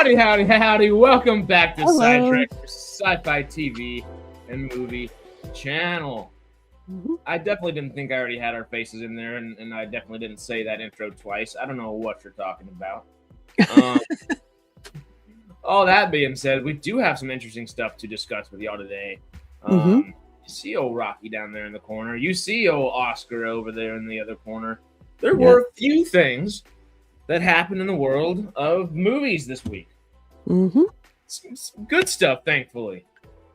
Howdy, howdy, howdy. Welcome back to Hello. SciTrek, your sci-fi TV and movie channel. I definitely didn't think I already had our faces in there, and I definitely didn't say that intro twice. I don't know what you're talking about. All that being said, we do have some interesting stuff to discuss with y'all today. You see old Rocky down there in the corner. You see old Oscar over there in the other corner. There were a few things that happened in the world of movies this week. Some good stuff, thankfully.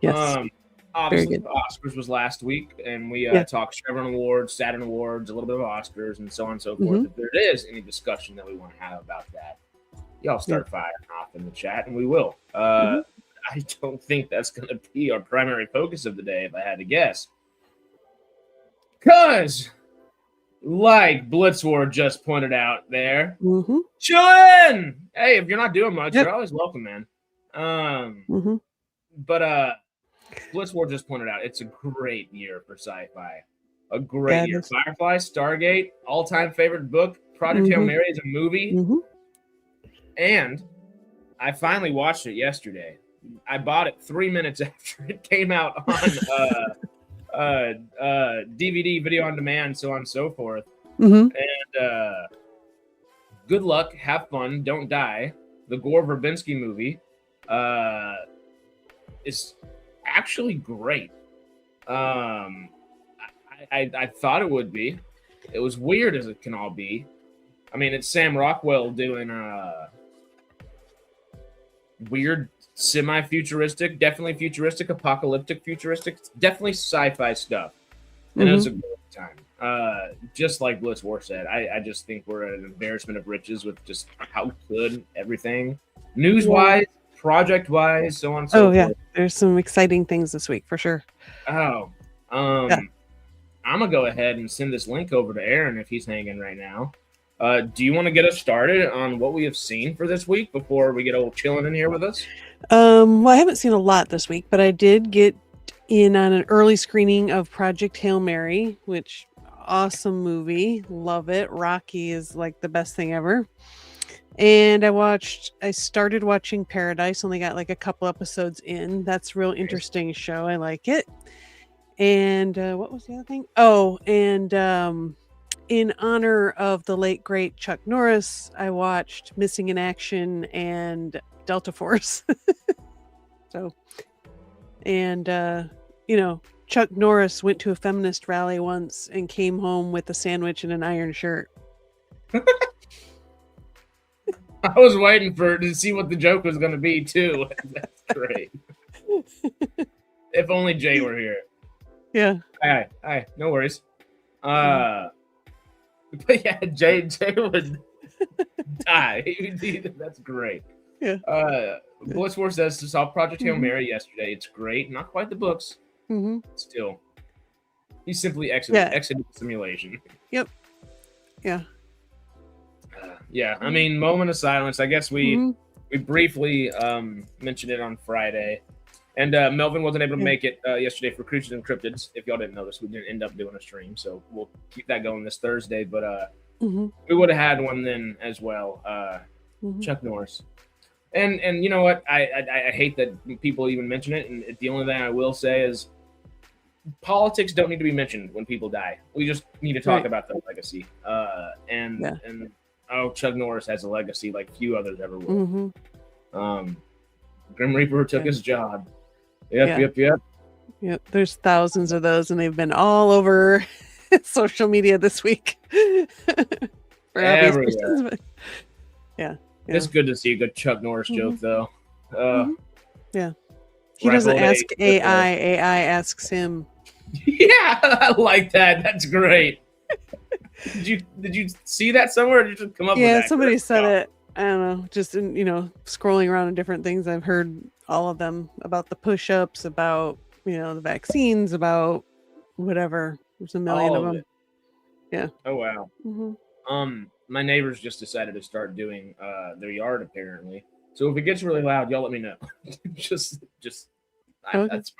Yes. Obviously, the Oscars was last week, and we talked Chevron Awards, Saturn Awards, a little bit of Oscars, and so on and so forth. If there is any discussion that we want to have about that, y'all start firing off in the chat, and we will. I don't think that's going to be our primary focus of the day, if I had to guess. Because, like Blitzwar just pointed out there, chill in! Hey, if you're not doing much, you're always welcome, man. But Blitzwar just pointed out it's a great year for sci-fi. A great year. Firefly, Stargate, all-time favorite book. Project Hail Mary is a movie. And I finally watched it yesterday. I bought it 3 minutes after it came out on DVD, video on demand, so on and so forth. And good luck, have fun, don't die. The Gore Verbinski movie is actually great. I thought it would be. It was weird as it can all be. I mean, it's Sam Rockwell doing weird, semi-futuristic, definitely futuristic, apocalyptic futuristic, definitely sci-fi stuff. And it was a great time. Just like Blitzwar said, I just think we're at an embarrassment of riches with just how good everything, news-wise, project-wise, so on and so forth. There's some exciting things this week for sure. I'm gonna go ahead and send this link over to Aaron if he's hanging right now. Do you want to get us started on what we have seen for this week before we get old chilling in here with us? Well, I haven't seen a lot this week, but I did get in on an early screening of Project Hail Mary, which awesome movie. Love it. Rocky is like the best thing ever. And I started watching Paradise, only got like a couple episodes in. That's a real interesting show. I like it. And what was the other thing? Oh, and in honor of the late great Chuck Norris, I watched Missing in Action and Delta Force. Chuck Norris went to a feminist rally once and came home with a sandwich and an iron shirt. I was waiting to see what the joke was going to be, too. That's great. If only Jay were here. Yeah. Hi. No worries. But yeah, Jay would die. That's great. Yeah. Blitzwar says to saw Project Hail Mary yesterday. It's great. Not quite the books. Still. He simply exited the simulation. Yep. Yeah. I mean, moment of silence. I guess we briefly mentioned it on Friday. And Melvin wasn't able to make it yesterday for Creatures and Cryptids. If y'all didn't know this, we didn't end up doing a stream, so we'll keep that going this Thursday. But we would have had one then as well. Chuck Norris, and you know what? I hate that people even mention it. And the only thing I will say is, politics don't need to be mentioned when people die. We just need to talk about their legacy. And Chuck Norris has a legacy like few others ever will. Grim Reaper took his job. Yep. There's thousands of those, and they've been all over social media this week. Everywhere. It's good to see a good Chuck Norris joke, though. He doesn't ask AI. AI asks him. Yeah, I like that. That's great. Did you see that somewhere? Or did you just come up with that? Yeah, somebody said it. I don't know, just in, scrolling around in different things, I've heard all of them about the push-ups, about, the vaccines, about whatever. There's a million of them. It. Yeah. Oh, wow. My neighbors just decided to start doing their yard, apparently. So if it gets really loud, y'all let me know. That's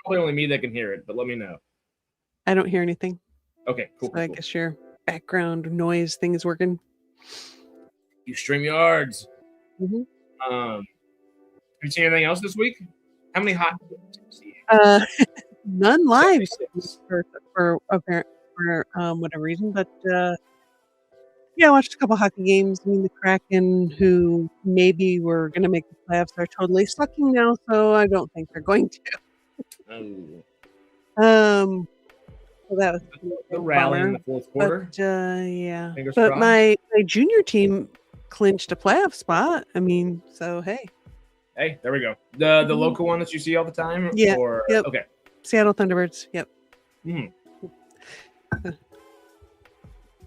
probably only me that can hear it, but let me know. I don't hear anything. Okay, cool. So I guess your background noise thing is working. You StreamYards. you seen anything else this week? How many hot games did you see? None live 76. for whatever reason, but yeah, I watched a couple hockey games. I mean, the Kraken, who maybe were going to make the playoffs, are totally sucking now, so I don't think they're going to. Oh. So that was The rally in the fourth quarter. But yeah, Fingers but crossed. my junior team clinched a playoff spot. I mean, so hey, there we go. The local one that you see all the time. Yeah. Or, Yep. Okay. Seattle Thunderbirds. Yep.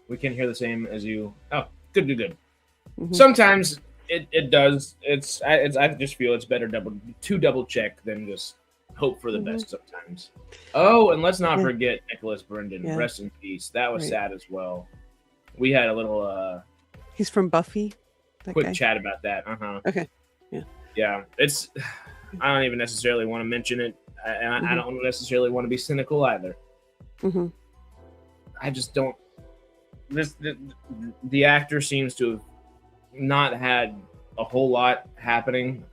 We can hear the same as you. Oh, good. Mhm. Sometimes it does. I just feel it's better to double check than just hope for the best sometimes. Oh, and let's not forget Nicholas Brendan. Yeah. Rest in peace. That was Right. sad as well. We had a little He's from Buffy. That quick guy. chat about that. Okay. Yeah. It's. I don't even necessarily want to mention it. I don't necessarily want to be cynical either. Mhm. I just don't. The actor seems to have not had a whole lot happening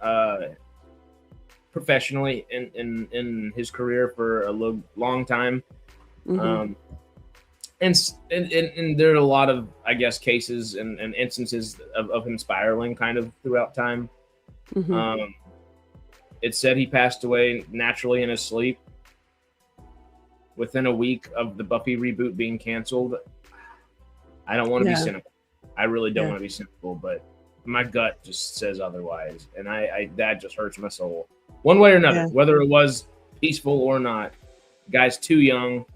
professionally in his career for a long time. Mhm. And there are a lot of, I guess, cases and instances of him spiraling kind of throughout time. Mhm. It said he passed away naturally in his sleep within a week of the Buffy reboot being canceled. I don't want to be cynical. I really don't want to be cynical, but my gut just says otherwise, and I that just hurts my soul, one way or another. Whether it was peaceful or not, guy's too young.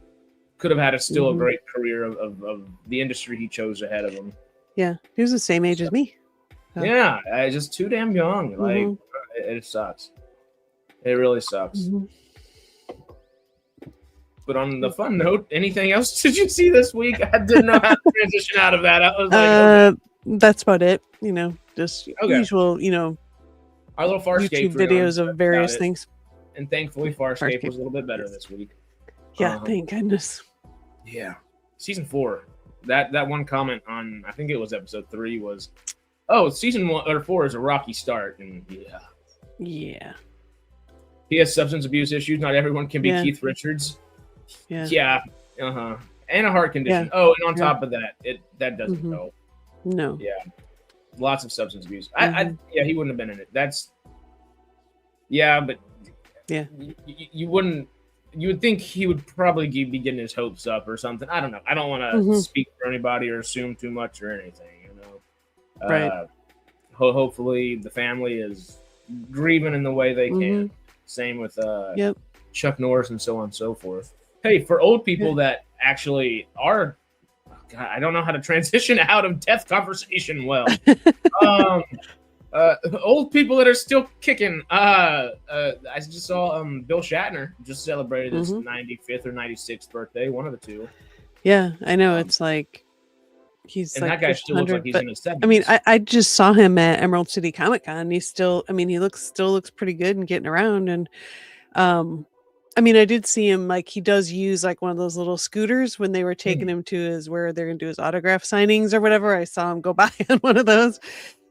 Could have had a great career of the industry he chose ahead of him. Yeah, he was the same age as me. So. Yeah, just too damn young. Like it sucks. It really sucks. But on the fun note, anything else did you see this week? I didn't know how to transition out of that. I was like, that's about it. Just usual. Our little Farscape YouTube videos of various things. And thankfully, Farscape was a little bit better this week. Yeah, thank goodness. Yeah, season 4. That one comment on, I think it was episode 3 was, oh, season 1 or 4 is a rocky start, and yeah. He has substance abuse issues. Not everyone can be Keith Richards. Yeah. And a heart condition. Oh, and on top of that, that doesn't help. No. Yeah. Lots of substance abuse. He wouldn't have been in it. But you wouldn't. You would think he would probably be getting his hopes up or something. I don't know. I don't want to speak for anybody or assume too much or anything. Right. Hopefully, the family is grieving in the way they can. Same with Chuck Norris and so on and so forth. Hey, for old people that actually are, God, I don't know how to transition out of death conversation well. Old people that are still kicking. I just saw Bill Shatner just celebrated his 95th or 96th birthday, one of the two. Yeah, I know. It's like he's and like that guy still looks like he's in his 70s. I mean, I just saw him at Emerald City Comic Con. He's still, I mean, he still looks pretty good and getting around. And I mean, I did see him, like, he does use like one of those little scooters when they were taking him to where they're gonna do his autograph signings or whatever. I saw him go by on one of those.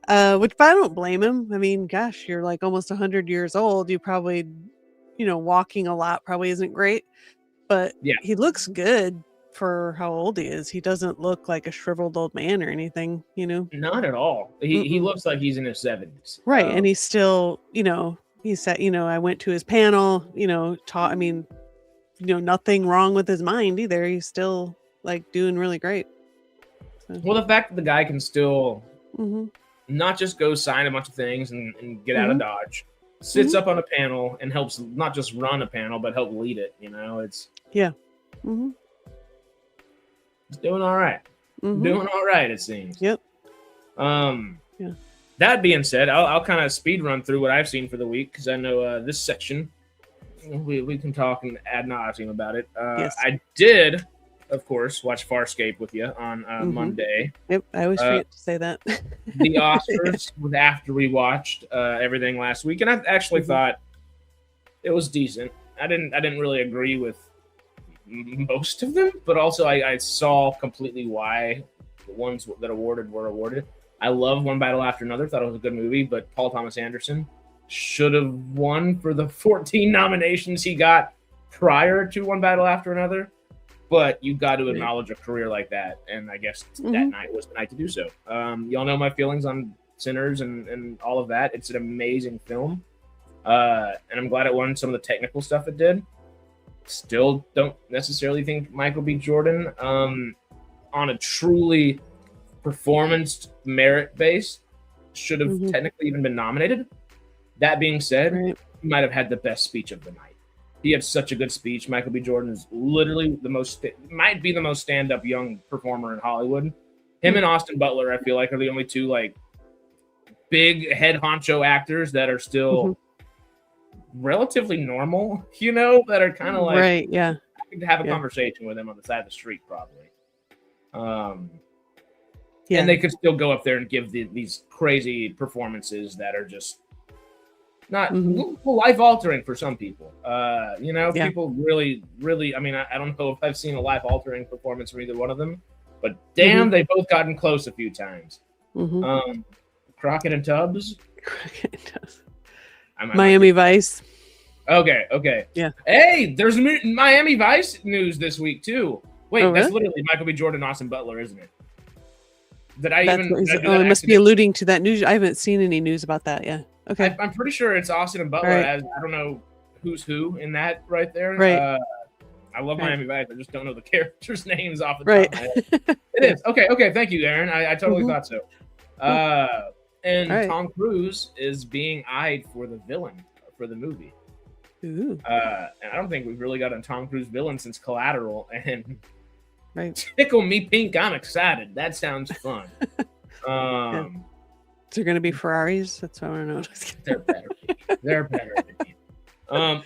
Which, but I don't blame him. I mean, gosh, you're like almost 100 years old. You probably, walking a lot probably isn't great, but he looks good for how old he is. He doesn't look like a shriveled old man or anything, Not at all. He looks like he's in his 70s. Right. And he's still, he said, I went to his panel, taught, I mean, nothing wrong with his mind either. He's still like doing really great. So. Well, the fact that the guy can still not just go sign a bunch of things and get out of Dodge, sits up on a panel and helps not just run a panel, but help lead it. It's it's doing all right. Doing all right, it seems. Yep. That being said, I'll kind of speed run through what I've seen for the week because I know this section we can talk and ad nauseum about it. I did, of course, watch Farscape with you on Monday. Yep, I always forget to say that. The Oscars was after we watched everything last week, and I actually thought it was decent. I didn't really agree with most of them, but also I saw completely why the ones that awarded were awarded. I love One Battle After Another. Thought it was a good movie, but Paul Thomas Anderson, should have won for the 14 nominations he got prior to One Battle After Another. But you got to acknowledge a career like that, and I guess that night was the night to do so. Y'all know my feelings on Sinners and all of that. It's an amazing film, and I'm glad it won some of the technical stuff it did. Still don't necessarily think Michael B. Jordan, on a truly performance merit base, should have technically even been nominated. That being said, he might have had the best speech of the night. He had such a good speech. Michael B. Jordan is literally might be the most stand-up young performer in Hollywood. Him and Austin Butler, I feel like, are the only two like big head honcho actors that are still relatively normal, that are kind of like I could have a conversation with him on the side of the street probably. And they could still go up there and give these crazy performances that are just not life-altering for some people. People really, really, I mean, I don't know if I've seen a life-altering performance from either one of them, but damn, they've both gotten close a few times. Crockett and Tubbs. Miami Vice. Okay. Yeah. Hey, there's Miami Vice news this week, too. Wait, that's really? literally Michael B. Jordan and Austin Butler, isn't it? It must be alluding to that news. I haven't seen any news about that yet. Okay. I'm pretty sure it's Austin and Butler. As I don't know who's who in that right there. Right. I love Miami Vice. I just don't know the characters' names off the top of my head. It is. Okay. Thank you, Aaron. I totally thought so. And Tom Cruise is being eyed for the villain for the movie. Ooh. And I don't think we've really got a Tom Cruise villain since Collateral. And Tickle Me Pink, I'm excited. That sounds fun. Is there going to be Ferraris? That's what I want to know. They're better.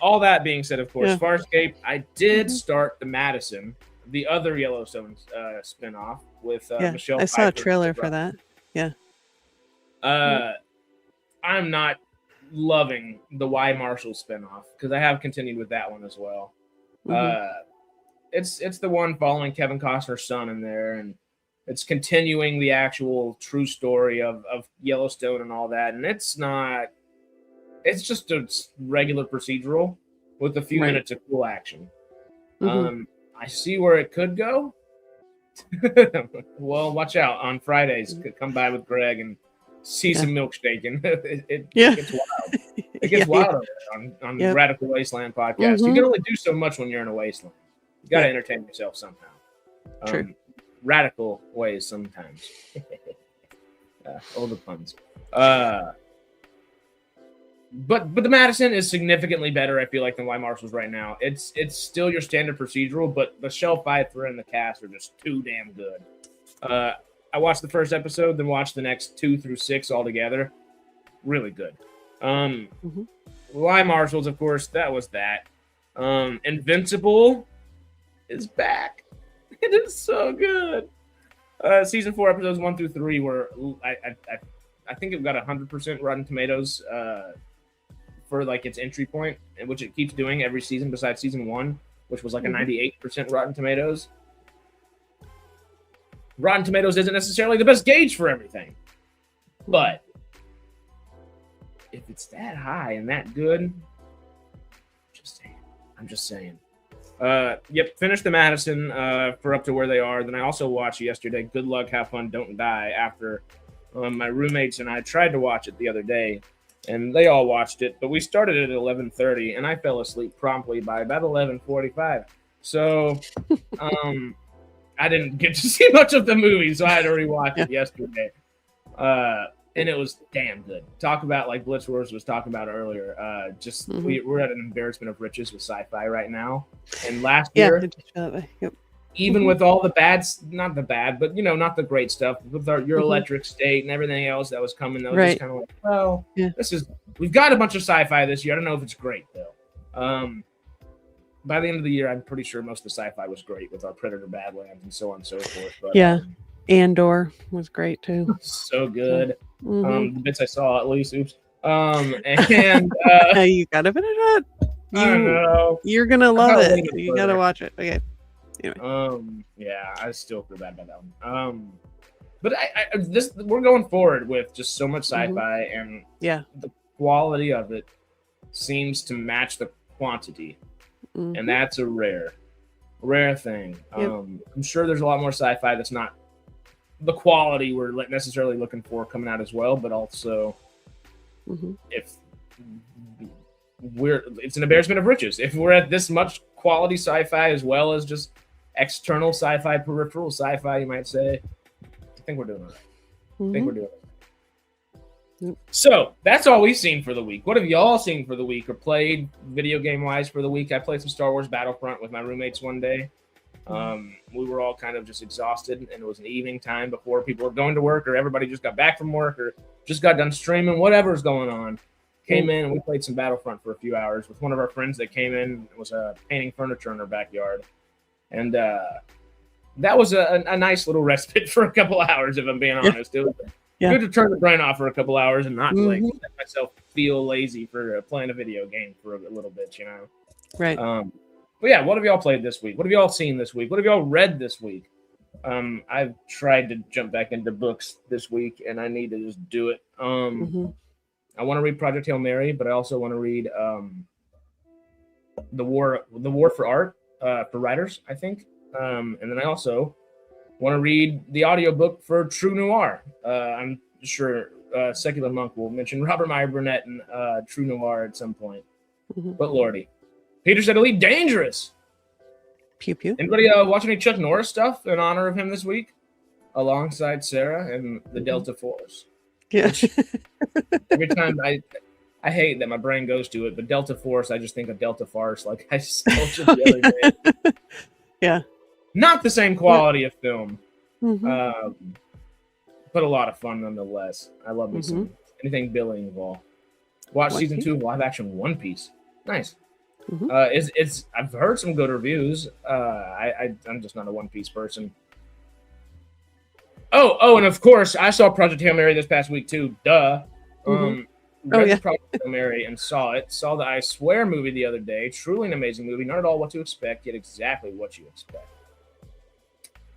All that being said, of course, Farscape, I did start the Madison, the other Yellowstone spinoff with Michelle. I saw a trailer for that. Yeah. I'm not loving the Y Marshall spinoff because I have continued with that one as well. It's the one following Kevin Costner's son in there, and it's continuing the actual true story of Yellowstone and all that. And it's just a regular procedural with a few minutes of cool action. I see where it could go. Well, watch out on Fridays. Come by with Greg and see some milkshaking. It gets wild. It gets wild over there on Radical Wasteland podcast. You can only do so much when you're in a wasteland. You got to entertain yourself somehow. True. Radical ways sometimes. All the puns. But the Madison is significantly better, I feel like, than Y Marshall's right now. It's still your standard procedural, but Michelle Pfeiffer and the cast are just too damn good. I watched the first episode, then watched the next 2 through 6 all together. Really good. Y Marshall's, of course, that was that. Invincible is back. It is so good. Season 4 episodes 1 through 3 were I think it got 100% Rotten Tomatoes for like its entry point, which it keeps doing every season besides season 1, which was like a 98% Rotten Tomatoes. Rotten Tomatoes isn't necessarily the best gauge for everything, but if it's that high and that good, I'm just saying. Finished the Madison for up to where they are. Then I also watched yesterday Good Luck, Have Fun, Don't Die after my roommates and I tried to watch it the other day, and they all watched it, but we started at 11:30 and I fell asleep promptly by about 11:45. So I didn't get to see much of the movie, so I had to rewatch it yesterday. And it was damn good. Talk about, like Blitzwars was talking about earlier, we're at an embarrassment of riches with sci-fi right now. And last year, even with all the bad, not the bad, but not the great stuff, with your Electric State and everything else that was coming, that was just kind of like, well, we've got a bunch of sci-fi this year. I don't know if it's great though. By the end of the year, I'm pretty sure most of the sci-fi was great with our Predator Badlands and so on and so forth. But, Andor was great too. So good. The bits I saw, at least. Oops. And you gotta finish it. I know. You're gonna love it. You gotta watch it. Okay. Anyway. I still feel bad about that one. But we're going forward with just so much sci-fi and the quality of it seems to match the quantity, and that's a rare thing. Yep. I'm sure there's a lot more sci-fi that's not the quality we're necessarily looking for coming out as well, but also if it's an embarrassment of riches if we're at this much quality sci-fi as well as just external sci-fi, peripheral sci-fi, you might say. I think we're doing it. So that's all we've seen for the week. What have y'all seen for the week or played video game wise for the week? I played some Star Wars Battlefront with my roommates one day. We were all kind of just exhausted, and it was an evening time before people were going to work, or everybody just got back from work, or just got done streaming, whatever's going on. Came in and we played some Battlefront for a few hours with one of our friends that came in and was painting furniture in her backyard. And that was a nice little respite for a couple hours, if I'm being honest. It was good to turn the brain off for a couple hours and not like let myself feel lazy for playing a video game for a little bit, you know? Right. But yeah, what have y'all played this week? What have y'all seen this week? What have y'all read this week? I've tried to jump back into books this week, and I need to just do it. I want to read Project Hail Mary, but I also want to read the War for Art for Writers, I think. And then I also want to read the audiobook for True Noir. I'm sure Secular Monk will mention Robert Meyer Burnett and True Noir at some point. But Lordy. Peter said Elite Dangerous. Pew pew. Anybody watch any Chuck Norris stuff in honor of him this week? Alongside Sarah and the Delta Force. Yeah. Every time I hate that my brain goes to it, but Delta Force, I just think of Delta Farce. Like I told you the other day. Yeah. Not the same quality of film, but a lot of fun nonetheless. I love me some anything Billy involved. Watch season 2 of live action One Piece. Nice. It's I've heard some good reviews. I'm just not a One Piece person. Oh, and of course I saw Project Hail Mary this past week too. Duh. Project Hail Mary and saw it. Saw the I Swear movie the other day. Truly an amazing movie. Not at all what to expect, yet exactly what you expect.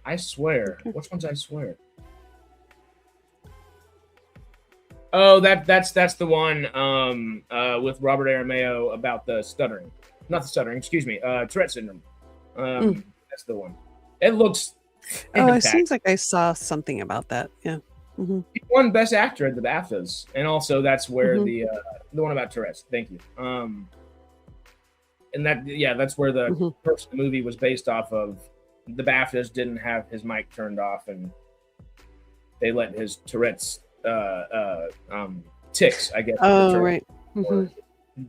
I Swear. Which one's I Swear? Oh, that's the one with Robert Aramayo about the stuttering. Not the stuttering, excuse me. Tourette syndrome. That's the one. It looks it seems like I saw something about that. Yeah. He won Best Actor at the BAFTAs, and also that's where the one about Tourette's. Thank you. And that's where the first movie was based off of. The BAFTAs didn't have his mic turned off, and they let his Tourette's tics, I guess. Oh, right.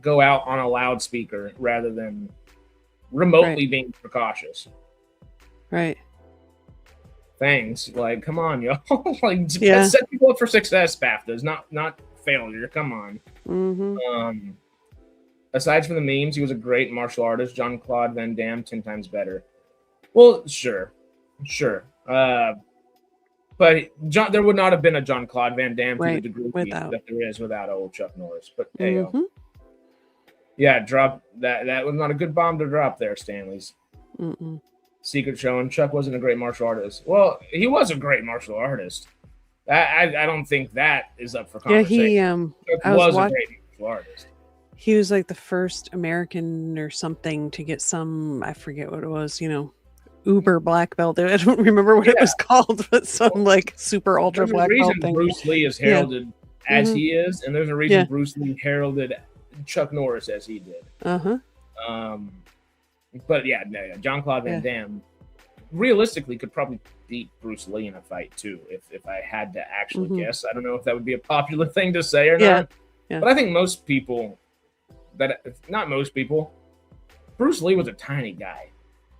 Go out on a loudspeaker rather than remotely being precautious. Right. Things like, come on, y'all. Set people up for success, BAFTAs, not failure. Come on. Aside from the memes, he was a great martial artist. Jean-Claude Van Damme, 10 times better. Well, sure. But there would not have been a Jean-Claude Van Damme to the degree that there is without old Chuck Norris. But hey, drop that. That was not a good bomb to drop there, Stanley's. Secret showing Chuck wasn't a great martial artist. Well, he was a great martial artist. I don't think that is up for conversation. Yeah, Chuck was a great martial artist. He was like the first American or something to get some, I forget what it was, uber black belt. I don't remember what it was called, but some like super ultra black belt thing. Bruce Lee is heralded as he is, and there's a reason Bruce Lee heralded Chuck Norris as he did. But Jean-Claude Van Damme realistically could probably beat Bruce Lee in a fight too, if I had to actually guess. I don't know if that would be a popular thing to say or not. But I think most people, Bruce Lee was a tiny guy.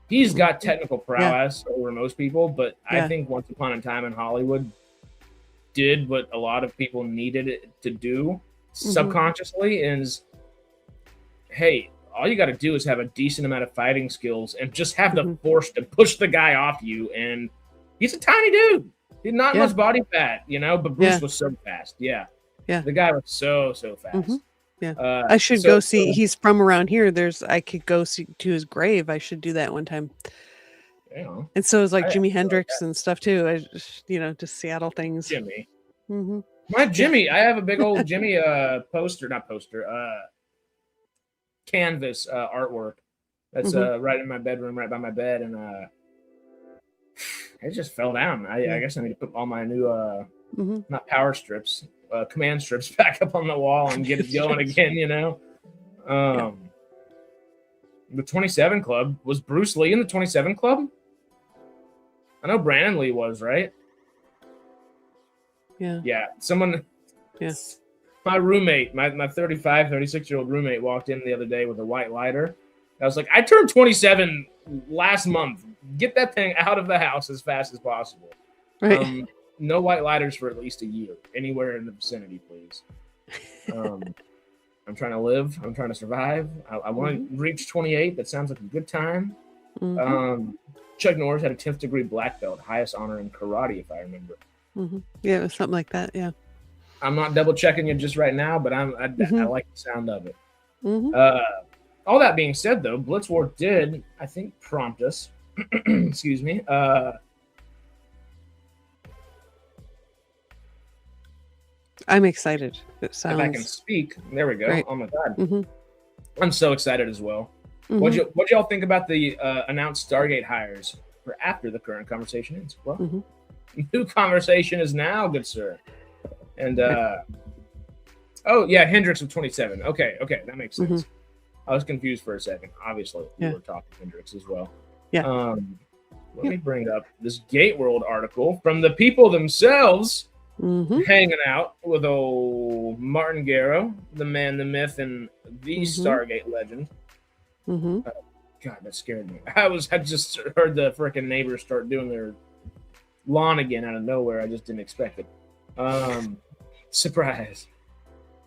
He's got technical prowess over most people, but I think once upon a time in Hollywood did what a lot of people needed it to do subconsciously is, hey, all you got to do is have a decent amount of fighting skills and just have the force to push the guy off you. And he's a tiny dude. He had not much body fat, but Bruce was so fast. Yeah. The guy was so fast. I should go see. He's from around here. I could go see to his grave. I should do that one time. And so is like Jimi Hendrix and stuff too. Just Seattle things. Jimmy. My Jimmy, I have a big old Jimmy canvas artwork that's right in my bedroom, right by my bed, and it just fell down. I guess I need to put all my new not power strips, command strips back up on the wall and get it going again, you know. The 27 Club, was Bruce Lee in the 27 Club? I know Brandon Lee was, right? Yeah, someone. Yes. My roommate, my 36-year-old roommate walked in the other day with a white lighter. I was like, I turned 27 last month. Get that thing out of the house as fast as possible. Right. No white lighters for at least a year, anywhere in the vicinity, please. I'm trying to live. I'm trying to survive. I want to reach 28. That sounds like a good time. Chuck Norris had a 10th degree black belt, highest honor in karate, if I remember. Yeah, it was something like that. Yeah. I'm not double checking it just right now, but I like the sound of it. All that being said, though, Blitzwar did, I think, prompt us. Excuse me. I'm excited. It sounds. If I can speak, there we go. Right. Oh my god, I'm so excited as well. What'd y'all think about the announced Stargate hires for after the current conversation ends? Well, new conversation is now, good sir. And oh yeah, Hendricks of 27. Okay, that makes sense. I was confused for a second. Obviously, we were talking Hendricks as well. Yeah. Let me bring up this Gate World article from the people themselves. Hanging out with old Martin Garrow, the man, the myth, and the Stargate legend. God, that scared me. I just heard the freaking neighbors start doing their lawn again out of nowhere. I just didn't expect it. Surprise.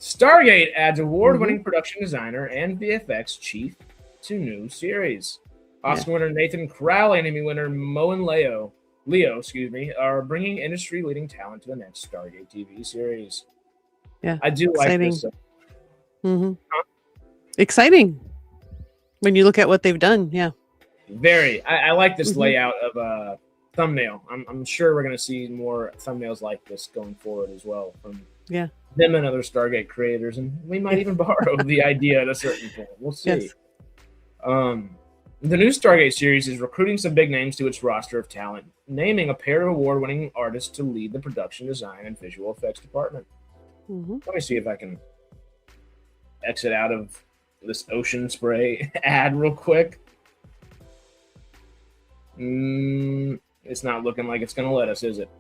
Stargate adds award-winning production designer and VFX chief to new series. Oscar winner Nathan Crowley and Emmy winner Moen Leo, are bringing industry-leading talent to the next Stargate TV series. Yeah, I do exciting. Like this. Exciting when you look at what they've done. Yeah, very. I like this layout of a thumbnail. I'm sure we're going to see more thumbnails like this going forward as well from them and other Stargate creators, and we might even borrow the idea at a certain point. We'll see. Yes. The new Stargate series is recruiting some big names to its roster of talent, naming a pair of award-winning artists to lead the production design and visual effects department. Let me see if I can exit out of this ocean spray ad real quick. It's not looking like it's going to let us, is it?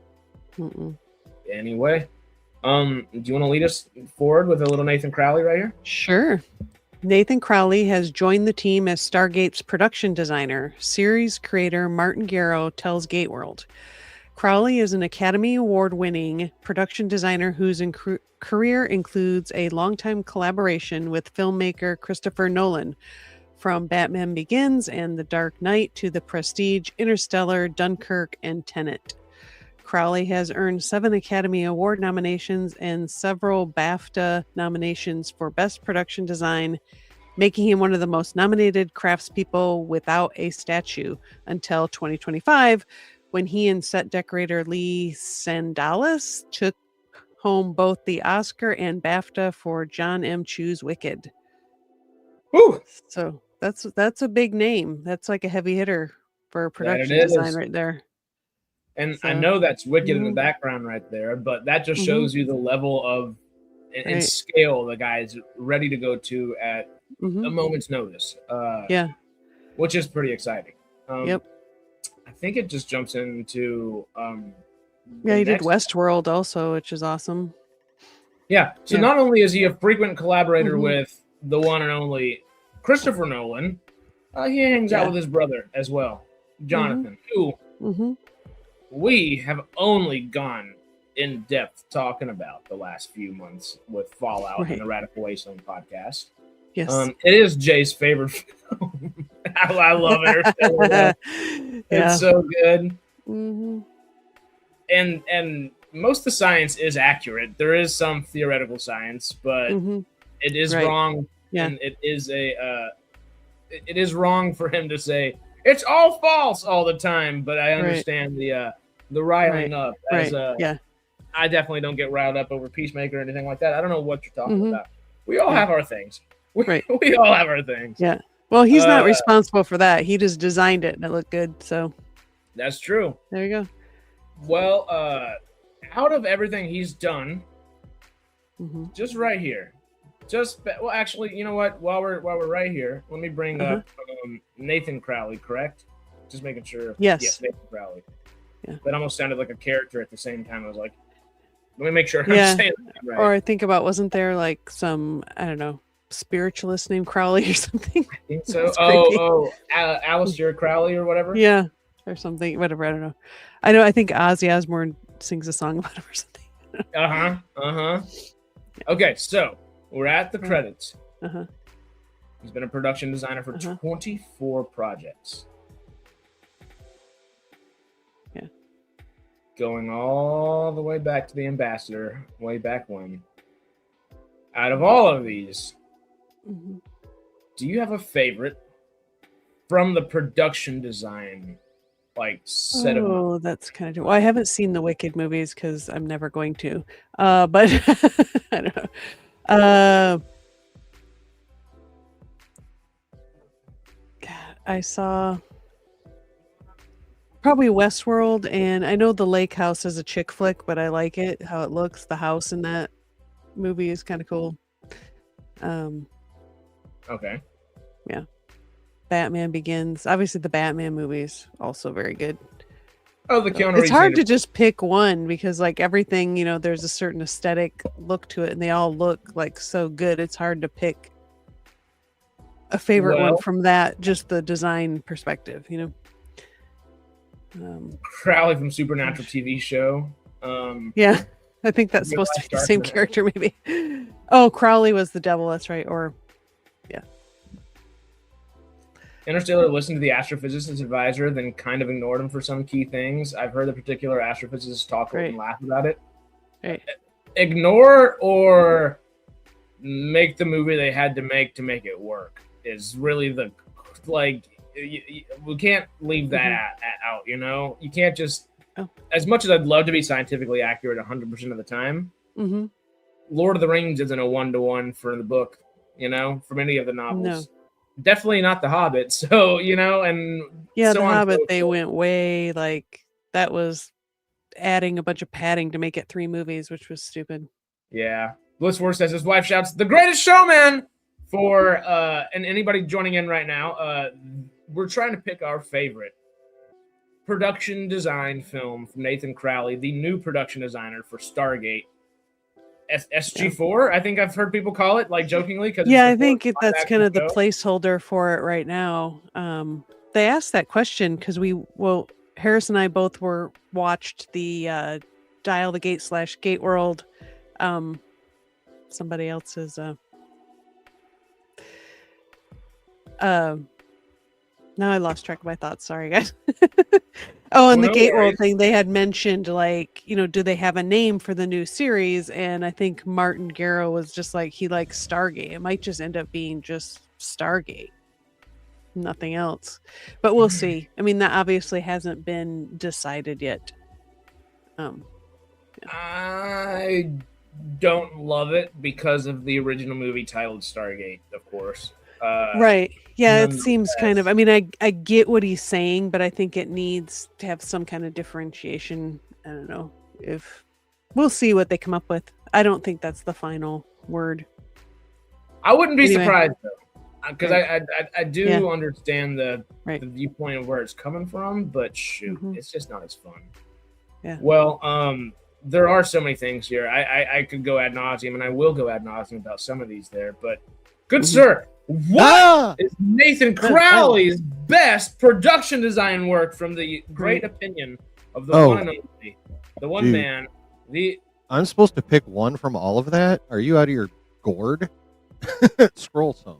Anyway, do you want to lead us forward with a little Nathan Crowley right here? Sure. Nathan Crowley has joined the team as Stargate's production designer. Series creator Martin Garrow tells Gate World. Crowley is an Academy Award-winning production designer whose career includes a longtime collaboration with filmmaker Christopher Nolan, from Batman Begins and The Dark Knight to The Prestige, Interstellar, Dunkirk, and Tenet. Crowley has earned 7 Academy Award nominations and several BAFTA nominations for Best Production Design, making him one of the most nominated craftspeople without a statue until 2025, when he and set decorator Lee Sandalis took home both the Oscar and BAFTA for John M. Chu's Wicked. Woo! So that's a big name. That's like a heavy hitter for production design right there. And I know that's Wicked in the background right there, but that just shows you the level of and scale the guy's ready to go to at a moment's notice. Which is pretty exciting. I think it just jumps into he did Westworld also, which is awesome. So not only is he a frequent collaborator with the one and only Christopher Nolan, he hangs out with his brother as well, Jonathan, who we have only gone in depth talking about the last few months with Fallout and the Radical Wasteland podcast. Yes. It is Jay's favorite film. I love it. It's so good. And most of the science is accurate. There is some theoretical science, but it is wrong. And it is wrong for him to say it's all false all the time. But I understand the riling up as I definitely don't get riled up over Peacemaker or anything like that. I don't know what you're talking about. We all have our things. We all have our things. Yeah. Well, he's not responsible for that. He just designed it and it looked good. So that's true. There you go. Well, out of everything he's done, just right here, actually, you know what? While we're right here, let me bring up Nathan Crowley. Correct? Just making sure. Yes, Nathan Crowley. Yeah. That almost sounded like a character at the same time. I was like, let me make sure I'm saying that right. Or I think about, wasn't there like some, I don't know, spiritualist named Crowley or something? I think so. Aleister Crowley or whatever. Yeah, or something. Whatever. I don't know. I think Ozzy Osbourne sings a song about him or something. Okay, so we're at the credits. He's been a production designer for 24 projects. Yeah. Going all the way back to the Ambassador, way back when. Out of all of these, do you have a favorite from the production design set of? Oh, that's kind of. Well, I haven't seen the Wicked movies because I'm never going to. But I don't know. God, I saw probably Westworld, and I know The Lake House is a chick flick, but I like it how it looks. The house in that movie is kind of cool. Okay. Yeah. Batman Begins. Obviously, the Batman movies also very good. Oh, the Keanu Reeves. It's hard to just pick one because, everything, there's a certain aesthetic look to it, and they all look so good. It's hard to pick a favorite one from that, just the design perspective, Crowley from Supernatural TV show. Yeah, I think that's supposed to be the same character, maybe. Oh, Crowley was the devil. That's right. Or, yeah. Interstellar listened to the astrophysicist advisor, then kind of ignored him for some key things. I've heard the particular astrophysicist talk and laugh about it. Right. Ignore or make the movie they had to make it work is really the we can't leave that out. You can't just as much as I'd love to be scientifically accurate 100% of the time. Lord of the Rings isn't a 1-to-1 for the book, from any of the novels. No. Definitely not The Hobbit. So, and yeah, so The on Hobbit, so they went way that was adding a bunch of padding to make it 3 movies, which was stupid. Yeah. Blissworth says his wife shouts, "The Greatest Showman!" for and anybody joining in right now, we're trying to pick our favorite production design film from Nathan Crowley, the new production designer for Stargate. SG4, I think I've heard people call it, jokingly. I think that's kind of the placeholder for it right now. They asked that question because Harris and I both watched the Dial the Gate / Gate World. Somebody else's. Now I lost track of my thoughts. Sorry, guys. And the Gate World thing, they had mentioned, do they have a name for the new series? And I think Martin Garrow was just he likes Stargate. It might just end up being just Stargate. Nothing else. But we'll see. I mean, that obviously hasn't been decided yet. I don't love it because of the original movie titled Stargate, of course. Right. Yeah, it seems kind of. I mean, I get what he's saying, but I think it needs to have some kind of differentiation. I don't know if we'll see what they come up with. I don't think that's the final word. I wouldn't be surprised though, because I do understand the viewpoint of where it's coming from, but shoot, it's just not as fun. Yeah. Well, there are so many things here. I could go ad nauseum, and I will go ad nauseum about some of these there, but good sir. What is Nathan Crowley's best production design work from the great opinion of the one and only, the one man, I'm supposed to pick one from all of that? Are you out of your gourd? Scroll some.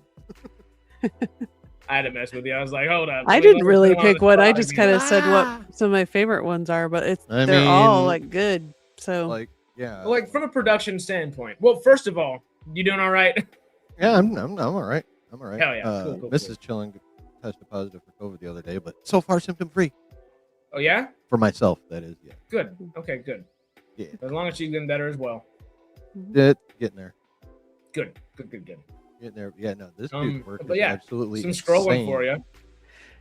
I had to mess with you. I was like, hold up. I didn't really pick one. I just kind of said what some of my favorite ones are, but they're all good. So from a production standpoint. Well, first of all, you doing all right? Yeah, I'm all right. I'm all right. Hell yeah. Cool, Mrs. Chilling tested positive for COVID the other day, but so far symptom free. Oh yeah? For myself, that is, yeah. Good. Okay, good. Yeah. As long as she's getting better as well. Getting there. Good. Getting there. Yeah, no, this Um, dude's work but is yeah, absolutely Some scrolling insane. for you.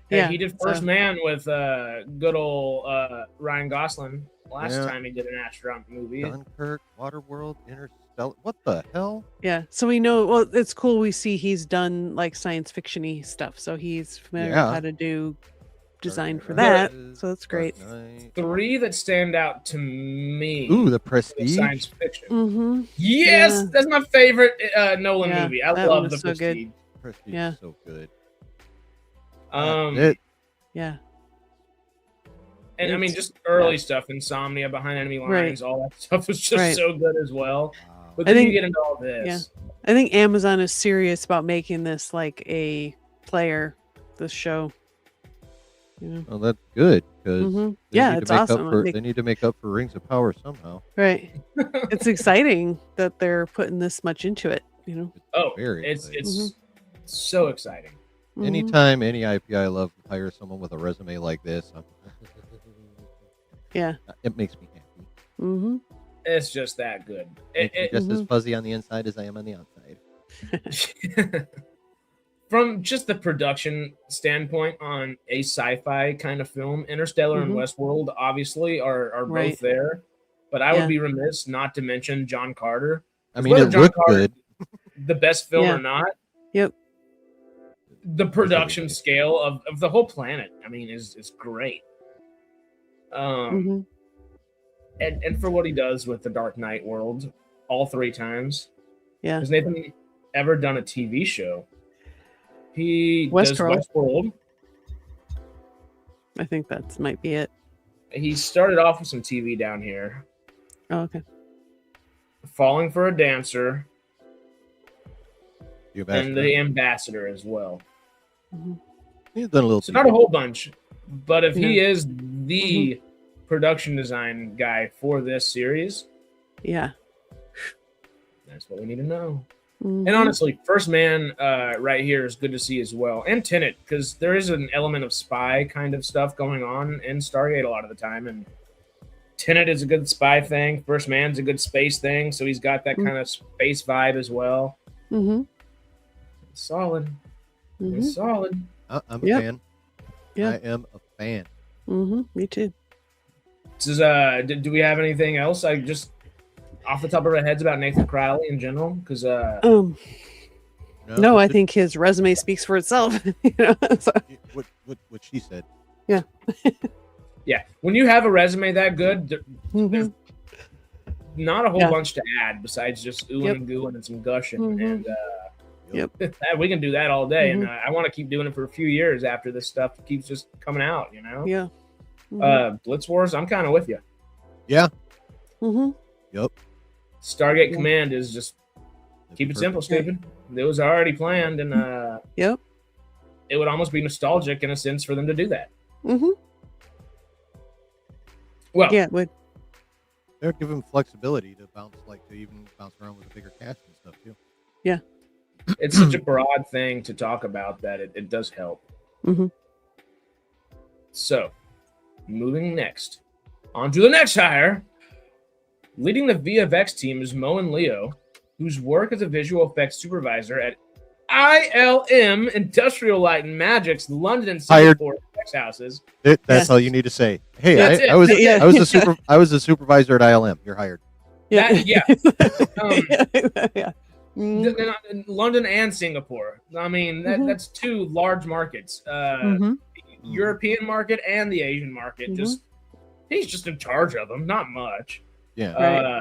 Hey, Yeah, he did First Man with good old Ryan Gosling last time he did an astronaut movie. Dunkirk, Waterworld, Interstellar. What the hell? Yeah. So we know. Well, it's cool. We see he's done like science fiction-y stuff, so he's familiar with how to do design for that. So that's great. 3 that stand out to me. Ooh, The Prestige. Science fiction. Mm-hmm. Yes, that's my favorite Nolan Yeah, movie. I that love one The was so good. Prestige. Prestige Yeah. is so good. Yeah. And I mean, just early stuff, Insomnia, Behind Enemy Lines, all that stuff was just so good as well. Wow. But I then think- you get into all this. Yeah. I think Amazon is serious about making this like a player, this show. You know? Well, that's good because Yeah, it's awesome. They need to make up for Rings of Power somehow. Right. It's exciting that they're putting this much into it. You know. Oh, Very it's exciting. so exciting. Mhm. Anytime any IP I love hires someone with a resume like this, Yeah. it makes me happy. Mm-hmm. It's just that good. Makes me just as fuzzy on the inside as I am on the outside. From just the production standpoint on a sci-fi kind of film, Interstellar and Westworld obviously are both there. But I would be remiss not to mention John Carter. I mean, it looked good. The best film or not. Yep. The production scale of the whole planet, I mean, is great. And for what he does with the Dark Knight world, all 3 times. Yeah. Has Nathan ever done a TV show? He does Westworld. Westworld. I think that might be it. He started off with some TV down here. Oh, okay. Falling for a Dancer. And The Ambassador as well. He's done a little. So not a whole bunch, but if he is the production design guy for this series, yeah, that's what we need to know. And honestly, First Man right here is good to see as well, and Tenet, because there is an element of spy kind of stuff going on in Stargate a lot of the time, and Tenet is a good spy thing. First Man's a good space thing, so he's got that kind of space vibe as well. Solid. It's solid. I'm a fan. Yeah. I am a fan. Me too. This is do we have anything else? I just off the top of our heads about Nathan Crowley in general, because no, I think his resume speaks for itself. You know, so. What she said. Yeah. Yeah. When you have a resume that good, there's not a whole bunch to add besides just oohing and gooing and some gushing. And we can do that all day. And I want to keep doing it for a few years after this stuff keeps just coming out, you know? Yeah. Blitz Wars, I'm kind of with you. Yeah. Yep. Stargate Command is just keep it simple, stupid. It was already planned, and it would almost be nostalgic in a sense for them to do that. Well, yeah, it would. They're giving flexibility to even bounce around with a bigger cast and stuff too. Yeah. It's such a broad thing to talk about that it does help. So, moving next. On to the next hire. Leading the VFX team is Moen Leo, whose work as a visual effects supervisor at ILM Industrial Light and Magic's London and Singapore effects houses. That's all you need to say. Hey, I was a supervisor at ILM. You're hired. London and Singapore. I mean, that's 2 large markets. The European market and the Asian market. He's just in charge of them. Not much. Yeah.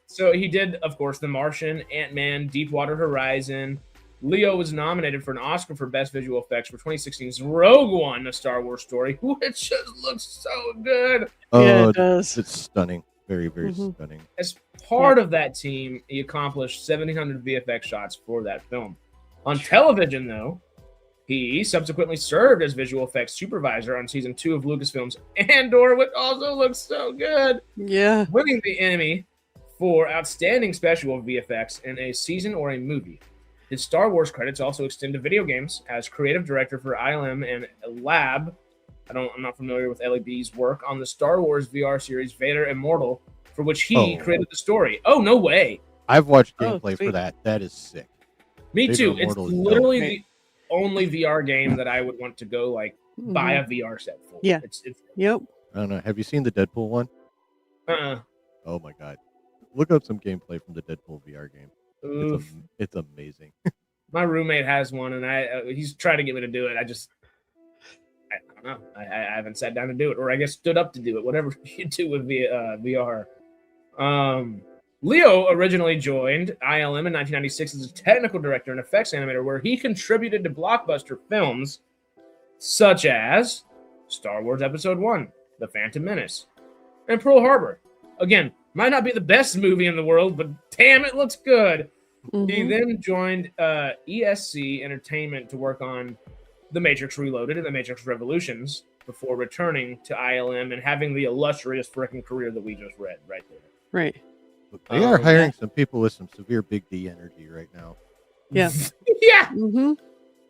So he did, of course, The Martian, Ant-Man, Deepwater Horizon. Leo was nominated for an Oscar for Best Visual Effects for 2016's Rogue One, a Star Wars story, which just looks so good. Yeah, it does. It's stunning. Very, very stunning. As part of that team, he accomplished 1,700 VFX shots for that film. On television, though, he subsequently served as visual effects supervisor on season 2 of Lucasfilm's Andor, which also looks so good. Yeah. Winning the Emmy for outstanding special VFX in a season or a movie. His Star Wars credits also extend to video games as creative director for ILM and Lab. I'm not familiar with LAB's work on the Star Wars VR series Vader Immortal, for which he created the story. Oh, no way. I've watched Oh, gameplay for sweet. that. That is sick. Me Fate too. of It's Immortal is literally dope. the only VR game that I would want to go buy a VR set for. Yeah. It's Yep. I don't know. Have you seen the Deadpool one? Oh my god. Look up some gameplay from the Deadpool VR game. Oof. It's amazing. My roommate has one, and he's trying to get me to do it. I don't know. I haven't sat down to do it, or I guess stood up to do it. Whatever you do with VR. Leo originally joined ILM in 1996 as a technical director and effects animator, where he contributed to blockbuster films such as Star Wars Episode 1, The Phantom Menace, and Pearl Harbor. Again, might not be the best movie in the world, but damn, it looks good. He then joined ESC Entertainment to work on The Matrix Reloaded and The Matrix Revolutions before returning to ILM and having the illustrious freaking career that we just read right there. Right. They are hiring some people with some severe big D energy right now. Yeah. Yeah.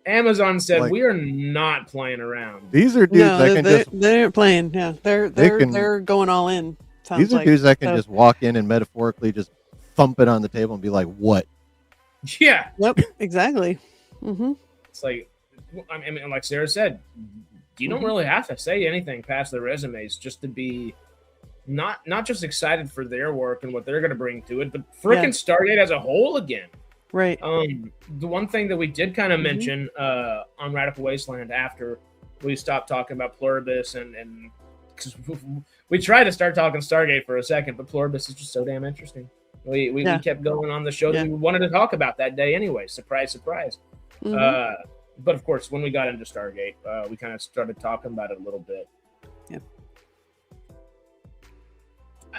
Amazon said we are not playing around. These are dudes they aren't playing. Yeah, they're going all in. These are dudes that can just walk in and metaphorically just thump it on the table and be like, "What?" Yeah. Yep. Exactly. It's like, I mean, like Sarah said, you don't really have to say anything past their resumes just to be not just excited for their work and what they're going to bring to it, but freaking Stargate as a whole again. Right. The one thing that we did kind of mention on Radical Wasteland after we stopped talking about Pluribus and because we tried to start talking Stargate for a second, but Pluribus is just so damn interesting. We kept going on the show that we wanted to talk about that day anyway. Surprise, surprise. But of course, when we got into Stargate, we kind of started talking about it a little bit. Yep.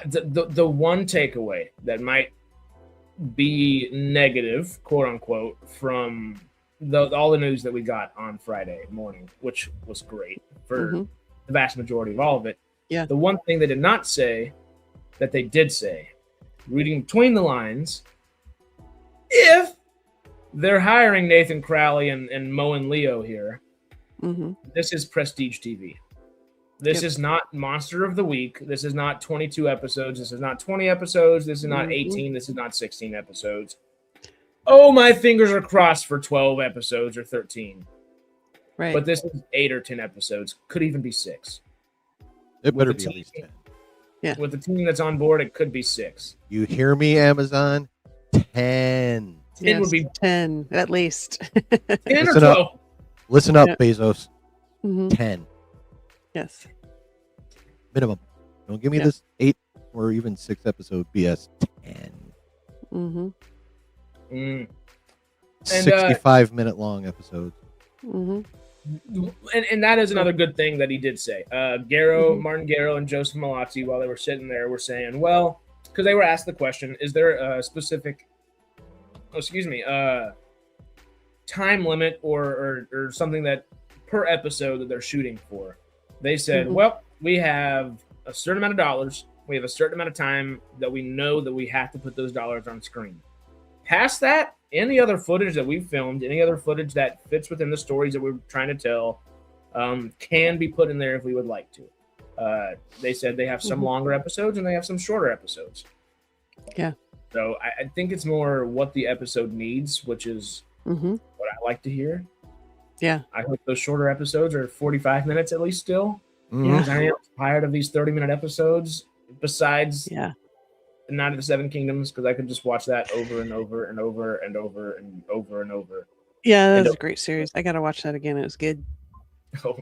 The one takeaway that might be negative, quote unquote, from all the news that we got on Friday morning, which was great for the vast majority of all of it. Yeah. The one thing they did not say that they did say, reading between the lines, if they're hiring Nathan Crowley and Mo and Leo here, this is prestige TV. This is not Monster of the Week. This is not 22 episodes. This is not 20 episodes. This is not 18. This is not 16 episodes. Oh, my fingers are crossed for 12 episodes or 13. Right. But this is 8 or 10 episodes. Could even be 6. It better be at least 10. Yeah. With the team that's on board, it could be 6. You hear me, Amazon? 10. 10 would be 10 at least. 10 or 12. Listen up, Bezos. 10. Yes. Minimum. Don't give me this 8 or even 6 episode BS. 10. 65-minute long episodes. And that is another good thing that he did say. Martin Garrow and Joseph Malazzi, while they were sitting there, were saying, well, because they were asked the question, is there a specific time limit or something that per episode that they're shooting for? They said, well, we have a certain amount of dollars. We have a certain amount of time that we know that we have to put those dollars on screen. Past that, any other footage that we've filmed, any other footage that fits within the stories that we're trying to tell, can be put in there if we would like to. They said they have some longer episodes and they have some shorter episodes. Yeah. So I think it's more what the episode needs, which is what I like to hear. Yeah. I hope those shorter episodes are 45 minutes at least still. Yeah. I am tired of these 30-minute episodes besides Night of the Seven Kingdoms, because I could just watch that over and over and over and over and over and over. Yeah, that was a great series. I got to watch that again. It was good. Oh,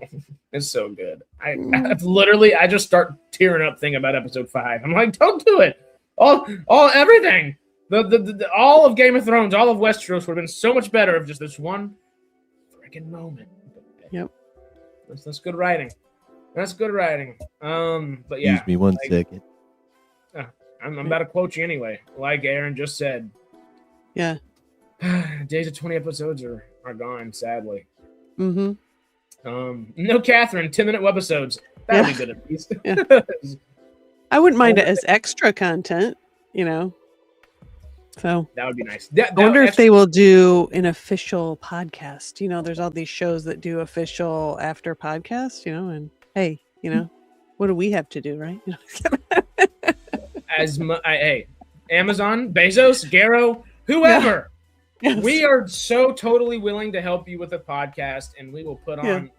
it's so good. I just start tearing up thinking about episode 5. I'm like, don't do it. Everything. The all of Game of Thrones, all of Westeros would have been so much better if just this one freaking moment. Yep. That's good writing. That's good writing. But yeah. Excuse me one second. I'm about to quote you anyway. Like Aaron just said. Yeah. Days of 20 episodes are gone, sadly. No Catherine, 10-minute webisodes. That'd be good at least. I wouldn't mind it as extra content, So that would be nice. I wonder if they will do an official podcast. There's all these shows that do official after podcasts, and hey, what do we have to do, right? Hey, Amazon, Bezos, Garrow, whoever. Yes. We are so totally willing to help you with a podcast, and we will put on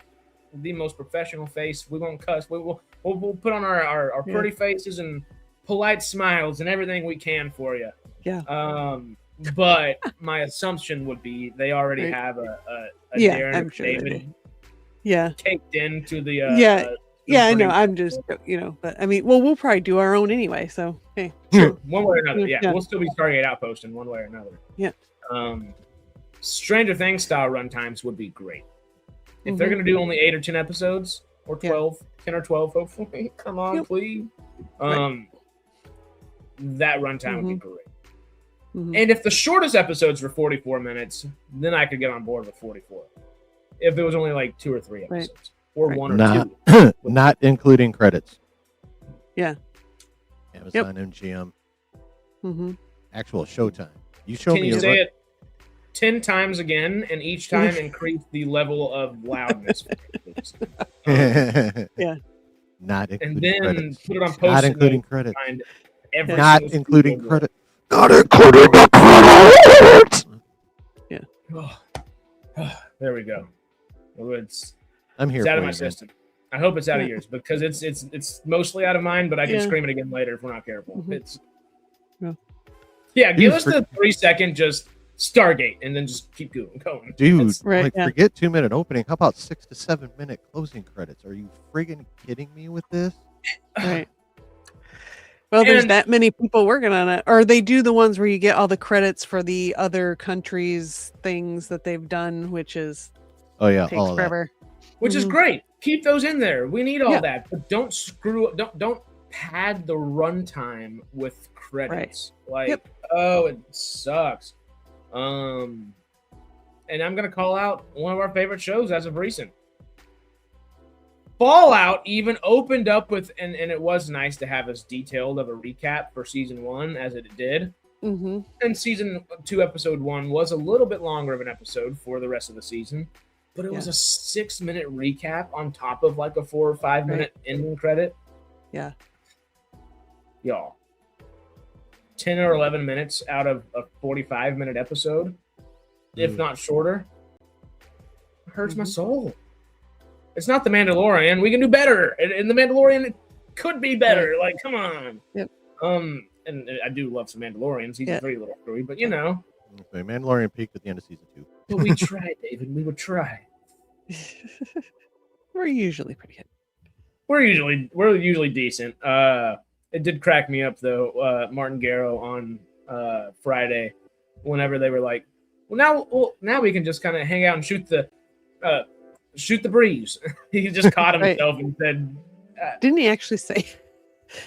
the most professional face. We won't cuss. We'll put on our pretty faces and polite smiles and everything we can for you. Yeah. But my assumption would be they already have a Darren I'm sure David taped into the I know. I'm just but I mean, well, we'll probably do our own anyway. So hey, one way or another, we'll still be Stargate Outpost in one way or another. Yeah. Stranger Things style runtimes would be great. If they're going to do only 8 or 10 episodes, or 12, 10 or 12, hopefully, come on, please. That runtime would be great. And if the shortest episodes were 44 minutes, then I could get on board with 44. If there was only like 2 or 3 episodes, or 1 or 2, not including credits. Yeah. Amazon MGM. Actual showtime. You show Can me. You say it 10 times again, and each time increase the level of loudness. Not including and then credits. Put it on post. Not including credits. Not including credit. Not including the credits. There we go. I'm here. It's out of my system. I hope it's out of yours because it's mostly out of mine. But I can scream it again later if we're not careful. Give us the 3-second just Stargate and then just keep going. Dude, forget 2-minute opening. How about 6 to 7 minute closing credits? Are you friggin' kidding me with this? Right. Well, there's that many people working on it. Or they do the ones where you get all the credits for the other countries' things that they've done, which is takes all forever. Which is great. Keep those in there. We need all that, but don't screw up. Don't pad the runtime with credits. It sucks. And I'm gonna call out one of our favorite shows as of recent. Fallout even opened up with, and it was nice to have as detailed of a recap for season 1 as it did. And season 2, episode 1 was a little bit longer of an episode for the rest of the season, but it was a 6-minute recap on top of like a 4 or 5 minute ending credit. Yeah. Y'all. 10 or 11 minutes out of a 45-minute episode, if not shorter, hurts my soul. It's not The Mandalorian. We can do better. And The Mandalorian could be better. Like, come on. Yep. And I do love some Mandalorian. Season 3 a little story, but you know. Okay, Mandalorian peaked at the end of season 2. But we tried, David. We would try. We're usually pretty good. We're usually decent. It did crack me up though. Martin Garrow on Friday, whenever they were like, "Well, now we can just kind of hang out and shoot the breeze." He just caught himself and said, "Didn't he actually say?"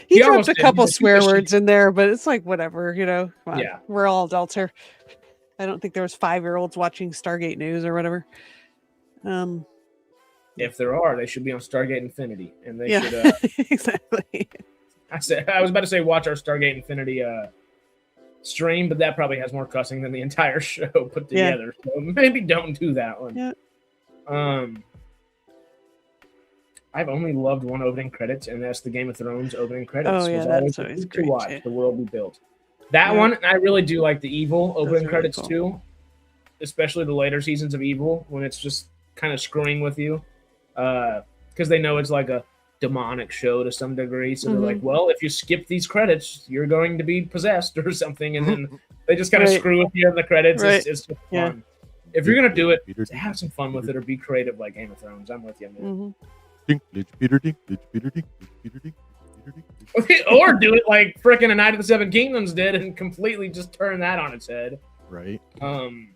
He dropped a couple swear words in there, but it's like whatever, Come on. We're all adults here. I don't think there was 5-year-olds watching Stargate News or whatever. If there are, they should be on Stargate Infinity, and they should. Exactly. I was about to say watch our Stargate Infinity stream, but that probably has more cussing than the entire show put together. So maybe don't do that one. Yeah. I've only loved one opening credits, and that's the Game of Thrones opening credits. Oh yeah, that's always great to watch the world be built. That one, I really do like the Evil opening credits too, especially the later seasons of Evil when it's just kind of screwing with you, because they know it's like a demonic show to some degree. So they're like, well, if you skip these credits, you're going to be possessed or something, and then they just kind of screw with you in the credits. It's just fun. If you're gonna do it, have some fun with it or be creative like Game of Thrones. I'm with you, man. Or do it like frickin' A Night of the Seven Kingdoms did and completely just turn that on its head. Right. And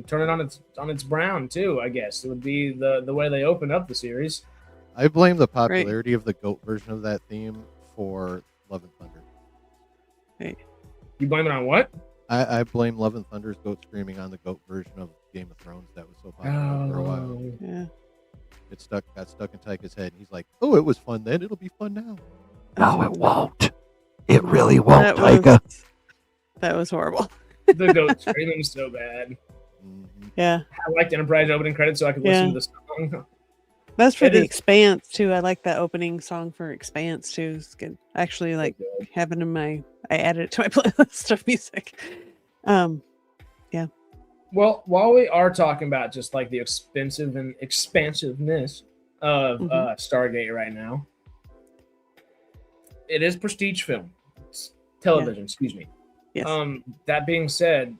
turn it on its brown too, I guess. It would be the way they opened up the series. I blame the popularity of the GOAT version of that theme for Love and Thunder. Right. You blame it on what? I blame Love and Thunder's GOAT screaming on the GOAT version of Game of Thrones that was so popular for a while. Yeah. Got stuck in Taika's head. He's like, "Oh, it was fun then. It'll be fun now." No, it won't. It really won't, Taika. That was horrible. The GOAT screaming is so bad. Yeah. I liked Enterprise opening credits so I could listen to the song. That's for It The is- Expanse too. I like that opening song for Expanse too. It's good. Actually, like having in my, I added it to my playlist of music. Well, while we are talking about just like the expensive and expansiveness of Stargate right now, it is prestige film, it's television. Excuse me. Yes. That being said,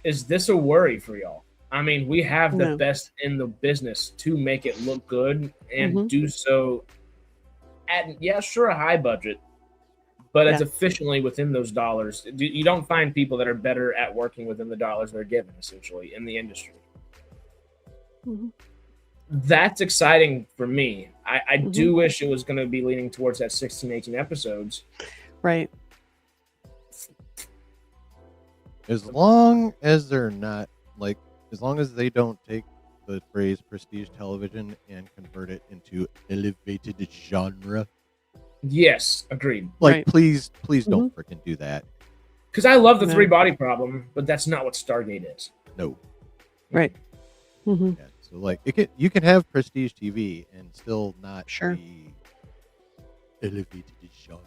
is this a worry for y'all? I mean, we have the No. best in the business to make it look good and do so at a high budget, but as efficiently within those dollars. You don't find people that are better at working within the dollars they're given, essentially, in the industry. That's exciting for me. I do wish it was going to be leaning towards that 16, 18 episodes. Right. As long as they're not like, as long as they don't take the phrase prestige television and convert it into elevated genre. Yes, agreed. Like, Right. please don't freaking do that. Because I love the No. 3-body problem, but that's not what Stargate is. No. Right. Yeah, so like, you can have prestige TV and still not Sure. be elevated genre.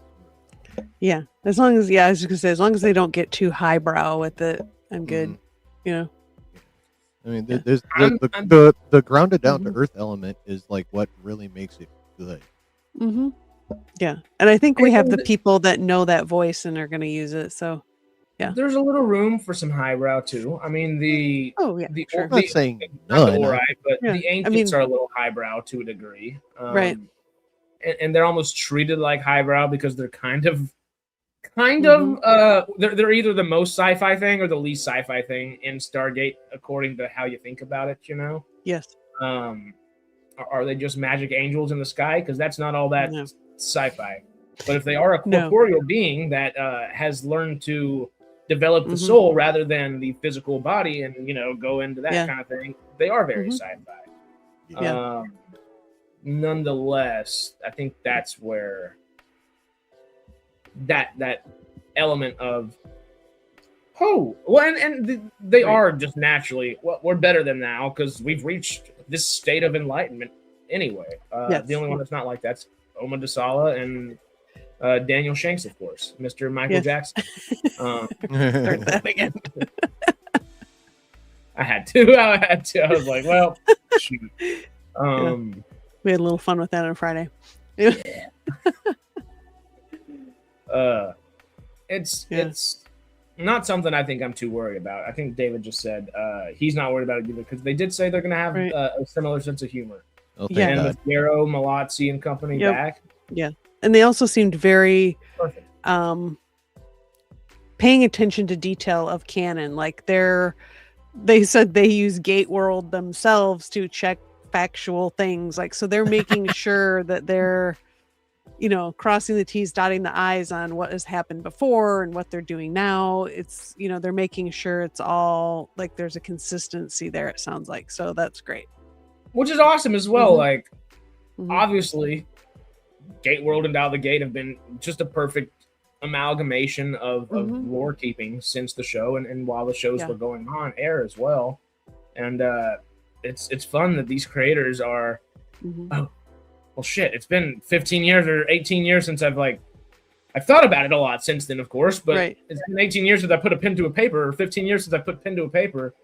Yeah. As long as, I was just gonna say, as long as they don't get too highbrow with it, I'm good. You know. I mean, Yeah. there's I'm- the grounded down to earth element is like what really makes it good. Yeah. And I think we have the And- people that know that voice and are going to use it. So, yeah. There's a little room for some highbrow too. I mean, the Oh, yeah. the, Sure. I'm not saying not the none. Ori, but Yeah, the I ancients mean- are a little highbrow to a degree, Right. And they're almost treated like highbrow because they're kind of they're either the most sci-fi thing or the least sci-fi thing in Stargate, according to how you think about it. You know, Yes. are they just magic angels in the sky? Because that's not all that No. sci-fi. But if they are a No. corporeal being that has learned to develop the Mhm. soul rather than the physical body and go into that Yeah. kind of thing, they are very Mhm. sci-fi. Yeah. Nonetheless, I think that's where that element of they Right. are just naturally we're better than now because we've reached this state of enlightenment anyway. Yes. The only one that's not like that's Oma Dasala and Daniel Shanks, of course, Mr. Michael Yes. Jackson. Start that again. I had to. I was like, well, shoot. We had a little fun with that on Friday. It's not something I think I'm too worried about. I think David just said he's not worried about it either because they did say they're going to have Right. a similar sense of humor. Oh, thank Yeah. And God. with Garo, Malazzi, and company Yep. back, And they also seemed very perfect. paying attention to detail of canon. Like they said they use Gate World themselves to check factual things. Like, so they're making sure that they're, crossing the T's, dotting the I's on what has happened before and what they're doing now. It's, they're making sure it's all like there's a consistency there, it sounds like. So that's great. Which is awesome as well. Mhm. Like, Mhm. obviously, Gate World and Dial the Gate have been just a perfect amalgamation of Mhm. lore keeping since the show and while the shows Yeah. were going on air as well. And it's fun that these creators are Mhm. well shit, it's been 15 years or 18 years since I've thought about it a lot since then, of course, but Right. it's been 18 years since I put a pen to a paper, or 15 years since I put pen to a paper.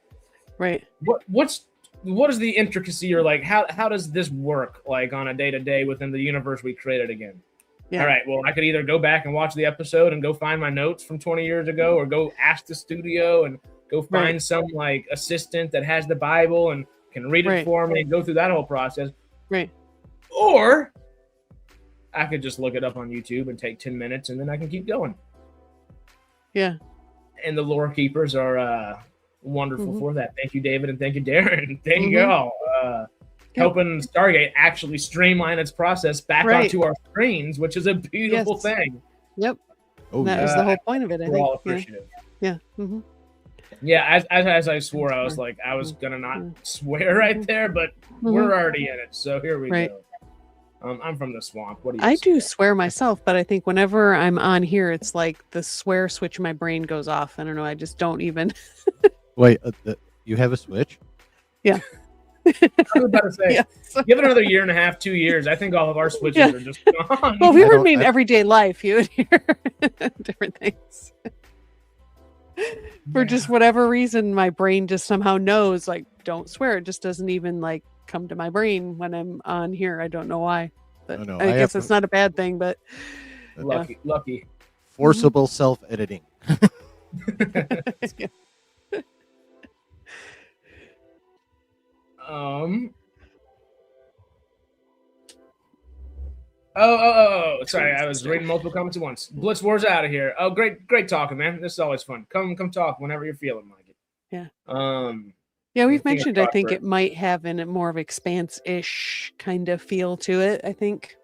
Right. What is the intricacy, or like how does this work like on a day-to-day within the universe we created again? Yeah. All right, well, I could either go back and watch the episode and go find my notes from 20 years ago, or go ask the studio and go find Right. some like assistant that has the Bible and can read it Right. for me and go through that whole process. Right. Or I could just look it up on YouTube and take 10 minutes and then I can keep going. Yeah. And the lore keepers are wonderful Mhm. for that. Thank you, David, and thank you, Darren. Thank Mhm. you all. Helping Stargate actually streamline its process back Right. onto our screens, which is a beautiful Yes. thing. Yep. Oh, That yeah. was the whole point of it, I We're all think. Yeah. appreciative. Yeah. Mhm. Yeah, as I swore, I was Sure. like, I was gonna not Mhm. swear right there, but Mhm. we're already in it, so here we Right. go. I'm from the swamp. What do you? I say? do swear myself, but I think whenever I'm on here, it's like the swear switch in my brain goes off. I don't know. I just don't even. Wait, you have a Switch? was about to say, Yes. give it another year and a half, 2 years. I think all of our switches Yeah. are just gone. Well, if we I were don't- in I- everyday life, you would hear different things. For just whatever reason, my brain just somehow knows, like, don't swear. It just doesn't even like come to my brain when I'm on here. I don't know why. But No, I I guess have it's to- not a bad thing, but Lucky. Forcible self-editing. yeah. Sorry, I was reading multiple comments at once. Blitz War's out of here. Oh, great talking, man. This is always fun. Come talk whenever you're feeling like it. Yeah. I Yeah, we've think I mentioned. I talked think for- it might have a more of expanse-ish kind of feel to it. I think,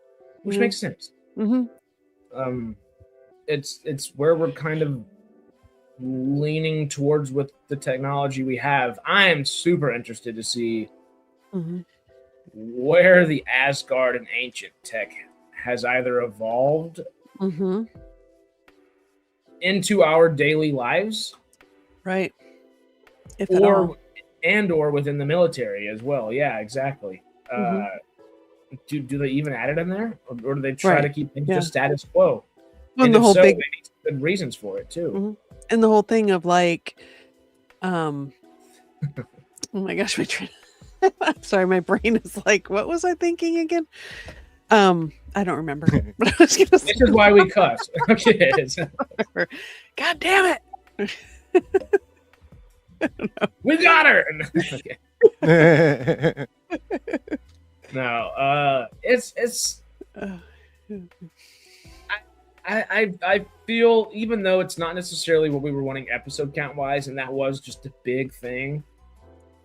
which makes sense. Mm-hmm. It's where we're kind of leaning towards with the technology we have. I am super interested to see Mm-hmm. where the Asgard and ancient tech has either evolved Mm-hmm. into our daily lives Right. If at all. or within the military as well. Yeah, exactly. Mhm. Do they even add it in there, or do they try Right. to keep things Yeah. just status quo? Well, And the if whole so, big they need some good reasons for it too. Mhm. and the whole thing of like, oh my gosh, my train. I'm sorry, my brain is like, what was I thinking again? I don't remember. But I was gonna say, This is why we cuss. Okay. God damn it! We got her. Okay. No, it's. I feel, even though it's not necessarily what we were wanting episode count wise, and that was just a big thing,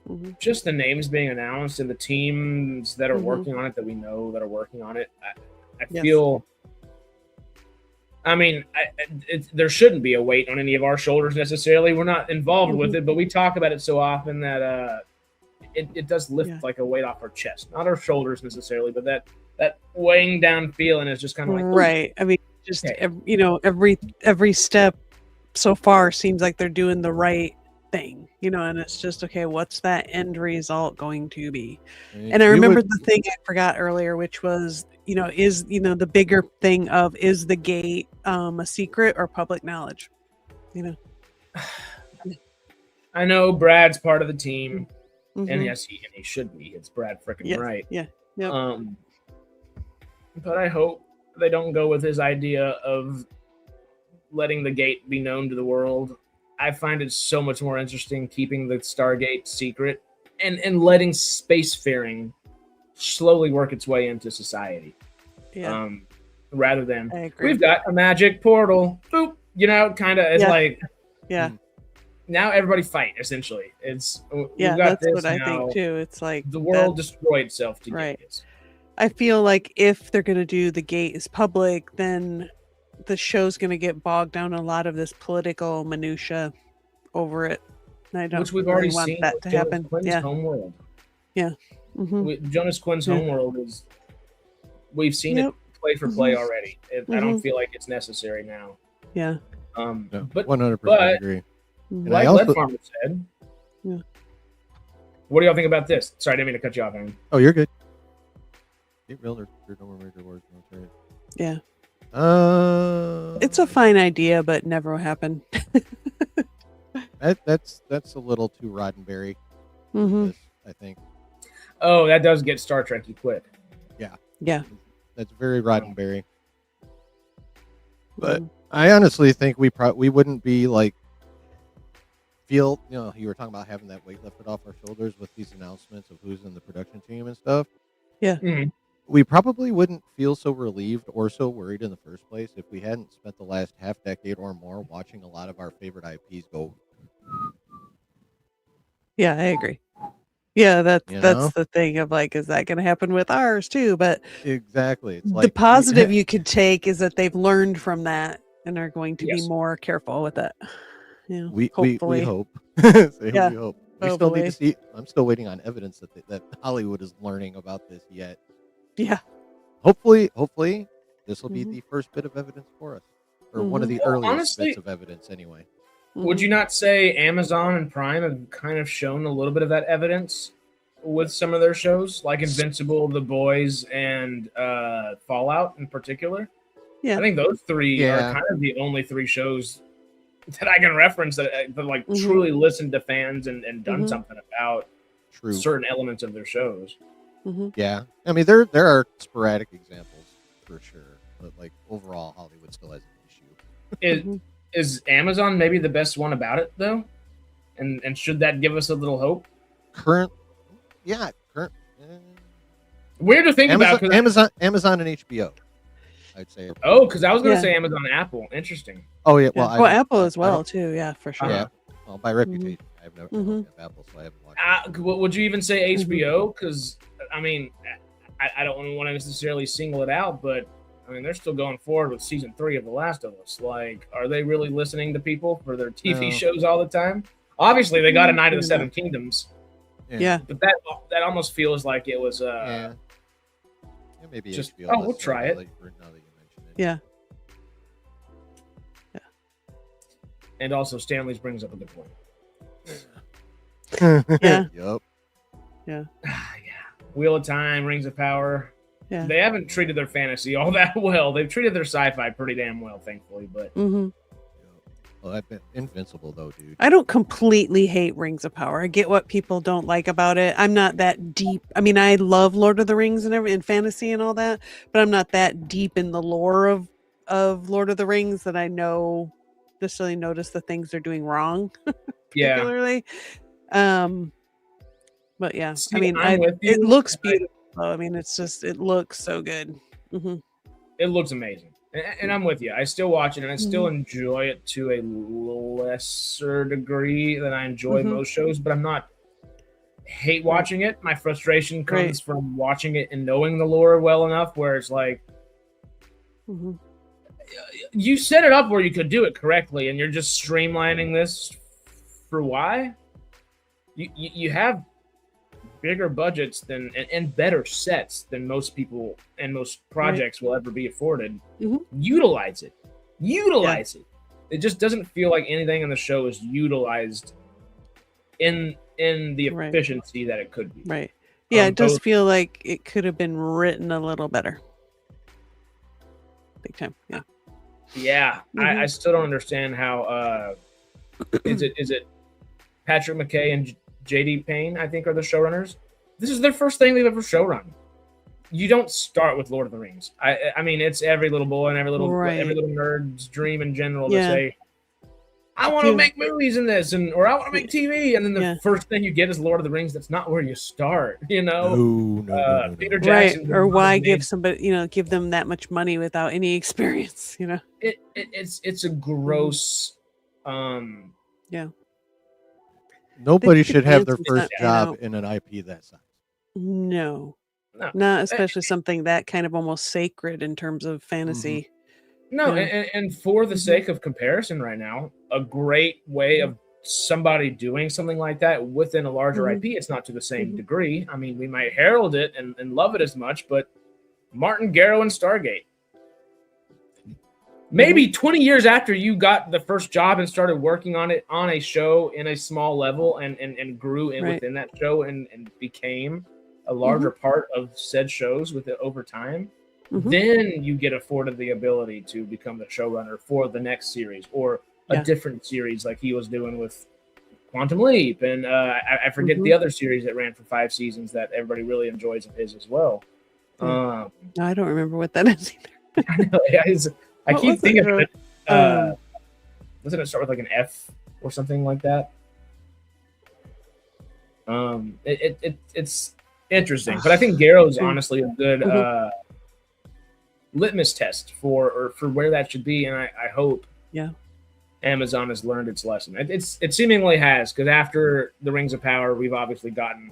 Mhm. just the names being announced and the teams that are Mhm. working on it that we know that are working on it. I Yes. feel. I mean, there shouldn't be a weight on any of our shoulders necessarily. We're not involved with Mhm. it, but we talk about it so often that it does lift Yeah. like a weight off our chest, not our shoulders necessarily, but that weighing down feeling is just kind of like, ooh, Right. I mean, just Okay. every step so far seems like they're doing the right thing, and it's just okay. What's that end result going to be? And I You remember would- the thing I forgot earlier, which was, is the bigger thing of, is the gate a secret or public knowledge? I know Brad's part of the team, and Mhm. yes, he should be. It's Brad freaking Yes, right. yeah, yep. But I hope they don't go with his idea of letting the gate be known to the world. I find it so much more interesting keeping the Stargate secret and letting spacefaring slowly work its way into society. Yeah, Rather than I agree. we've got a magic portal, boop, kind of. It's Yeah. like Yeah, now everybody fight. Essentially, it's yeah, we've got that's this what I now. think too. It's like The world that's- destroyed itself to Right. get this. I feel like if they're going to do the gate is public, then the show's going to get bogged down in a lot of this political minutia over it. And I don't Which we've really already want seen that with to Jonas happen. Quinn's Yeah. Homeworld. Mhm. Jonas Quinn's Yeah. Homeworld is we've seen Yep. it play for play Mhm. already. I don't feel like it's necessary now. Yeah. No, But 100% agree. Mhm. And like I also- Lead Farmer said, Yeah. what do y'all think about this? Sorry, I didn't mean to cut you off, Aaron. Oh, you're good. Get real. There's no more major wars. That's right. Yeah. Uh, It's a fine idea, but never will happen. that's a little too Roddenberry. Hmm. This, I think Oh, that does get Star Trek-y quick. Yeah. that's very Roddenberry. But Mhm. I honestly think we wouldn't be like feel. You were talking about having that weight lifted off our shoulders with these announcements of who's in the production team and stuff. Mhm. We probably wouldn't feel so relieved or so worried in the first place if we hadn't spent the last half decade or more watching a lot of our favorite IPs go. Yeah, I agree. Yeah, that's You know? that's the thing of like, is that going to happen with ours too? But Exactly. It's the like positive you could take is that they've learned from that and are going to Yes. be more careful with it. we Hopefully. hope. Say Yeah, we hope. We still need hopefully. to see. I'm still waiting on evidence that Hollywood is learning about this yet. Yeah. Hopefully, this will be Mhm. the first bit of evidence for us, or one of Mhm. the Well, earliest honestly- bits of evidence, anyway. Would you not say Amazon and Prime have kind of shown a little bit of that evidence? with some of their shows, like Invincible, The Boys, and Fallout in particular. Yeah. I think those three are kind of the only three shows that I can reference that like truly listened to fans and done something about certain elements of their shows. Yeah, I mean there are sporadic examples for sure, but like overall, Hollywood still has an issue. Is Amazon maybe the best one about it though? And should that give us a little hope? Current. Weird to think about. Amazon and HBO. I'd say. Oh, because I was going to say Amazon and Apple. Interesting. Oh yeah, well, Apple as well too. Yeah, for sure. Yeah, well, by reputation, I have never have Apple, so I haven't watched. Would you even say HBO? Because I mean, I don't want to necessarily single it out, but I mean, they're still going forward with season 3 of The Last of Us. Like, are they really listening to people for their TV shows all the time? Obviously, they got a Night of the Seven Kingdoms. Yeah, but that almost feels like it was maybe just HBO, we'll try it. Now that you mention it. Yeah. And also, Stanley's brings up a good point. Yeah. Yup. Yeah. Wheel of Time, Rings of Power. Yeah. They haven't treated their fantasy all that well. They've treated their sci-fi pretty damn well, thankfully. But Well, I've been Invincible though, dude. I don't completely hate Rings of Power. I get what people don't like about it. I'm not that deep. I mean, I love Lord of the Rings and fantasy and all that, but I'm not that deep in the lore of Lord of the Rings that I know necessarily notice the things they're doing wrong. Particularly. But yeah, See, I mean, it looks beautiful. I mean, it looks so good. It looks amazing. And I'm with you. I still watch it, and I still enjoy it to a lesser degree than I enjoy most shows, but I'm not hate watching it. My frustration comes from watching it and knowing the lore well enough where it's like, you set it up where you could do it correctly, and you're just streamlining this for why? You have bigger budgets than and better sets than most people and most projects will ever be afforded. Utilize it. It just doesn't feel like anything in the show is utilized in the efficiency that it could be. Right. Yeah, it does feel like it could have been written a little better. Big time. Yeah. Yeah. I still don't understand how is it Patrick McKay and JD Payne, I think, are the showrunners. This is their first thing they've ever showrun. You don't start with Lord of the Rings. I mean, it's every little boy and every little nerd's dream in general to say, I want to make movies in this, or I want to make TV, and then the first thing you get is Lord of the Rings. That's not where you start, you know. No. Peter Jackson, or why give somebody, give them that much money without any experience, you know? It's a gross. Nobody should have their first job in an IP that size. No, not especially something that kind of almost sacred in terms of fantasy. No, and for the sake of comparison right now, a great way of somebody doing something like that within a larger IP, it's not to the same degree. I mean, we might herald it and love it as much, but Martin Garrow and Stargate. Maybe 20 years after you got the first job and started working on it on a show in a small level and grew within that show and became a larger part of said shows with it over time, then you get afforded the ability to become the showrunner for the next series or a different series like he was doing with Quantum Leap. And I forget the other series that ran for 5 seasons that everybody really enjoys of his as well. I don't remember what that is either. I know. I keep thinking of it. Doesn't it start with like an F or something like that? It's interesting, but I think Garrow's honestly a good litmus test for where that should be, and I hope Amazon has learned its lesson. It seemingly has, because after the Rings of Power, we've obviously gotten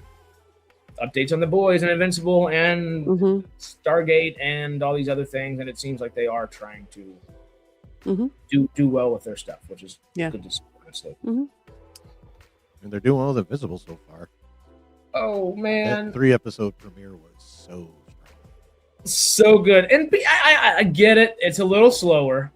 updates on The Boys and Invincible and Stargate and all these other things, and it seems like they are trying to do well with their stuff, which is good to see, honestly. And they're doing well with Invincible so far. Oh man, that 3-episode premiere was so strong, so good. And I get it; it's a little slower,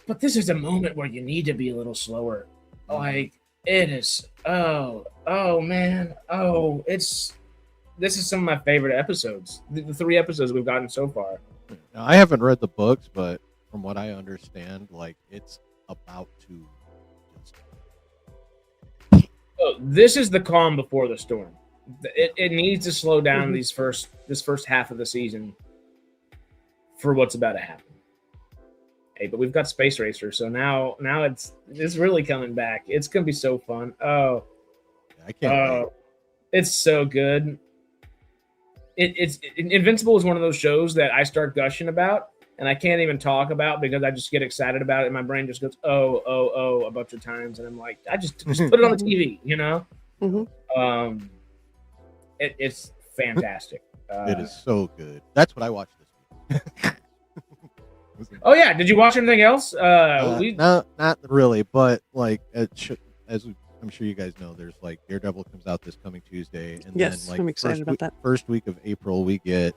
but this is a moment where you need to be a little slower. Like it is. Oh, Oh man. Oh, this is some of my favorite episodes. The 3 episodes we've gotten so far. Now, I haven't read the books, but from what I understand, like it's about to. Oh, this is the calm before the storm. It needs to slow down this first half of the season for what's about to happen. Hey, but we've got Space Racer, so now it's really coming back. It's gonna be so fun. Oh, I can't wait. It's so good. Invincible is one of those shows that I start gushing about, and I can't even talk about because I just get excited about it, and my brain just goes oh a bunch of times, and I'm like, I just put it on the TV, you know. Mm-hmm. It's fantastic. It is so good. That's what I watched this week. Oh yeah, did you watch anything else? No, not really, but like I'm sure you guys know, there's like Daredevil comes out this coming Tuesday, and yes, then like I'm excited about that. First week of April we get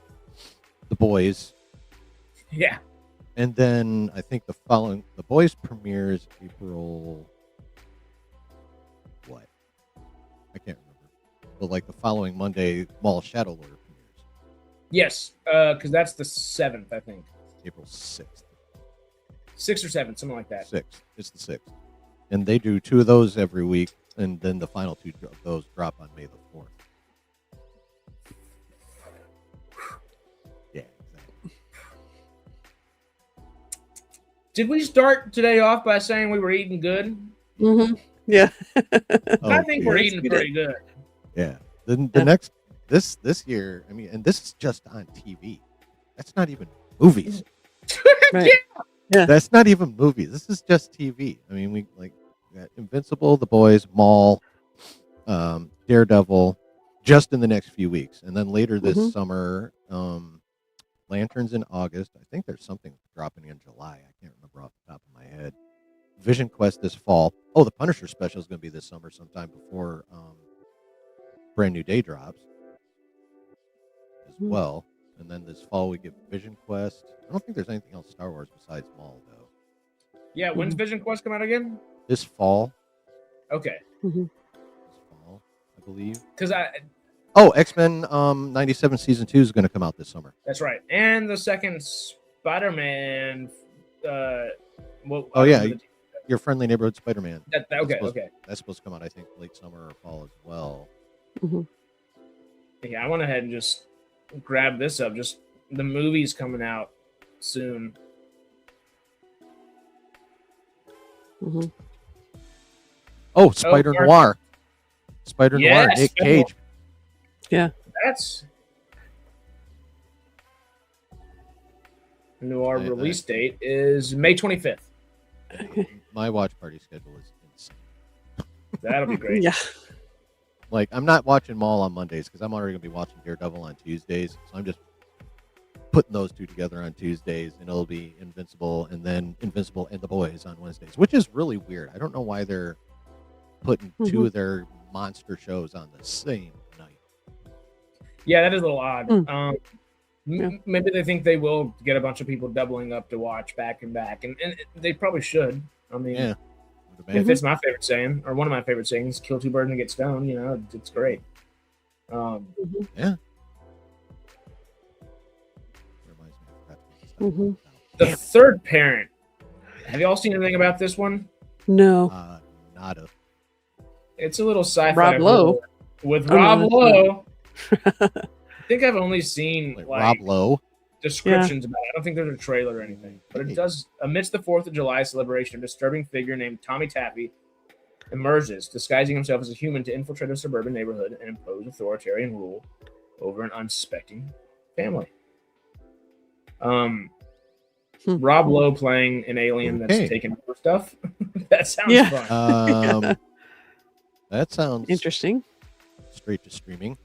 The Boys. Yeah, and then I think The Boys premieres April. What? I can't remember. But like the following Monday, Mall Shadow Lord premieres. Yes, because that's the 7th, I think. April 6th. 6th or 7th, something like that. 6th. It's the 6th. And they do 2 of those every week, and then the final 2 of those drop on May the 4th. Yeah, exactly. Did we start today off by saying we were eating good? Mm-hmm. Yeah. I think we're eating pretty good. Yeah. The next this year, I mean, and this is just on TV. That's not even movies. Right. Yeah. That's not even movies. This is just TV. I mean, we got Invincible, The Boys, Maul, Daredevil, just in the next few weeks, and then later this summer, Lanterns in August. I think there's something dropping in July. I can't remember off the top of my head. Vision Quest this fall. Oh, the Punisher special is going to be this summer, sometime before Brand New Day drops as well. And then this fall we get Vision Quest. I don't think there's anything else Star Wars besides Maul, though. Yeah, when's Vision Quest come out again? This fall. Okay. This fall, I believe. Because X-Men 97 season 2 is going to come out this summer. That's right. And the second Spider-Man. Your Friendly Neighborhood Spider-Man. Okay. That's supposed to come out, I think, late summer or fall as well. Yeah, I went ahead and just grabbed this up. Just the movie's coming out soon. Oh, Spider Noir. Spider Noir, Nick Cage. Yeah. That's Noir release date is May 25th. My watch party schedule is insane. That'll be great. Yeah. Like, I'm not watching Maul on Mondays because I'm already going to be watching Daredevil on Tuesdays. So I'm just putting those 2 together on Tuesdays, and it'll be Invincible and then Invincible and The Boys on Wednesdays, which is really weird. I don't know why they're putting 2 of their monster shows on the same night. Yeah, that is a little odd. Maybe they think they will get a bunch of people doubling up to watch back and back, and they probably should. I mean, if it's my favorite saying, or one of my favorite sayings, kill 2 birds and get stoned, you know, it's great. Yeah. The Third Parent. Have you all seen anything about this one? No. Nada. It's a little sci-fi Rob Lowe. with Rob Lowe. I think I've only seen like Rob Lowe descriptions about it. I don't think there's a trailer or anything, but it does. Amidst the 4th of July celebration, a disturbing figure named Tommy Taffy emerges, disguising himself as a human to infiltrate a suburban neighborhood and impose authoritarian rule over an unsuspecting family. Rob Lowe playing an alien that's taking over stuff. That sounds fun. That sounds interesting. Straight to streaming,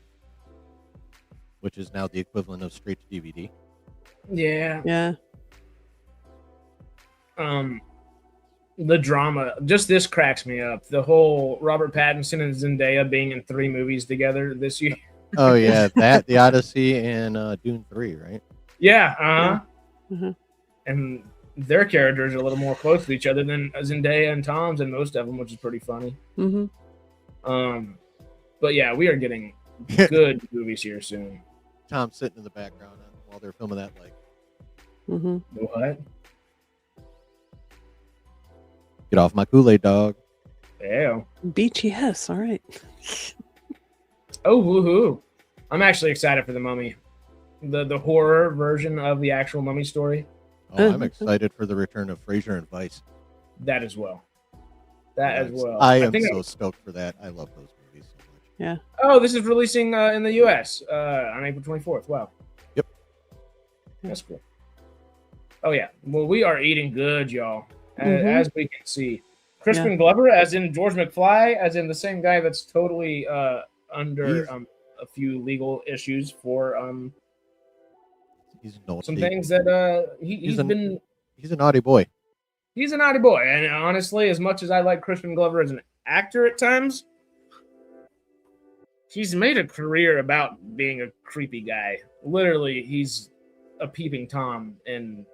which is now the equivalent of straight to DVD. Yeah. The drama, just this cracks me up. The whole Robert Pattinson and Zendaya being in 3 movies together this year. Oh yeah, that The Odyssey and Dune 3, right? Yeah. And their characters are a little more close to each other than Zendaya and Tom's and most of them, which is pretty funny. But yeah, we are getting good movies here soon. Tom's sitting in the background while they're filming that. Like, What? get off my Kool-Aid, dog. Ew. Beach, yes. All right. Oh, woohoo! I'm actually excited for the Mummy, the horror version of the actual Mummy story. Oh, I'm excited for the return of Frasier and Vice. That as well. That as well. I am so stoked for that. I love those movies so much. Yeah. Oh, this is releasing in the U.S. On April 24th. Wow. Yep. That's cool. Oh yeah. Well, we are eating good, y'all. As we can see, Crispin Glover, as in George McFly, as in the same guy that's totally under a few legal issues for he's naughty. some things that he's a naughty boy. He's a naughty boy, and honestly, as much as I like Crispin Glover as an actor at times, he's made a career about being a creepy guy. Literally, he's a peeping Tom in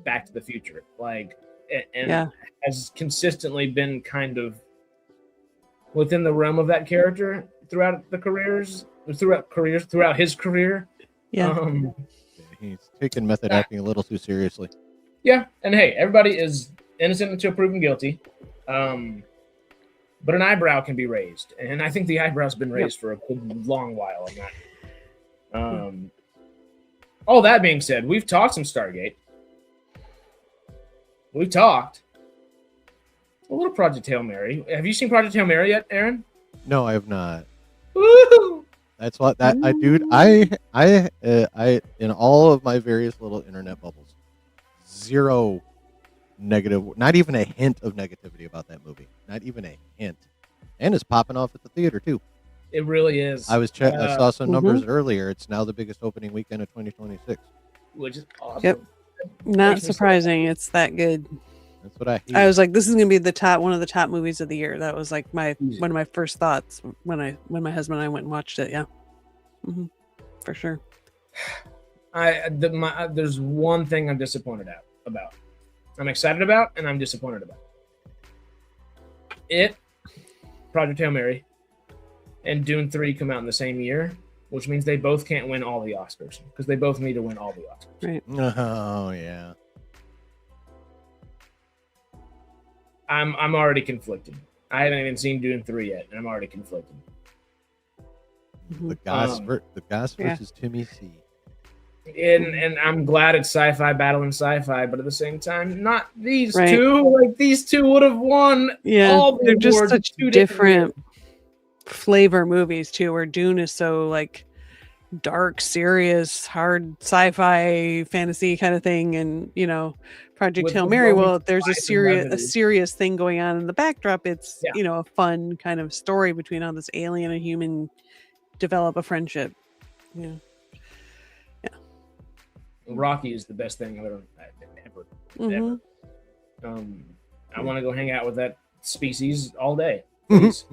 Back to the Future, has consistently been kind of within the realm of that character throughout his career. Yeah. He's taken method acting a little too seriously. Yeah, and hey, everybody is innocent until proven guilty. But an eyebrow can be raised, and I think the eyebrow's been raised for a good long while on that. All that being said, we've talked some Stargate. We've talked a little Project Hail Mary. Have you seen Project Hail Mary yet, Aaron? No, I have not. Woo! That's what I in all of my various little internet bubbles, zero negative, not even a hint of negativity about that movie. Not even a hint. And it's popping off at the theater too. It really is. I saw some numbers earlier. It's now the biggest opening weekend of 2026. Which is awesome. Yep. Not surprising. It's that good. That's what I hear. I was like, this is gonna be one of the top movies of the year. That was like one of my first thoughts when my husband and I went and watched it. Yeah. For sure. There's one thing I'm disappointed about. I'm excited about, and I'm disappointed about. Project Hail Mary, and Dune 3 come out in the same year, which means they both can't win all the Oscars because they both need to win all the Oscars. Right. Oh yeah. I'm already conflicted. I haven't even seen Dune 3 yet, and I'm already conflicted. The Goss versus Timmy C. And I'm glad it's sci-fi battling sci-fi, but at the same time, not these two. Like these two would have won. Yeah, all they're just awards, such different flavor movies too. Where Dune is so like dark, serious, hard sci-fi fantasy kind of thing, and Project Hail Mary. Well, there's a serious thing going on in the backdrop. It's a fun kind of story between how this alien and human develop a friendship. Yeah. Rocky is the best thing I've ever. I want to go hang out with that species all day. Please.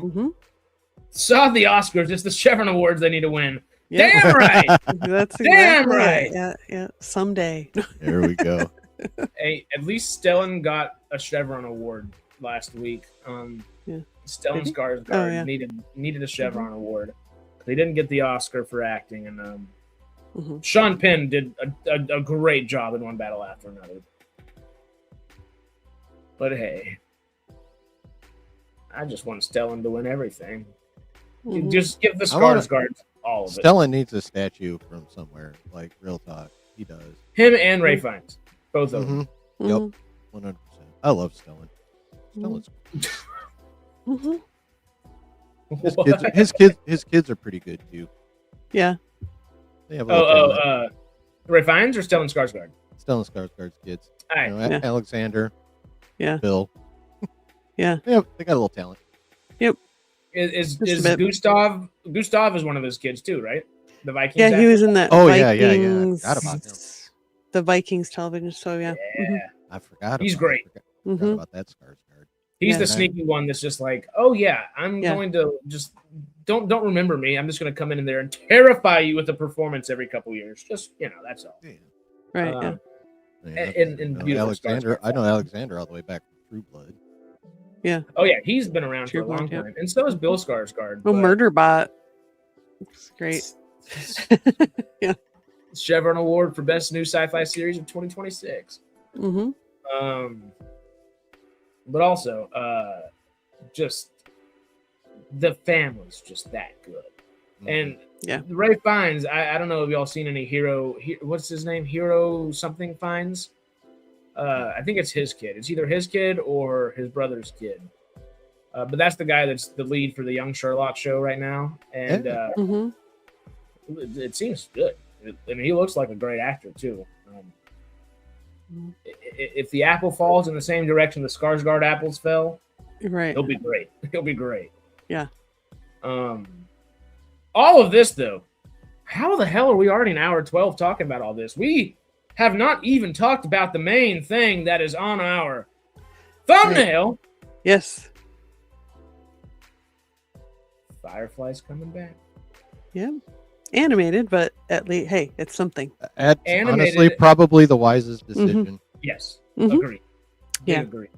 Saw the Oscars. It's the Chevron Awards they need to win. Yep. Damn right. That's damn right. Yeah. Someday. There we go. Hey, at least Stellan got a Chevron Award last week. Stellan Skarsgård needed a Chevron Award. They didn't get the Oscar for acting, and Sean Penn did a great job in one battle after another. But hey, I just want Stellan to win everything. Just give the Skarsgård all of it. Stellan needs a statue from somewhere, like real talk. He does. Him and Ray Fiennes, both of them. Yep, 100%. I love Stellan. Stellan's. His kids are pretty good too. Yeah. They have Ray Fiennes or Stellan Skarsgård? Stellan Skarsgård's kids. All right. Alexander. Yeah. Bill. Yeah. They got a little talent. Yep. Is Gustav is one of his kids too, right? The Vikings. Yeah, he was in that. Vikings, yeah. I forgot about him. The Vikings television show. Yeah. I forgot. He's great. I forgot about that Skarsgård. He's the sneaky one that's just like, oh yeah, I'm going to just don't remember me. I'm just going to come in there and terrify you with a performance every couple years. Just that's all. Yeah. Right. And beautiful Alexander. I know Alexander all the way back from True Blood. Yeah. Oh yeah, he's been around for a Cheerboard, long yep. time, and so is Bill Skarsgård. Oh, Murderbot. It's great. Yeah. Chevron Award for Best New Sci-Fi Series of 2026. But also, just the family's just that good. And Ray Fiennes, I don't know if y'all seen any what's his name? Hero something Fiennes? I think it's his kid. It's either his kid or his brother's kid. But that's the guy that's the lead for the Young Sherlock show right now. And it seems good. He looks like a great actor, too. If the apple falls in the same direction the Skarsgård apples fell, he'll be great. He'll be great. Yeah. All of this, though, how the hell are we already in hour 12 talking about all this? We have not even talked about the main thing that is on our thumbnail. Right. Yes. Firefly's coming back. Yeah. Animated, but at least, hey, it's something. Honestly, probably the wisest decision. Yes. Agree. Yeah. Agree.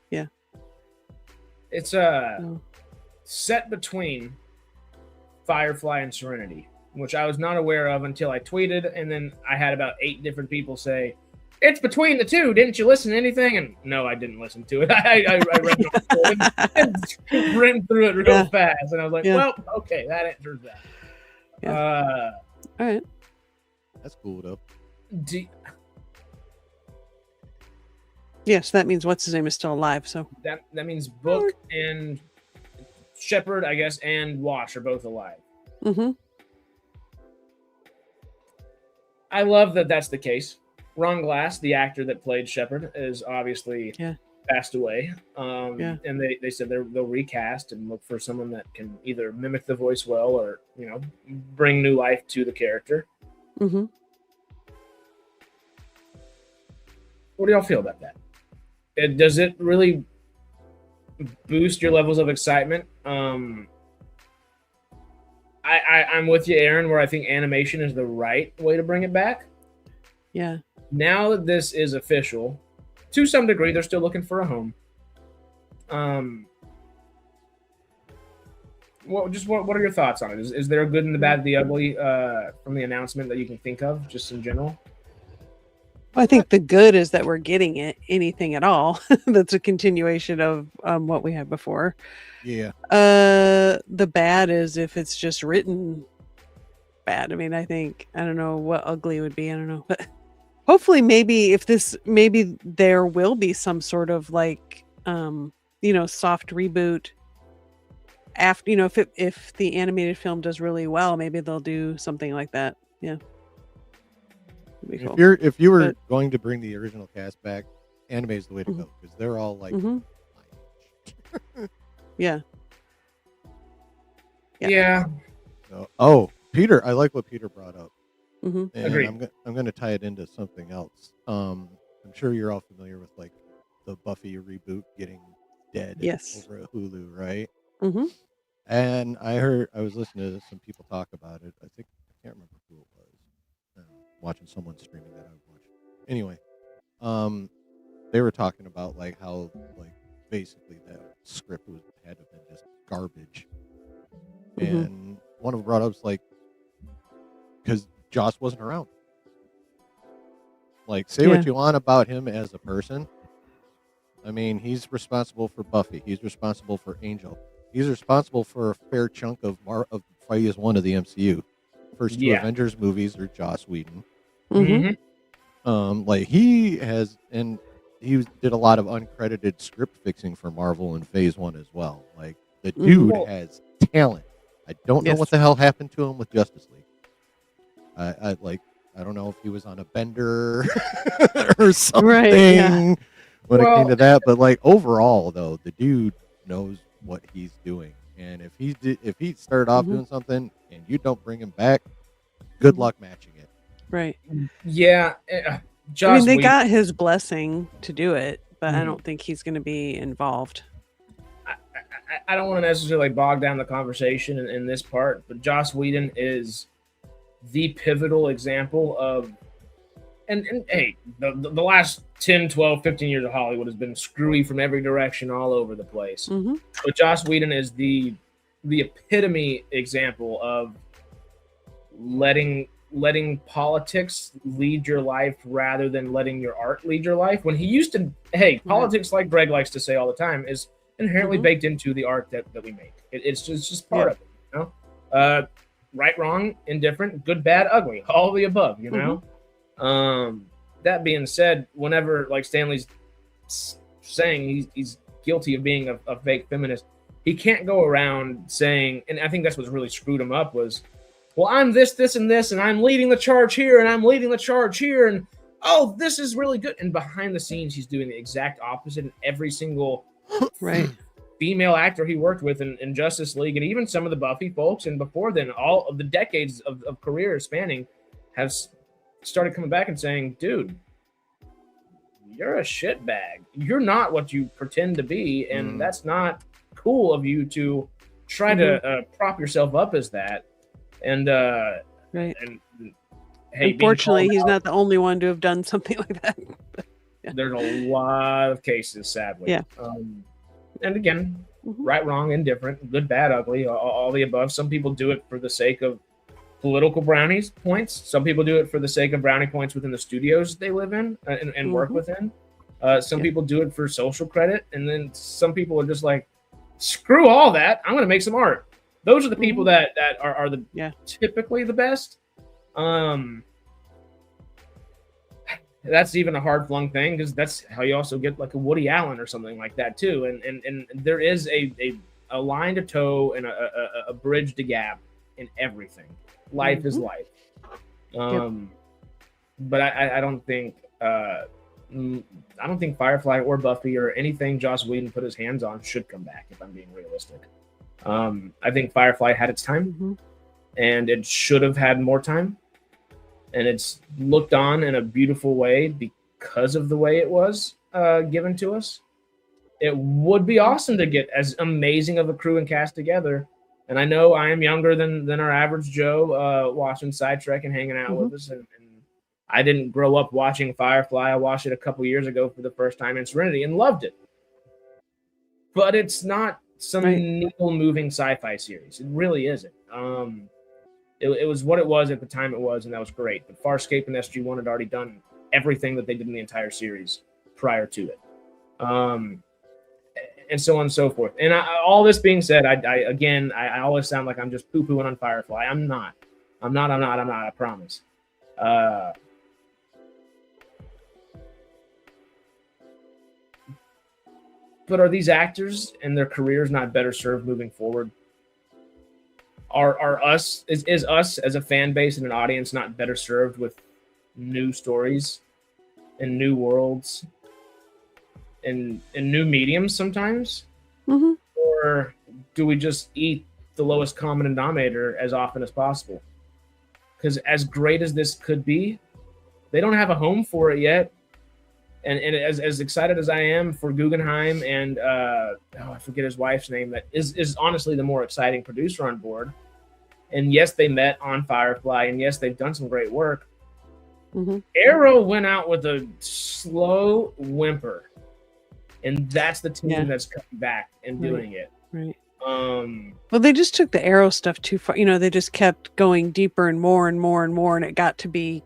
Yeah. It's set between Firefly and Serenity, which I was not aware of until I tweeted, and then I had about 8 different people say, "It's between the two. Didn't you listen to anything?" And no, I didn't listen to it. I read it and ran through it real fast, and I was like, "Well, okay, that answers that." Yeah. All right. That's cool though. Yes, that means what's his name is still alive. So that means Book and Shepard, I guess, and Wash are both alive. I love that that's the case. Ron Glass, the actor that played Shepard, is obviously passed away. And they said they'll recast and look for someone that can either mimic the voice well or, bring new life to the character. What do y'all feel about that? Does it really boost your levels of excitement? I'm with you, Aaron, where I think animation is the right way to bring it back. Yeah. Now that this is official, to some degree, they're still looking for a home. What are your thoughts on it? Is there a good and the bad, the ugly from the announcement that you can think of, just in general? Well, I think the good is that we're getting anything at all. That's a continuation of what we had before. Yeah. The bad is if it's just written bad. I mean, I don't know what ugly would be. I don't know, but hopefully maybe there will be some sort of like, soft reboot after, if the animated film does really well, maybe they'll do something like that. Yeah. Cool. If you were going to bring the original cast back, anime is the way to go because they're all like yeah. So, Peter, I like what Peter brought up. And Agreed. I'm going to tie it into something else. I'm sure you're all familiar with like the Buffy reboot getting dead over at Hulu, right? And I was listening to some people talk about it. I can't remember who it was. Watching someone streaming that I watched. Anyway, they were talking about like how like basically that script had to have been just garbage. And one of them brought up like because Joss wasn't around. Like, say what you want about him as a person. I mean, he's responsible for Buffy. He's responsible for Angel. He's responsible for a fair chunk of Phase 1 of the MCU. First 2 Avengers movies are Joss Whedon. Like he did a lot of uncredited script fixing for Marvel in Phase 1 as well. Like the dude has talent. I don't know what the hell happened to him with Justice League. I don't know if he was on a bender or something when it came to that. But like overall, though, the dude knows what he's doing. And if he started off doing something and you don't bring him back, good luck matching it. Right. Yeah. I mean, they got his blessing to do it, but I don't think he's going to be involved. I don't want to necessarily bog down the conversation in this part, but Joss Whedon is the pivotal example of and hey, the last 10, 12, 15 years of Hollywood has been screwy from every direction all over the place. Mm-hmm. But Joss Whedon is the epitome example of letting politics lead your life rather than letting your art lead your life. When he used to, hey, politics, like Greg likes to say all the time, is inherently baked into the art that we make. It's just part of it, you know? Right, wrong, indifferent, good, bad, ugly, all of the above, you know? That being said, whenever like Stanley's saying he's guilty of being a fake feminist, he can't go around saying, and I think that's what's really screwed him up was, well, I'm this, and this, and I'm leading the charge here, and I'm leading the charge here, and oh, this is really good. And behind the scenes, he's doing the exact opposite. And every single female actor he worked with in Justice League, and even some of the Buffy folks, and before then, all of the decades of career spanning, have started coming back and saying, dude, you're a shitbag. You're not what you pretend to be, and that's not cool of you to try to prop yourself up as that. And and hey, unfortunately, he's not the only one to have done something like that. There's a lot of cases, sadly. Yeah. And again, right, wrong, indifferent, good, bad, ugly, all the above. Some people do it for the sake of political brownies points. Some people do it for the sake of brownie points within the studios they live in and work within. Some people do it for social credit, and then some people are just like, screw all that. I'm going to make some art. Those are the people that are the typically the best. That's even a hard flung thing because that's how you also get like a Woody Allen or something like that too. And there is a line to toe and a bridge to gap in everything. Life is life. But I don't think Firefly or Buffy or anything Joss Whedon put his hands on should come back, if I'm being realistic. I think Firefly had its time, and it should have had more time, and it's looked on in a beautiful way because of the way it was given to us. It would be awesome to get as amazing of a crew and cast together. And I know I am younger than our average Joe watching SciTrek and hanging out with us. And I didn't grow up watching Firefly. I watched it a couple years ago for the first time in Serenity and loved it. But it's not some needle-moving sci-fi series. It really isn't. It was what it was at the time it was, and that was great. But Farscape and SG-1 had already done everything that they did in the entire series prior to it. And so on and so forth. And all this being said, I always sound like I'm just poo-pooing on Firefly. I'm not, I promise. But are these actors and their careers not better served moving forward? Is us as a fan base and an audience not better served with new stories and new worlds and new mediums sometimes? Or do we just eat the lowest common denominator as often as possible? Because as great as this could be, they don't have a home for it yet. And as excited as I am for Guggenheim and I forget his wife's name, that is honestly the more exciting producer on board. And yes, they met on Firefly, and yes, they've done some great work. Arrow went out with a slow whimper, and that's the team that's coming back and doing it. Right. Well, they just took the Arrow stuff too far. You know, they just kept going deeper and more and more and more, and it got to be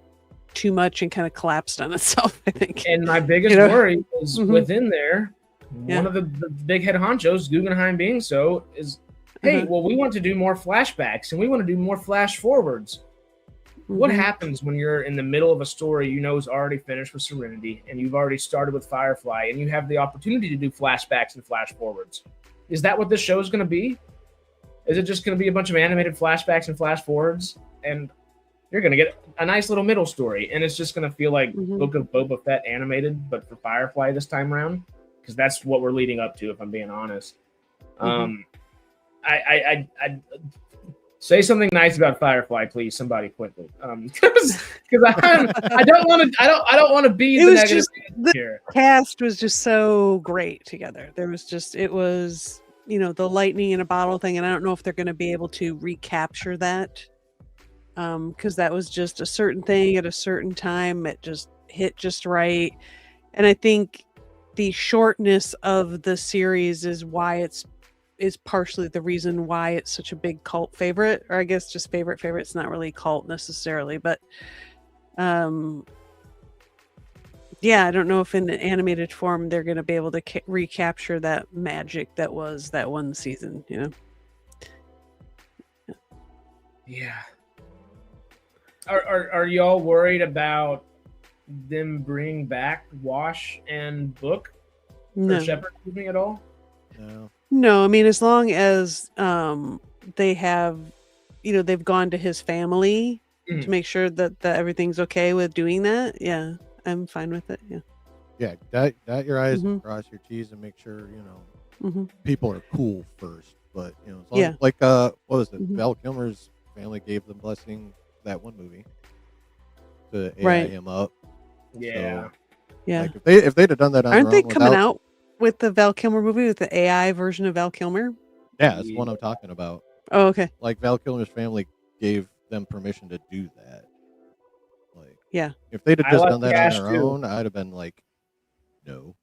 too much and kind of collapsed on itself, I think. And my biggest worry is within there, one of the big head honchos, Guggenheim being so, is, hey, well, we want to do more flashbacks and we want to do more flash forwards. What happens when you're in the middle of a story you know is already finished with Serenity and you've already started with Firefly and you have the opportunity to do flashbacks and flash forwards? Is that what this show is going to be? Is it just going to be a bunch of animated flashbacks and flash forwards? And you're going to get a nice little middle story, and it's just going to feel like Book of Boba Fett animated, but for Firefly this time around, because that's what we're leading up to, if I'm being honest. I say something nice about Firefly, please, somebody quickly, because I don't want to be the negative here. The cast was just so great together. It was the lightning in a bottle thing, and I don't know if they're going to be able to recapture that. because that was just a certain thing at a certain time. It just hit just right. And I think the shortness of the series is partially the reason why it's such a big cult favorite, or I guess just favorite. It's not really cult necessarily, but yeah, I don't know if in an animated form they're going to be able to recapture that magic that was that one season, you know? Yeah. Are y'all worried about them bringing back Wash and Book No. or Shepard at all? No, I mean, as long as they have, they've gone to his family to make sure that everything's okay with doing that. Yeah, I'm fine with it. Yeah. Yeah, dot your I's and cross your T's and make sure, people are cool first. But, as long like, what was it? Val Kilmer's family gave the blessing that one movie to AI him up. Yeah. So, like, if they'd have done that on Aren't their they own coming out with the Val Kilmer movie with the AI version of Val Kilmer? Yeah, that's what I'm talking about. Oh, okay. Like, Val Kilmer's family gave them permission to do that. Like, if they'd have just done that on their own, I'd have been like, no.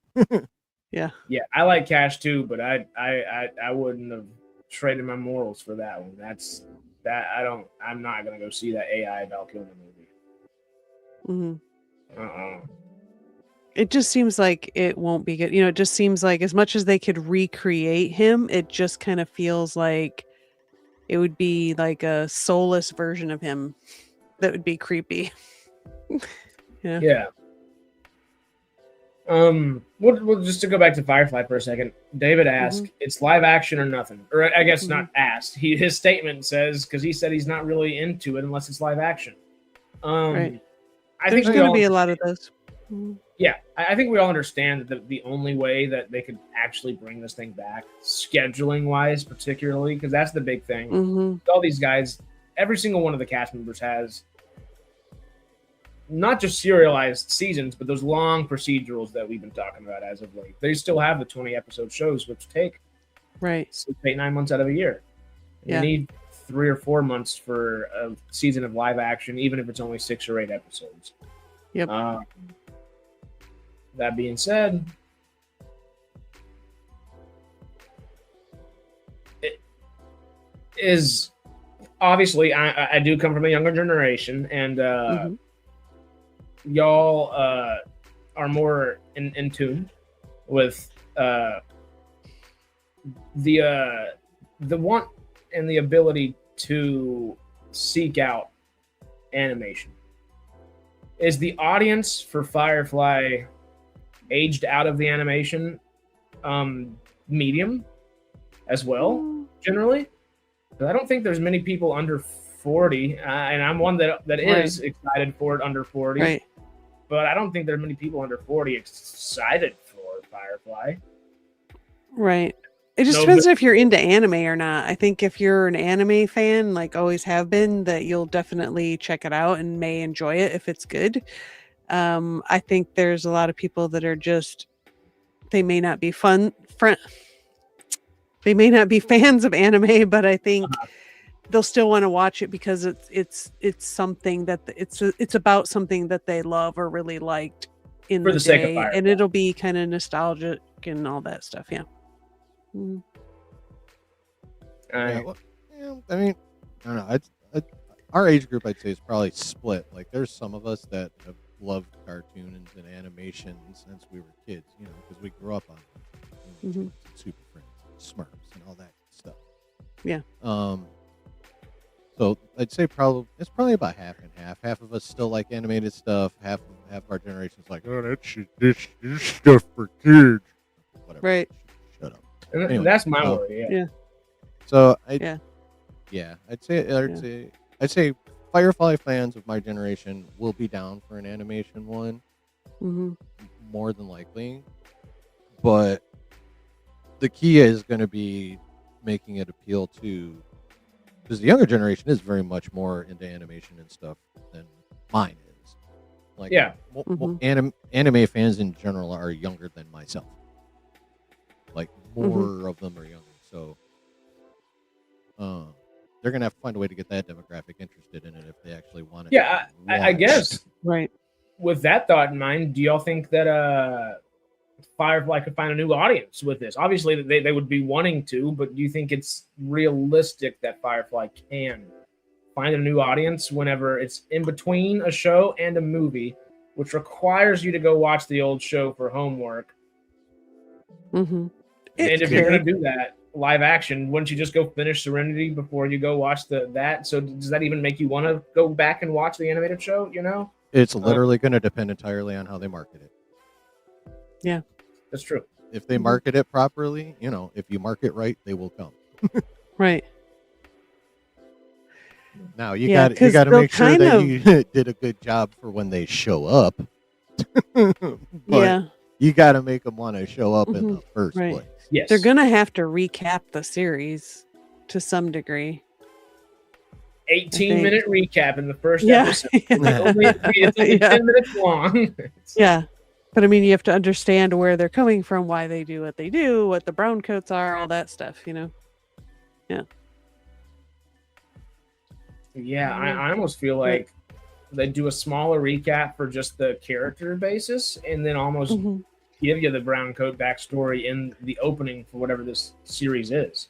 Yeah, I like Cash too, but I wouldn't have traded my morals for that one. I'm not gonna go see that AI Val Kilmer movie. It just seems like it won't be good. It just seems like as much as they could recreate him, it just kind of feels like it would be like a soulless version of him that would be creepy. Yeah. We'll just to go back to Firefly for a second. David asked, "It's live action or nothing?" Or I guess not asked. His statement says, because he said he's not really into it unless it's live action. Right. I There's think going to be a lot of those. Yeah, I think we all understand that the only way that they could actually bring this thing back, scheduling wise, particularly, because that's the big thing. All these guys, every single one of the cast members has not just serialized seasons, but those long procedurals that we've been talking about as of late. They still have the 20 episode shows, which take 6, 8, 9 months out of a year. You need 3 or 4 months for a season of live action, even if it's only 6 or 8 episodes. Yep. That being said, it is obviously I do come from a younger generation, and y'all are more in tune with the want and the ability to seek out animation. Is the audience for Firefly aged out of the animation medium as well, generally? Because I don't think there's many people under 40, and I'm one that is excited for it under 40. Right. But I don't think there are many people under 40 excited for Firefly. Right. It just depends if you're into anime or not. I think if you're an anime fan, like always have been, that you'll definitely check it out and may enjoy it if it's good. I think there's a lot of people that are just, they may not be they may not be fans of anime, but I think they'll still want to watch it because it's something that it's about something that they love or really liked in the sake day, of Firefly. and it'll be kind of nostalgic and all that stuff. Yeah. I mean, I don't know. Our age group, I'd say, is probably split. Like, there's some of us that have loved cartoons and animation since we were kids, because we grew up on Super Friends, Smurfs, and all that stuff. Yeah. So I'd say it's probably about half and half. Half of us still like animated stuff. Half of our generation's like, oh, this stuff for kids. Whatever. Right. Shut up. Anyway, that's my worry. Yeah. So I'd say Firefly fans of my generation will be down for an animation one, more than likely. But the key is going to be making it appeal to, because the younger generation is very much more into animation and stuff than mine is. Like, anime fans in general are younger than myself. Like, more of them are younger. So they're gonna have to find a way to get that demographic interested in it if they actually want it. Yeah, I guess. Right. With that thought in mind, do y'all think that Firefly could find a new audience with this? Obviously, they would be wanting to, but do you think it's realistic that Firefly can find a new audience whenever it's in between a show and a movie, which requires you to go watch the old show for homework? Mm-hmm. And if you're going to do that live action, wouldn't you just go finish Serenity before you go watch that? So does that even make you want to go back and watch the animated show? You know, it's literally going to depend entirely on how they market it. Yeah, that's true. If they market it properly, if you market right, they will come. Right. Now you got to make sure that you did a good job for when they show up. But you got to make them want to show up in the first place. Yes, they're gonna have to recap the series to some degree. 18-minute recap in the first episode. It's only 10 minutes long. Yeah. But I mean, you have to understand where they're coming from, why they do what they do, what the brown coats are, all that stuff, Yeah. Yeah, I almost feel like they do a smaller recap for just the character basis and then almost give you the brown coat backstory in the opening for whatever this series is.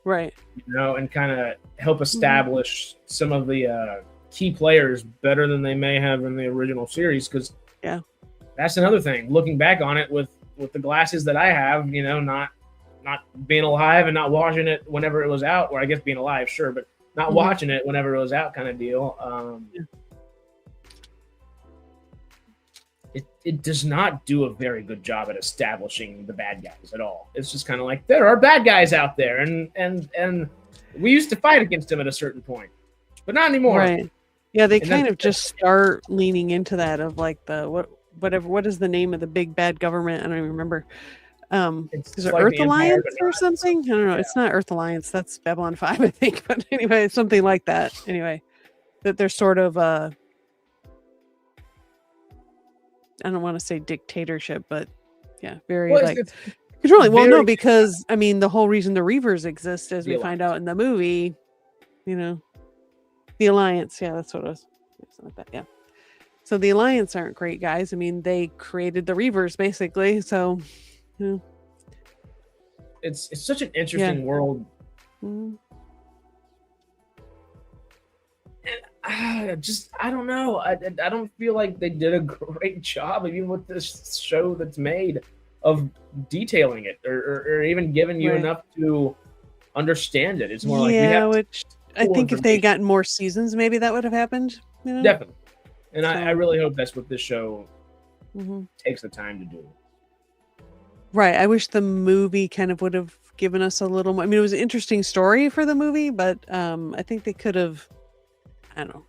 Right. And kind of help establish some of the key players better than they may have in the original series. Because that's another thing. Looking back on it with the glasses that I have, not being alive and not watching it whenever it was out, or I guess being alive, sure, but not watching it whenever it was out kind of deal. It does not do a very good job at establishing the bad guys at all. It's just kind of like, there are bad guys out there, and we used to fight against them at a certain point, but not anymore. Right. Yeah, they kind of just start leaning into that of like what is the name of the big bad government? I don't even remember. Is it like Earth Alliance or something? I don't know. It's not Earth Alliance. That's Babylon 5, I think. But anyway, it's something like that. Anyway, that they're sort of I don't want to say dictatorship, but very controlling. Well, no, because I mean the whole reason the Reavers exist, as we find out in the movie, the Alliance. Yeah, that's what it was. Something like that. Yeah. So the Alliance aren't great guys. I mean, they created the Reavers basically. So, it's such an interesting world. I don't know. I don't feel like they did a great job, even with this show that's made, of detailing it or even giving you enough to understand it. It's more like which I think if they had gotten more seasons, maybe that would have happened. Definitely. And I really hope that's what this show takes the time to do. Right. I wish the movie kind of would have given us a little more. I mean, it was an interesting story for the movie, but I think they could have. I don't know.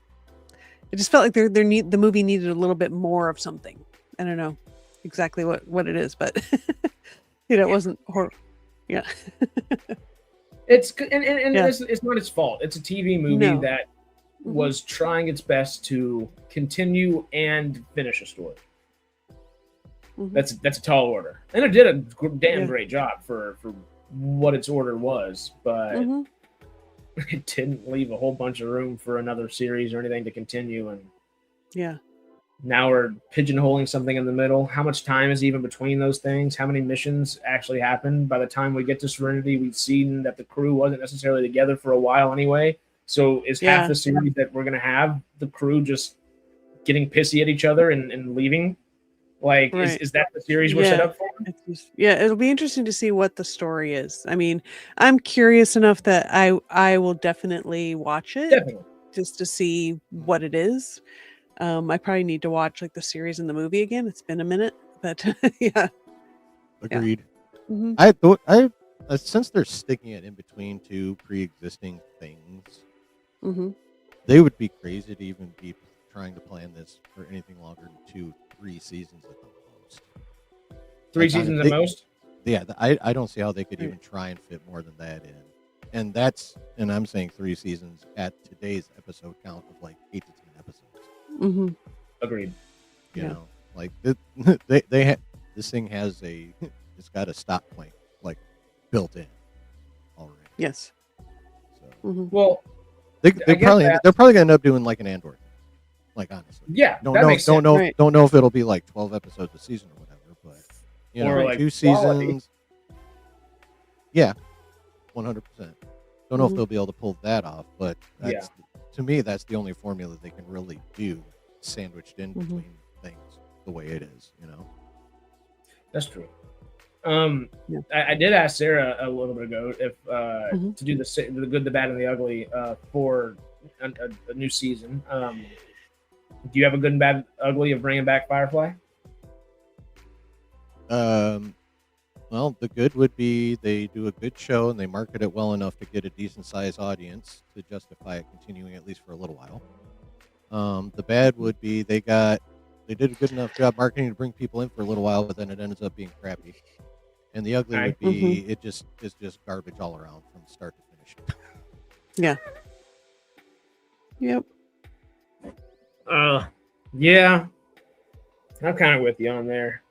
It just felt like the movie needed a little bit more of something. I don't know exactly what it is, but it wasn't horror. Yeah. It's not its fault. It's a TV movie that was trying its best to continue and finish a story. That's a tall order, and it did a damn great job for what its order was, but it didn't leave a whole bunch of room for another series or anything to continue. And now we're pigeonholing something in the middle. How much time is even between those things? How many missions actually happened? By the time we get to Serenity, we've seen that the crew wasn't necessarily together for a while anyway. So is half the series that we're going to have the crew just getting pissy at each other and leaving? Like, is that the series we're set up for? It'll be interesting to see what the story is. I mean, I'm curious enough that I will definitely watch it just to see what it is. I probably need to watch like the series and the movie again. It's been a minute, but Agreed. I thought since they're sticking it in between two pre-existing things, they would be crazy to even be trying to plan this for anything longer than 2-3 seasons at the most. 3 seasons at most? Yeah, I don't see how they could even try and fit more than that in. And I'm saying 3 seasons at today's episode count of like 8 to 10 episodes. Agreed. You know, like this thing has it's got a stop point like built in already. Yes. So. Well, they're probably gonna end up doing like an Andor. Like honestly, Yeah, don't that know makes sense. Right. don't know if it'll be like 12 episodes a season or whatever, but you know, Or, like, 2 quality. seasons. Yeah, 100%. Don't know if Mhm. they'll be able to pull that off, but that's to me that's the only formula they can really do, sandwiched in between things the way it is, you know. That's true. Yeah. I did ask Sarah a little bit ago if Mhm. to do the good, the bad, and the ugly for a new season. Do you have a good and bad, ugly of bringing back Firefly? Well, the good would be they do a good show and they market it well enough to get a decent sized audience to justify it continuing at least for a little while. The bad would be they did a good enough job marketing to bring people in for a little while, but then it ends up being crappy. And the ugly would be it just is just garbage all around from start to finish. Yeah. Yep. Yeah, I'm kind of with you on there.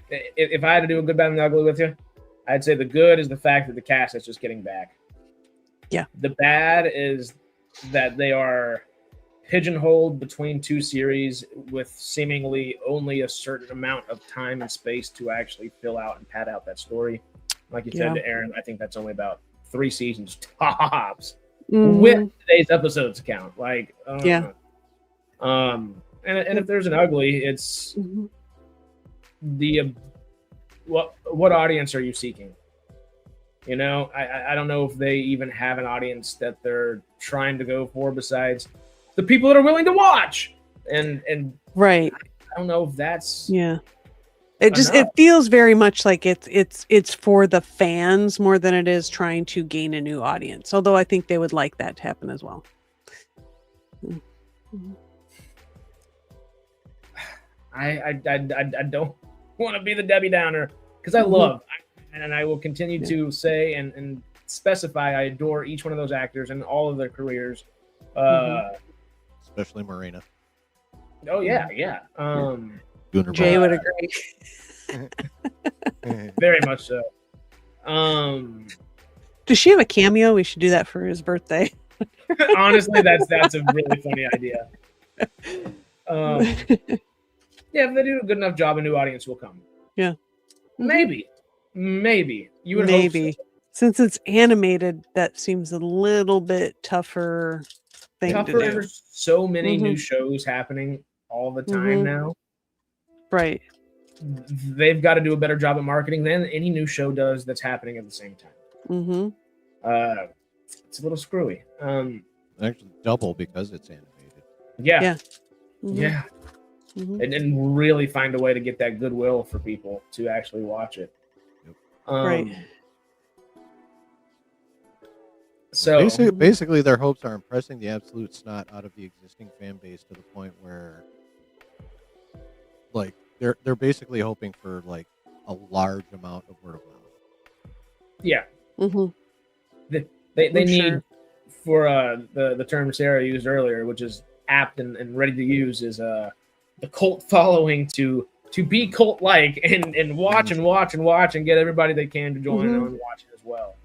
If I had to do a good, bad, and ugly with you, I'd say the good is the fact that the cast is just getting back. Yeah. The bad is that they are pigeonholed between 2 series with seemingly only a certain amount of time and space to actually fill out and pad out that story. Like you said to Aaron, I think that's only about 3 seasons tops with today's episodes count. Like, and if there's an ugly, it's the what audience are you seeking? You know, I don't know if they even have an audience that they're trying to go for besides the people that are willing to watch. And right. I don't know if that's it feels very much like it's for the fans more than it is trying to gain a new audience. Although I think they would like that to happen as well. I don't want to be the Debbie Downer because I love and I will continue to say and specify I adore each one of those actors and all of their careers. Especially Marina. Oh yeah. Jay would agree. Very much so. Does she have a cameo? We should do that for his birthday. Honestly, that's a really funny idea. Yeah, if they do a good enough job, a new audience will come. Yeah. Maybe. You would maybe. hope so. Since it's animated, that seems a little bit tougher thing to do. There's so many new shows happening all the time now. Right. They've got to do a better job at marketing than any new show does that's happening at the same time. It's a little screwy. Actually, double because it's animated. Yeah. And really find a way to get that goodwill for people to actually watch it. Right. So basically, their hopes are impressing the absolute snot out of the existing fan base to the point where, like, they're basically hoping for like a large amount of word of mouth. Yeah. They need for the term Sarah used earlier, which is apt and ready to use, is the cult following to be cult like and watch and watch and watch and get everybody they can to join and watch it as well.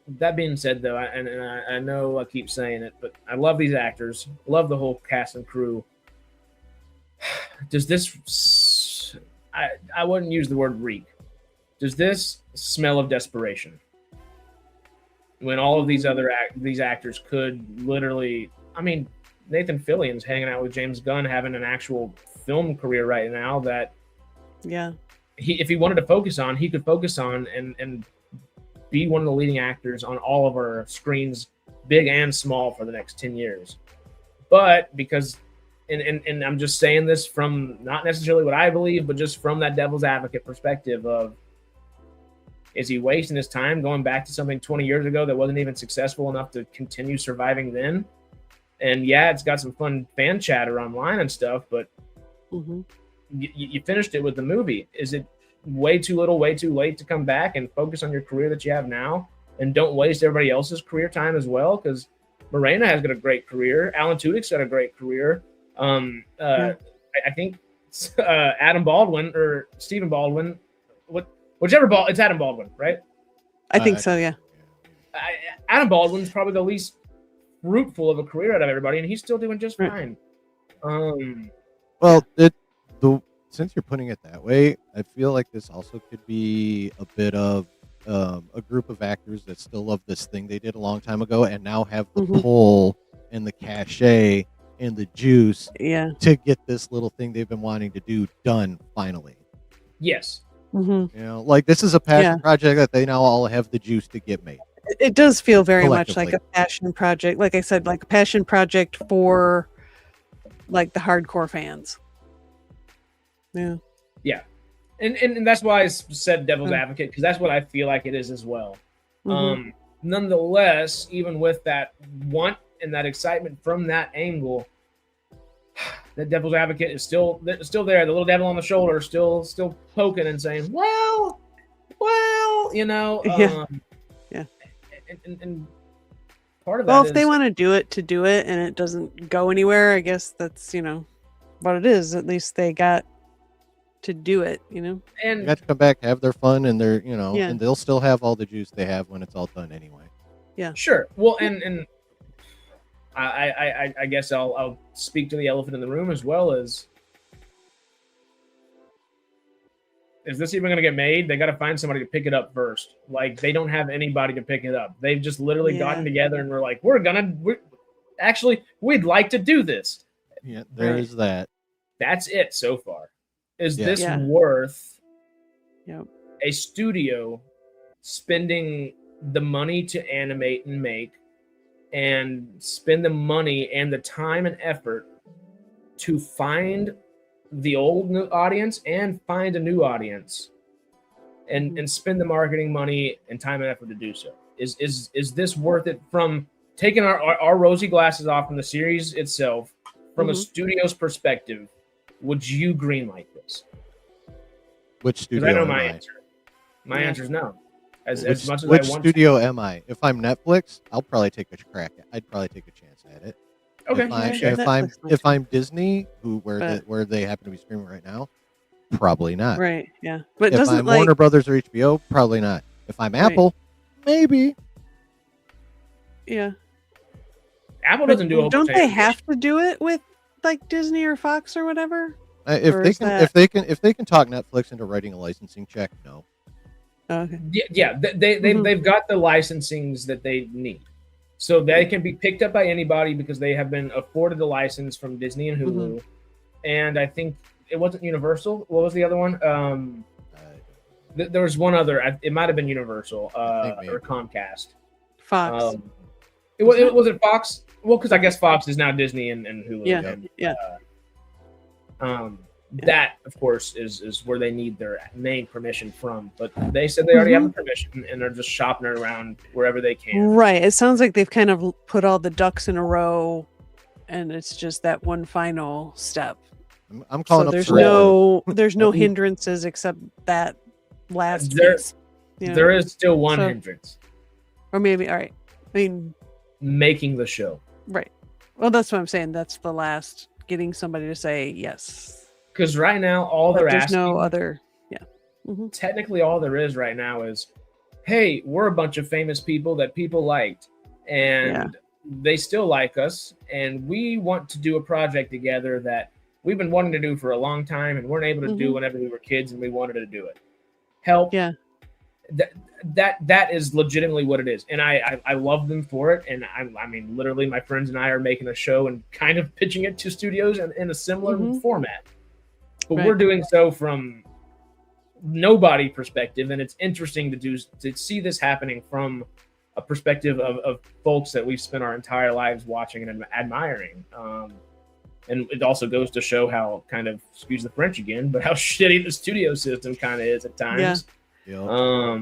That being said, though, I know I keep saying it, but I love these actors, love the whole cast and crew. Does this? I wouldn't use the word reek. Does this smell of desperation? When all of these other these actors could literally, I mean, Nathan Fillion's hanging out with James Gunn, having an actual film career right now that, if he wanted to focus on, he could focus on and be one of the leading actors on all of our screens, big and small, for the next 10 years. But because, and I'm just saying this from not necessarily what I believe, but just from that devil's advocate perspective of, is he wasting his time going back to something 20 years ago that wasn't even successful enough to continue surviving then? And yeah, it's got some fun fan chatter online and stuff, but you finished it with the movie. Is it way too little, way too late to come back and focus on your career that you have now and don't waste everybody else's career time as well? Because Morena has got a great career. Alan Tudyk's got a great career. I think Adam Baldwin or Stephen Baldwin, whichever it's Adam Baldwin, right? I think so, yeah. Adam Baldwin's probably the least fruitful of a career out of everybody, and he's still doing just fine. Well, since you're putting it that way, I feel like this also could be a bit of a group of actors that still love this thing they did a long time ago and now have the pull and the cachet and the juice to get this little thing they've been wanting to do done finally. Yes. You know, like this is a passion project that they now all have the juice to get made. It does feel very much like a passion project. Like I said, like a passion project for like the hardcore fans. Yeah. Yeah. And that's why I said devil's advocate, because that's what I feel like it is as well. Nonetheless, even with that want and that excitement from that angle, the devil's advocate is still there. The little devil on the shoulder still poking and saying, well, you know. And part of that if they want to do it and it doesn't go anywhere, I guess that's, you know, what it is. At least they got to do it, you know. And they got to come back, have their fun, and they're, you know, and they'll still have all the juice they have when it's all done anyway. Yeah. Sure. Well, and I guess I'll speak to the elephant in the room as well. As is this even going to get made? They got to find somebody to pick it up first. Like, they don't have anybody to pick it up. They've just literally gotten together and we're like, we'd like to do this. Yeah, there is that. That's it so far. Is this worth a studio spending the money to animate and make, and spend the money and the time and effort to find the old audience and find a new audience, and spend the marketing money and time and effort to do so? Is this worth it from taking our rosy glasses off from the series itself, from a studio's perspective? Would you greenlight this? Which studio? I know my answer. My answer is no. As much as I want. Which studio am I? If I'm Netflix, I'll probably take a crack. I'd probably take a chance at it. Okay. If I'm Disney, where they happen to be streaming right now, probably not. Right. Yeah. But if I'm Warner Brothers or HBO, probably not. If I'm Apple, maybe. Yeah. Apple doesn't do. Don't they have to do it with like Disney or Fox or whatever? If they can talk Netflix into writing a licensing check, no. Okay. Yeah. They've got the licensings that they need, so they can be picked up by anybody because they have been afforded the license from Disney and Hulu, and I think it wasn't Universal. What was the other one? There was one other. It might have been Universal or Comcast. Fox. Was it Fox? Well, because I guess Fox is now Disney and Hulu. Yeah. That, of course, is where they need their main permission from. But they said they already have the permission, and they're just shopping it around wherever they can. Right. It sounds like they've kind of put all the ducks in a row, and it's just that one final step. I'm calling up. There's no hindrances except that last piece. You know? There is still one hindrance. Or maybe, all right. I mean, making the show. Right. Well, that's what I'm saying. That's the last, getting somebody to say yes. Because right now, all they're asking. There's no other. Yeah. Technically, all there is right now is, hey, we're a bunch of famous people that people liked, and they still like us, and we want to do a project together that we've been wanting to do for a long time and weren't able to do whenever we were kids, and we wanted to do it. Help. Yeah. That is legitimately what it is, and I love them for it. And I mean, literally, my friends and I are making a show and kind of pitching it to studios in a similar format. But we're doing so from nobody perspective, and it's interesting to see this happening from a perspective of folks that we've spent our entire lives watching and admiring. And it also goes to show how, kind of, excuse the French again, but how shitty the studio system kind of is at times. Yeah.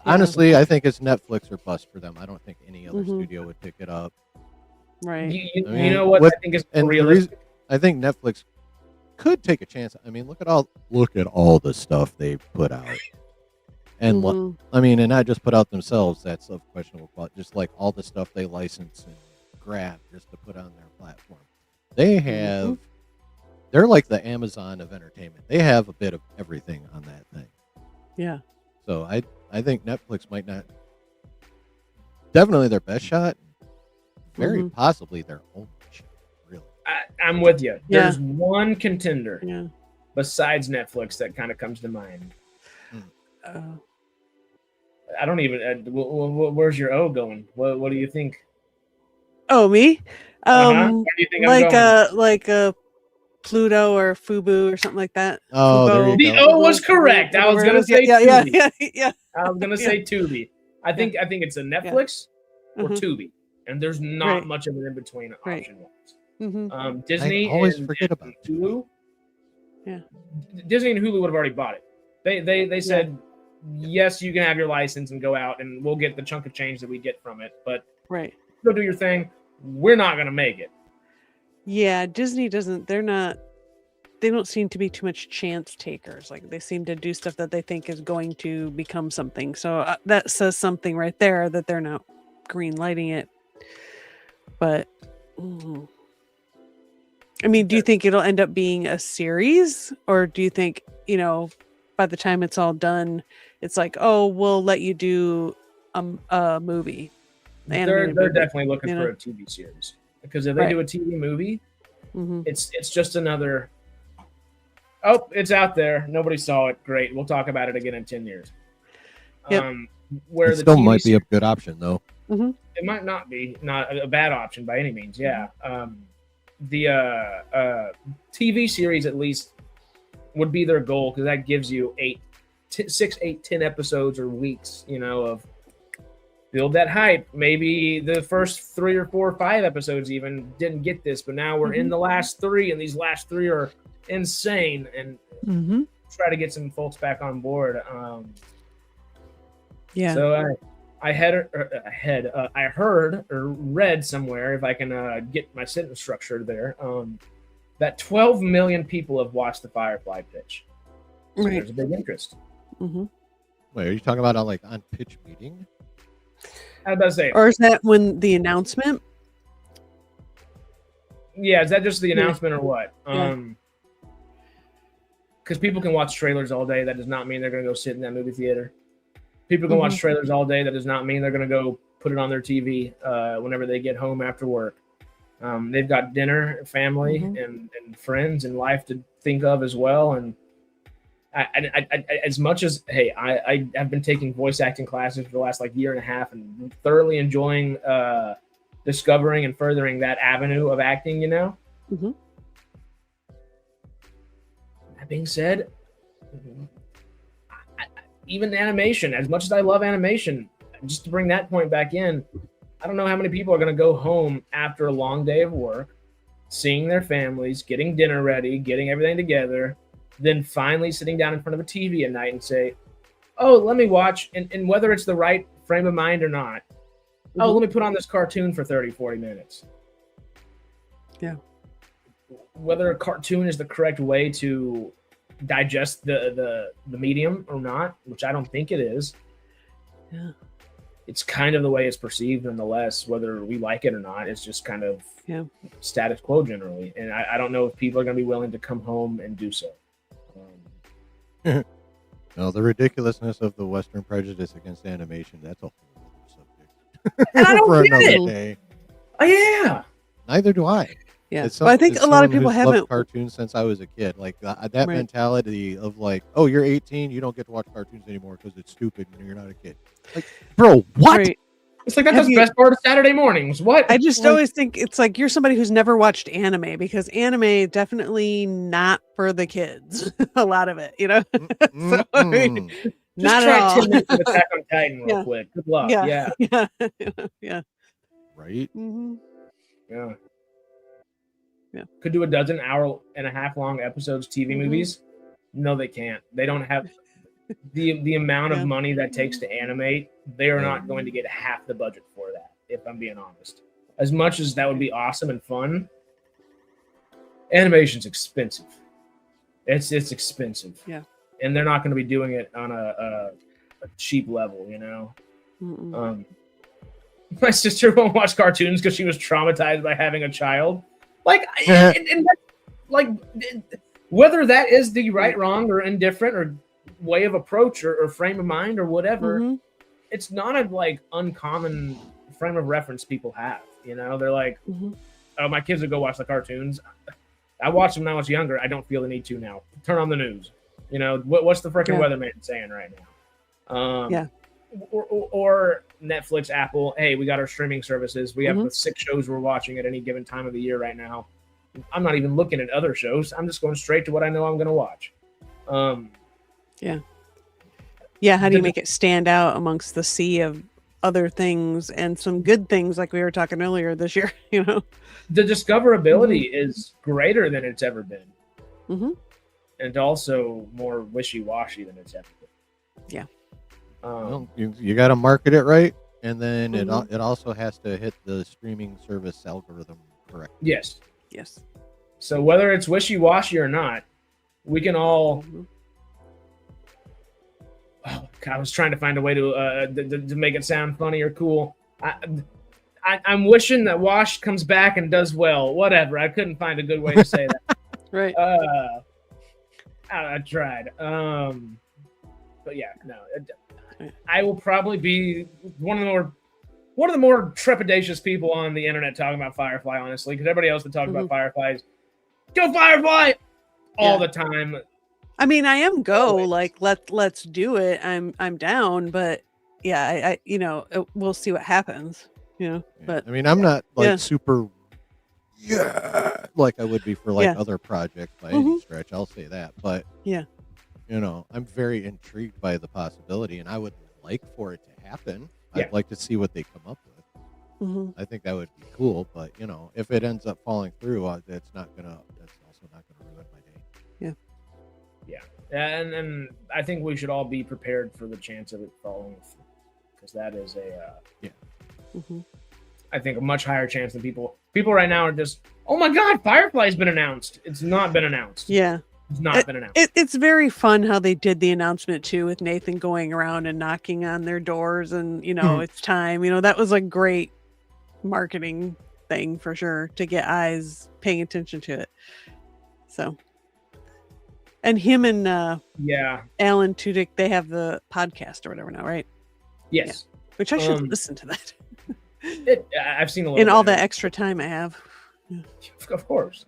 Honestly, I think it's Netflix or bust for them. I don't think any other studio would pick it up. Right. You know what? I think is realistic. I think Netflix could take a chance. I mean, look at all the stuff they put out, and and not just put out themselves. That's of questionable quality. Just like all the stuff they license and grab just to put on their platform. They have. They're like the Amazon of entertainment. They have a bit of everything on that thing. Yeah. So I think Netflix might not definitely their best shot. Very possibly their only shot. Really, I'm with you. Yeah. There's one contender Yeah. besides Netflix that kind of comes to mind. I don't even. Where's your O going? What do you think? Oh, me? Where do you think I'm going? Like a Pluto or Fubu or something like that. Oh, there you The go. O was correct. I was gonna say Tubi. Yeah. I was gonna say Tubi. I think it's a Netflix or Tubi, and there's not much of an in between option wise. Disney I always and forget about Hulu. Yeah, Disney and Hulu would have already bought it. They said yes, you can have your license and go out, and we'll get the chunk of change that we get from it. But go do your thing. We're not gonna make it. Yeah, Disney doesn't. They don't seem to be too much chance takers. Like they seem to do stuff that they think is going to become something. So that says something right there that they're not green lighting it. But I mean, do you think it'll end up being a series, or do you think by the time it's all done, it's like, oh, we'll let you do a movie? They're definitely looking for a TV series, because if they do a TV movie, it's just another. Oh, it's out there. Nobody saw it. Great. We'll talk about it again in 10 years. Where it still might be a good option, though. It might not be a bad option by any means. Yeah. The TV series at least would be their goal, because that gives you 6, 8, 10 episodes or weeks, of build that hype. Maybe the first 3 or 4 or 5 episodes even didn't get this, but now we're in the last 3, and these last 3 are insane, and try to get some folks back on board. So I heard or read somewhere, if I can get my sentence structure there, that 12 million people have watched the Firefly pitch. So there's a big interest. Wait, are you talking about on pitch meeting? I was about to say, or is that when the announcement? Yeah, is that just the announcement or what? Because people can watch trailers all day. That does not mean they're going to go sit in that movie theater. People can watch trailers all day. That does not mean they're going to go put it on their TV whenever they get home after work. They've got dinner, family, and friends and life to think of as well. And I as much as, hey, I have been taking voice acting classes for the last year and a half and thoroughly enjoying discovering and furthering that avenue of acting, That being said, even animation, as much as I love animation, just to bring that point back in, I don't know how many people are going to go home after a long day of work, seeing their families, getting dinner ready, getting everything together, then finally sitting down in front of a TV at night and say, oh, let me watch, and whether it's the right frame of mind or not, oh, let me put on this cartoon for 30, 40 minutes. Yeah. Whether a cartoon is the correct way to digest the medium or not, which I don't think it is. Yeah. It's kind of the way it's perceived, nonetheless, whether we like it or not. It's just kind of status quo generally. And I don't know if people are going to be willing to come home and do so. No, the ridiculousness of the Western prejudice against animation, that's a whole other subject. And I don't for get another it. day. Oh, yeah. Neither do I. Yeah, but I think a lot of people haven't loved cartoons since I was a kid. That mentality of oh, you're 18, you don't get to watch cartoons anymore because it's stupid and you're not a kid. Bro, what? Right. It's that's the best part of Saturday mornings. What? I just always think it's you're somebody who's never watched anime, because anime definitely not for the kids. A lot of it, So, I mean, just not try at all. 10 minutes of Attack on Titan real quick. Good luck. Yeah. Right? Yeah. Yeah. Could do a 12 hour and a half long episodes TV movies. No, they can't. They don't have the amount of money that takes to animate. They are not going to get half the budget for that, if I'm being honest. As much as that would be awesome and fun, animation's expensive. It's expensive. Yeah. And they're not going to be doing it on a cheap level, My sister won't watch cartoons because she was traumatized by having a child. Whether that is the right, wrong, or indifferent, or way of approach, or frame of mind, or whatever, it's not a uncommon frame of reference people have. They're like, oh, my kids would go watch the cartoons. I watched them when I was younger. I don't feel the need to now. Turn on the news. What's the freaking weatherman saying right now? Or Netflix, Apple. Hey, we got our streaming services. We have the 6 shows we're watching at any given time of the year right now. I'm not even looking at other shows. I'm just going straight to what I know I'm going to watch. How do you make it stand out amongst the sea of other things and some good things like we were talking earlier this year? The discoverability is greater than it's ever been, and also more wishy-washy than it's ever been. Well, you got to market it right, and then it also has to hit the streaming service algorithm correctly. Yes. So whether it's wishy-washy or not, we can all. Oh, God, I was trying to find a way to make it sound funny or cool. I'm wishing that Wash comes back and does well. Whatever. I couldn't find a good way to say that. Right. I tried. But yeah, no. I will probably be one of the more trepidatious people on the internet talking about Firefly, honestly, because everybody else that talks about Firefly is go Firefly all the time. I mean, I am like let's do it. I'm down, but I we'll see what happens. But I mean, I'm not like super like I would be for like other projects by any stretch. I'll say that, but I'm very intrigued by the possibility, and I would like for it to happen. I'd like to see what they come up with. I think that would be cool, but if it ends up falling through, that's also not gonna ruin my day. And I think we should all be prepared for the chance of it falling through, because that is I think a much higher chance than people right now are just, oh my God, Firefly's been announced. It's not been announced. It's not been announced. It's very fun how they did the announcement too, with Nathan going around and knocking on their doors and it's time. That was a great marketing thing for sure to get eyes paying attention to it. So, and him and Alan Tudyk, they have the podcast or whatever now, right? Yes. Which I should listen to that. I've seen a little in all that extra time I have. Of course.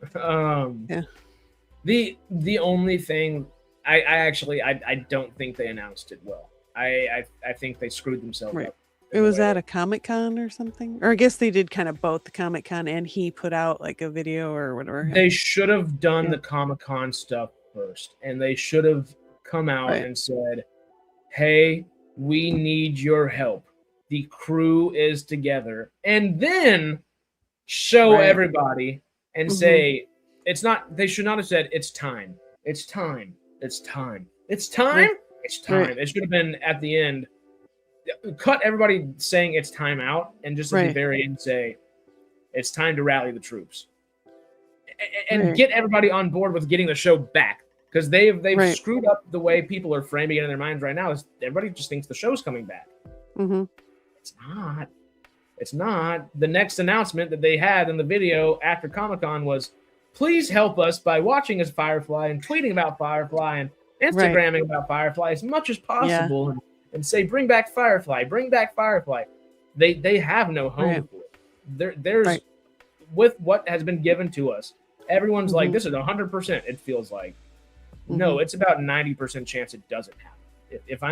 The only thing I don't think they announced it well. I think they screwed themselves up. It was at a Comic-Con or something? Or I guess they did kind of both the Comic-Con and he put out like a video or whatever. They should have done the Comic-Con stuff first, and they should have come out and said, hey, we need your help. The crew is together. And then show everybody and say, it's not, they should not have said, it's time. It's time. It's time. It's time. It's time. It should have been at the end. Cut everybody saying it's time out and just at the very end say, it's time to rally the troops. And get everybody on board with getting the show back. Because they've screwed up the way people are framing it in their minds right now. Everybody just thinks the show's coming back. It's not. It's not. The next announcement that they had in the video after Comic-Con was, please help us by watching us Firefly and tweeting about Firefly and Instagramming about Firefly as much as possible and say, bring back Firefly, bring back Firefly. They have no home for it. There's with what has been given to us, everyone's like, this is 100%, it feels like. No, it's about 90% chance it doesn't happen. If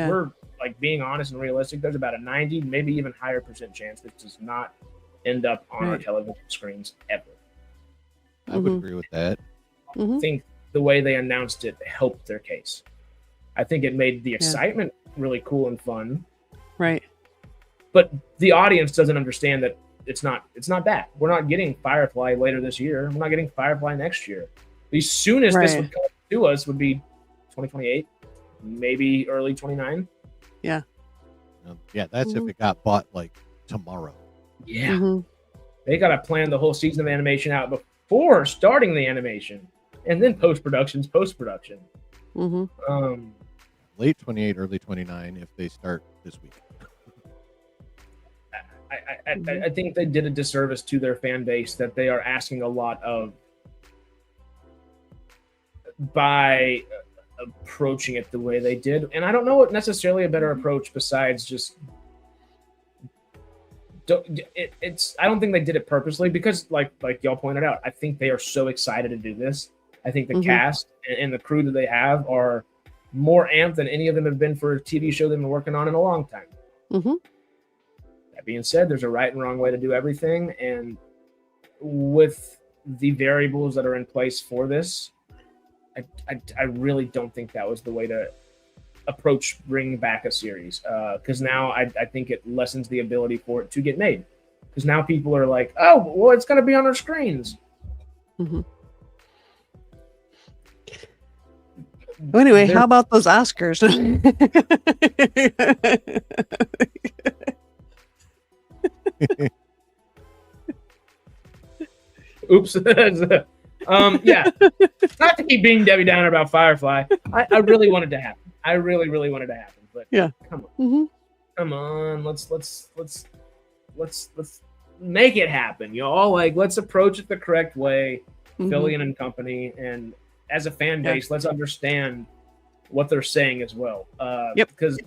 we're like being honest and realistic, there's about a 90, maybe even higher percent chance this does not end up on our television screens ever. I would agree with that. I think the way they announced it helped their case. I think it made the excitement really cool and fun. Right. But the audience doesn't understand that it's not that. We're not getting Firefly later this year. We're not getting Firefly next year. The soonest this would come to us would be 2028, maybe early 29. Yeah. That's if it got bought like tomorrow. Yeah. They got to plan the whole season of animation out before starting the animation. And then post-production. Late 28, early 29 if they start this week. I think they did a disservice to their fan base that they are asking a lot of by approaching it the way they did. And I don't know what necessarily a better approach besides just it's I don't think they did it purposely because like y'all pointed out, I think they are so excited to do this. I think the cast and the crew that they have are more amped than any of them have been for a TV show they've been working on in a long time. That being said, there's a right and wrong way to do everything, and with the variables that are in place for this, I really don't think that was the way to approach bringing back a series, because now I think it lessens the ability for it to get made, because now people are like, oh, well, it's going to be on our screens. Well, anyway, how about those Oscars? Oops. Yeah, not to keep being Debbie Downer about Firefly. I really wanted to happen. I really wanted to happen, but yeah, come on, come on, let's make it happen, y'all. Like, let's approach it the correct way, Fillion and company, and as a fan base, let's understand what they're saying as well. Because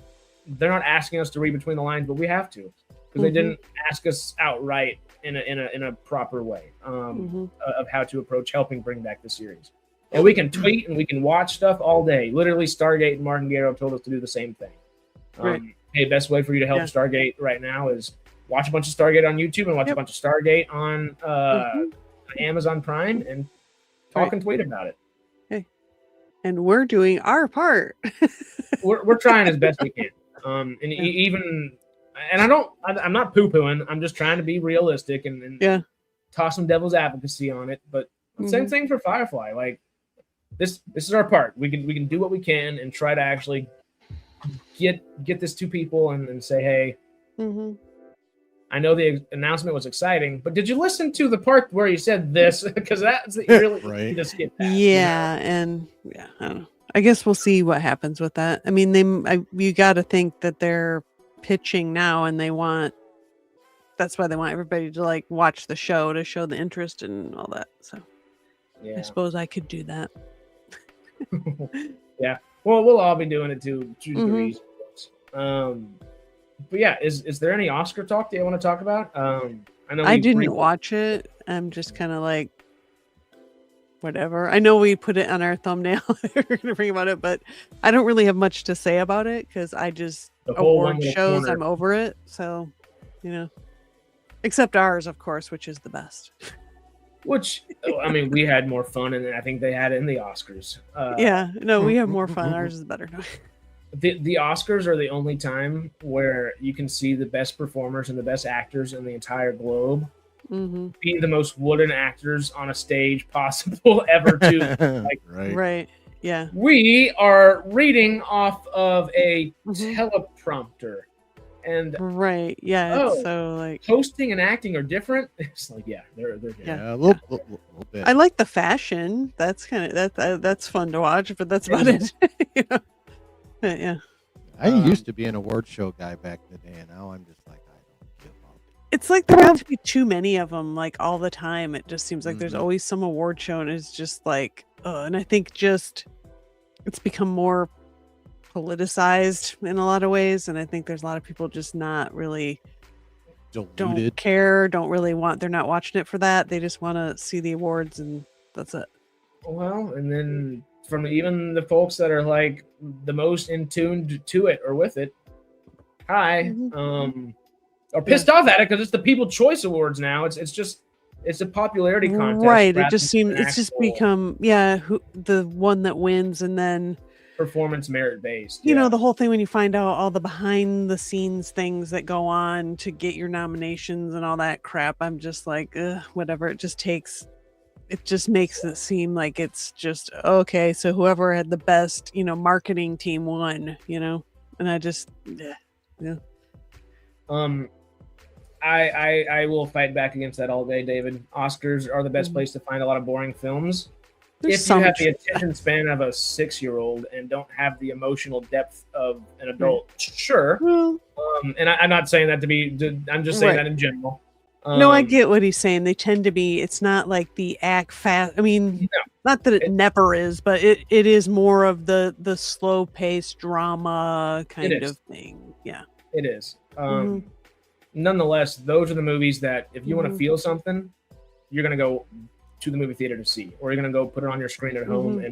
they're not asking us to read between the lines, but we have to, because they didn't ask us outright in a proper way of how to approach helping bring back the series. And we can tweet and we can watch stuff all day. Literally, Stargate and Martin Garo told us to do the same thing. Hey, best way for you to help Stargate right now is watch a bunch of Stargate on YouTube and watch a bunch of Stargate on Amazon Prime and talk and tweet about it. Hey, and we're doing our part. we're trying as best we can. I'm not poo-pooing. I'm just trying to be realistic and toss some devil's advocacy on it. But same thing for Firefly. Like, this is our part. We can do what we can and try to actually get this to people and say, hey, I know the announcement was exciting, but did you listen to the part where you said this? Because that's really just get that. And I don't know. I guess we'll see what happens with that. I mean, you got to think that they're pitching now, and that's why they want everybody to like watch the show to show the interest and all that. So I suppose I could do that. Yeah, well, we'll all be doing it to degrees. But yeah, is there any Oscar talk that you want to talk about? I know I didn't watch it. I'm just kind of like, whatever. I know we put it on our thumbnail. We're going to bring about it, but I don't really have much to say about it because I just award shows. I'm over it. So, except ours, of course, which is the best. Which, I mean, we had more fun, and I think they had it in the Oscars. We have more fun. Ours is better. The Oscars are the only time where you can see the best performers and the best actors in the entire globe be the most wooden actors on a stage possible ever to. Right. Yeah. We are reading off of a teleprompter. And so like hosting and acting are different. It's like they're a little bit. I like the fashion. That's kind of that's fun to watch, but that's about it. But, yeah. I used to be an award show guy back in the day, and now I'm just like, I don't give up. It's like there have to be too many of them, like all the time. It just seems like there's always some award show, and it's just like, and I think just it's become more politicized in a lot of ways, and I think there's a lot of people just not really don't care, don't really want. They're not watching it for that. They just want to see the awards, and that's it. Well, and then from even the folks that are like the most in tune to it or with it, are pissed off at it because it's the People Choice Awards now. It's a popularity contest, right? It just seems it's just become the one that wins, and then performance merit based. You know, the whole thing when you find out all the behind the scenes things that go on to get your nominations and all that crap. I'm just like, whatever. It just makes it seem like it's just okay. So whoever had the best, marketing team won, and I just, I will fight back against that all day, David. Oscars are the best place to find a lot of boring films. If you have the attention span of a 6-year-old and don't have the emotional depth of an adult, sure. And I'm not saying that to be. I'm just saying that in general. No, I get what he's saying. They tend to be. It's not like the act fast. I mean, not that it never is, but it is more of the slow paced drama kind of thing. Yeah, it is. nonetheless, those are the movies that if you want to feel something, you're gonna go to the movie theater to see, or you're gonna go put it on your screen at home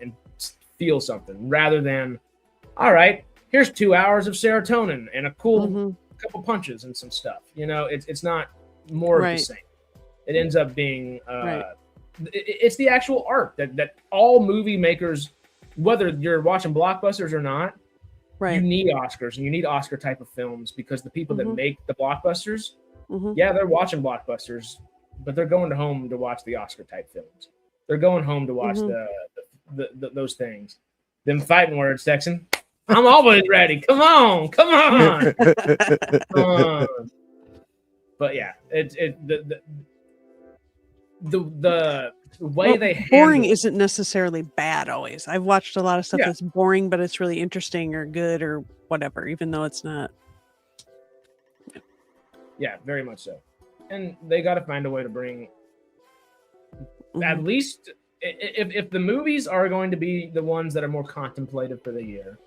and feel something, rather than, all right, here's 2 hours of serotonin and a cool couple punches and some stuff. You know, it's not more of the same. It ends up being it's the actual art that all movie makers, whether you're watching blockbusters or not, you need Oscars and you need Oscar type of films, because the people that make the blockbusters, they're watching blockbusters, but they're going home to watch the Oscar type films. They're going home to watch the those things. Them fighting words, Texan. I'm always ready. Come on. But yeah, the way they boring isn't necessarily bad always. I've watched a lot of stuff that's boring, but it's really interesting or good or whatever, even though it's not. Yeah, very much so. And they got to find a way to bring at least, if the movies are going to be the ones that are more contemplative for the year,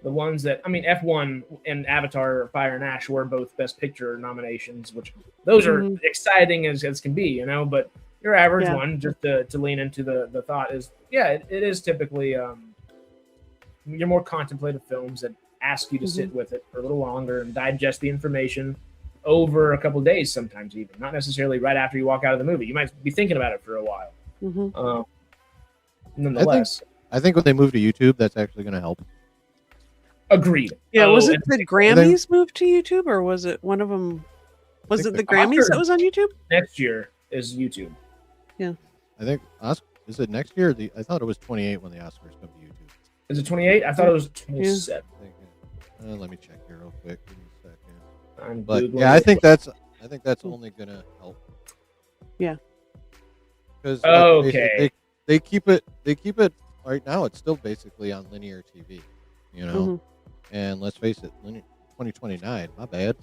the ones that, I mean, F1 and Avatar Fire and Ash were both Best Picture nominations, which those are exciting as can be, you know, but your average one, just to lean into the thought, is it is typically your more contemplative films that ask you to sit with it for a little longer and digest the information over a couple of days, sometimes even, not necessarily right after you walk out of the movie. You might be thinking about it for a while. Nonetheless, I think when they move to YouTube, that's actually going to help. Agreed. Yeah, was it the Grammys moved to YouTube, or was it one of them? Was it the Grammys that was on YouTube? Next year is YouTube. Yeah. I think, is it next year? I thought it was 28 when the Oscars come to YouTube. Is it 28? I thought it was 27. Let me check here real quick. Give me a second. But yeah, I think that's only going to help. Yeah. Because they keep it right now. It's still basically on linear TV, you know. And let's face it, 2029. My bad.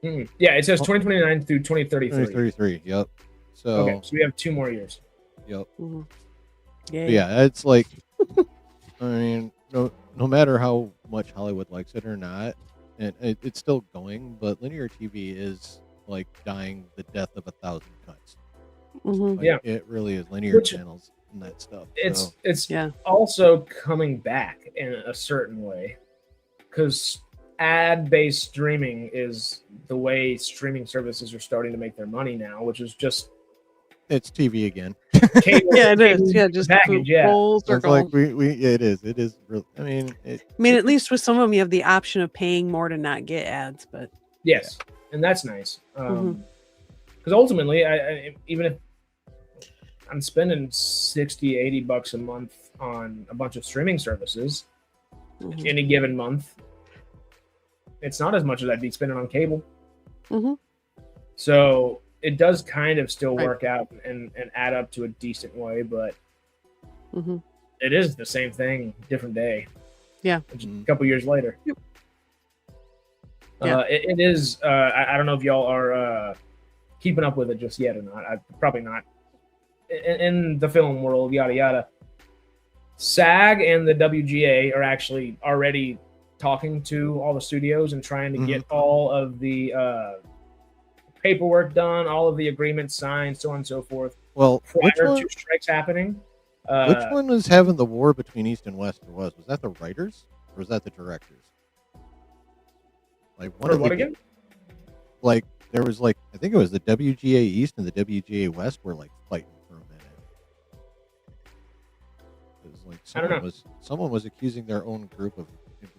Yeah, it says 2029 through 2033. 2033. Yep. So we have 2 more years. Yep. Yeah, it's like, I mean, no matter how much Hollywood likes it or not, and it's still going, but linear TV is like dying the death of 1,000 cuts. Like, it really is, linear channels and that stuff. It's also coming back in a certain way, because ad-based streaming is the way streaming services are starting to make their money now, which is just it's TV again. It is. Yeah, just package. Full circle. It's like it is real. I mean, at least with some of them, you have the option of paying more to not get ads, but and that's nice. Because ultimately, I even if I'm spending $60-$80 a month on a bunch of streaming services any given month, it's not as much as I'd be spending on cable. So it does kind of still work out and add up to a decent way, but it is the same thing, different day. Yeah. A couple years later. It is. I don't know if y'all are keeping up with it just yet or not. Probably not. In the film world, yada yada. SAG and the WGA are actually already talking to all the studios and trying to get all of the paperwork done, all of the agreements signed, so on and so forth. Well, prior to strikes happening. Which one was having the war between East and West? Was that the writers or was that the directors? Like what again? Like there was I think it was the WGA East and the WGA West were fighting for a minute. It was someone was accusing their own group of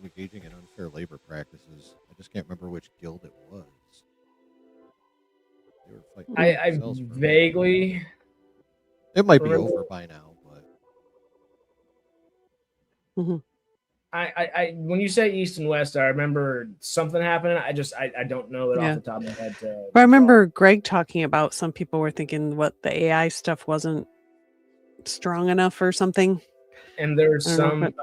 engaging in unfair labor practices. I just can't remember which guild it was. They were fighting. I vaguely. It might be over by now, but. I when you say East and West, I remember something happening. I don't know it off the top of my head. But I remember Greg talking about some people were thinking what the AI stuff wasn't strong enough or something. And there's some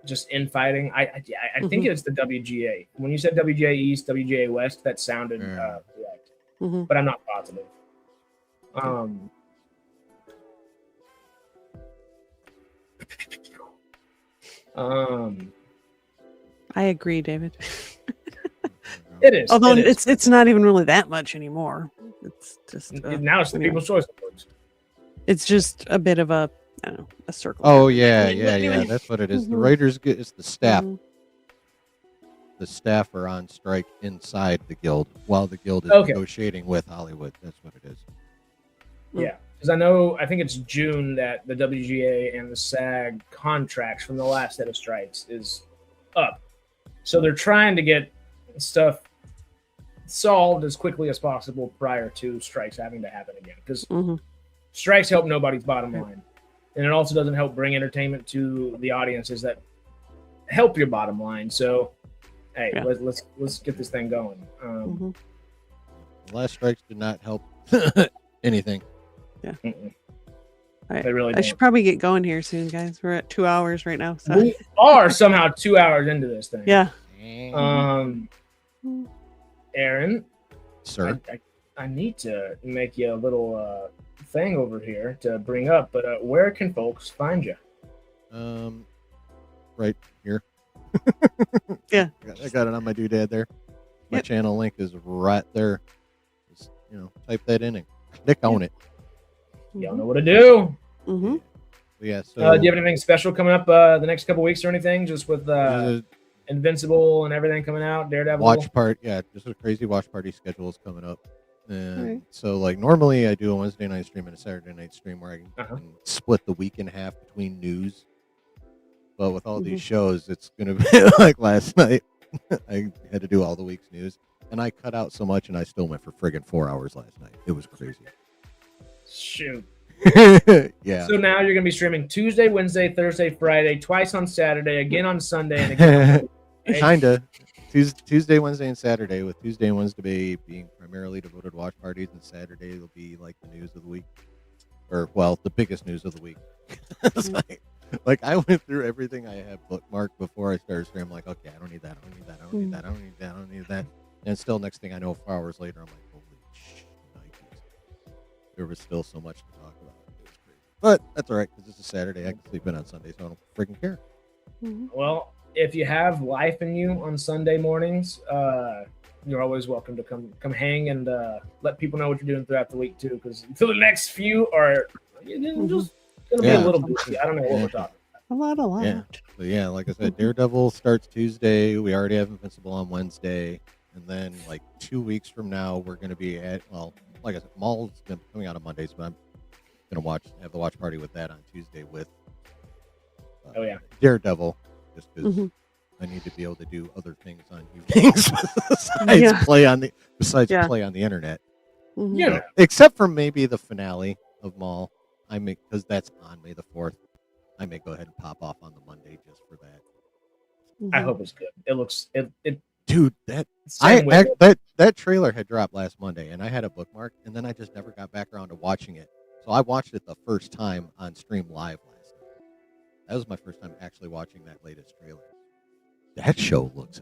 just infighting. I think it's the WGA. When you said WGA East, WGA West, that sounded correct, but I'm not positive. I agree, David. It is. Although it is. it's not even really that much anymore. It's just Now it's the anyway. People's Choice Awards. It's just a bit of a, I don't know, a circle. Oh jerk. yeah, But yeah. anyway. That's what it is. The Mhm. writers get it's the staff. Mhm. The staff are on strike inside the guild while the guild is Okay. negotiating with Hollywood. That's what it is. Yeah, because I think it's June that the WGA and the SAG contracts from the last set of strikes is up. So they're trying to get stuff solved as quickly as possible prior to strikes having to happen again. Because Mhm. strikes help nobody's bottom line. And it also doesn't help bring entertainment to the audiences that help your bottom line. So, hey, Yeah. let's get this thing going. Mhm. The last strikes did not help anything. Mm-mm. All right. They really I don't. should probably get going here soon, guys. We're at 2 hours right now. So We are somehow 2 hours into this thing. yeah. Aaron, Sir. I need to make you a little thing over here to bring up, but where can folks find you? Right here. Yeah. I got it on my doodad there. My Yep. channel link is right there. Just type that in and click on it. Y'all know what to do. Mm-hmm. Yeah. So Do you have anything special coming up the next couple weeks or anything? Just with Invincible and everything coming out, Daredevil. watch part. Yeah, just a crazy watch party schedule is coming up. And Alright. so like normally I do a Wednesday night stream and a Saturday night stream where I can, Uh-huh. can split the week in half between news. But with all Mm-hmm. these shows, it's gonna be like last night. I had to do all the week's news, and I cut out so much, and I still went for friggin' 4 hours last night. It was crazy. Shoot. Yeah. So now you're gonna be streaming Tuesday, Wednesday, Thursday, Friday, twice on Saturday, again on Sunday, and again. On Kinda. Tuesday, Wednesday, and Saturday, with Tuesday and Wednesday being primarily devoted to watch parties, and Saturday will be like the news of the week, or well, the biggest news of the week. It's like I went through everything I had bookmarked before I started streaming. I'm like, okay, I don't need that. I don't need that. I don't need that. I don't need that. I don't need that. And still, next thing I know, 4 hours later, I'm like, holy shit! There was still so much to talk about. It was crazy, but that's all right because it's a Saturday. I can sleep in on Sunday, so I don't freaking care. Mm-hmm. Well, if you have life in you on Sunday mornings, you're always welcome to come hang and let people know what you're doing throughout the week too. Because the next few are just gonna be a Yeah. little goofy. I don't know what we're talking about. A lot. Yeah. So yeah, like I said, Daredevil starts Tuesday. We already have Invincible on Wednesday, and then like 2 weeks from now, we're going to be at like I said, Maul's been coming out on Mondays, but I'm going to have the watch party with that on Tuesday with Oh yeah. Daredevil, just because Mhm. I need to be able to do other things on evenings besides Yeah. play on the Yeah. play on the internet. Mhm. Yeah. Except for maybe the finale of Maul, because that's on May the 4th. I may go ahead and pop off on the Monday just for that. I Mhm. hope it's good. It looks it. Dude, that Same with that trailer had dropped last Monday, and I had a bookmark, and then I just never got back around to watching it. So I watched it the first time on stream live last night. That was my first time actually watching that latest trailer. That show looks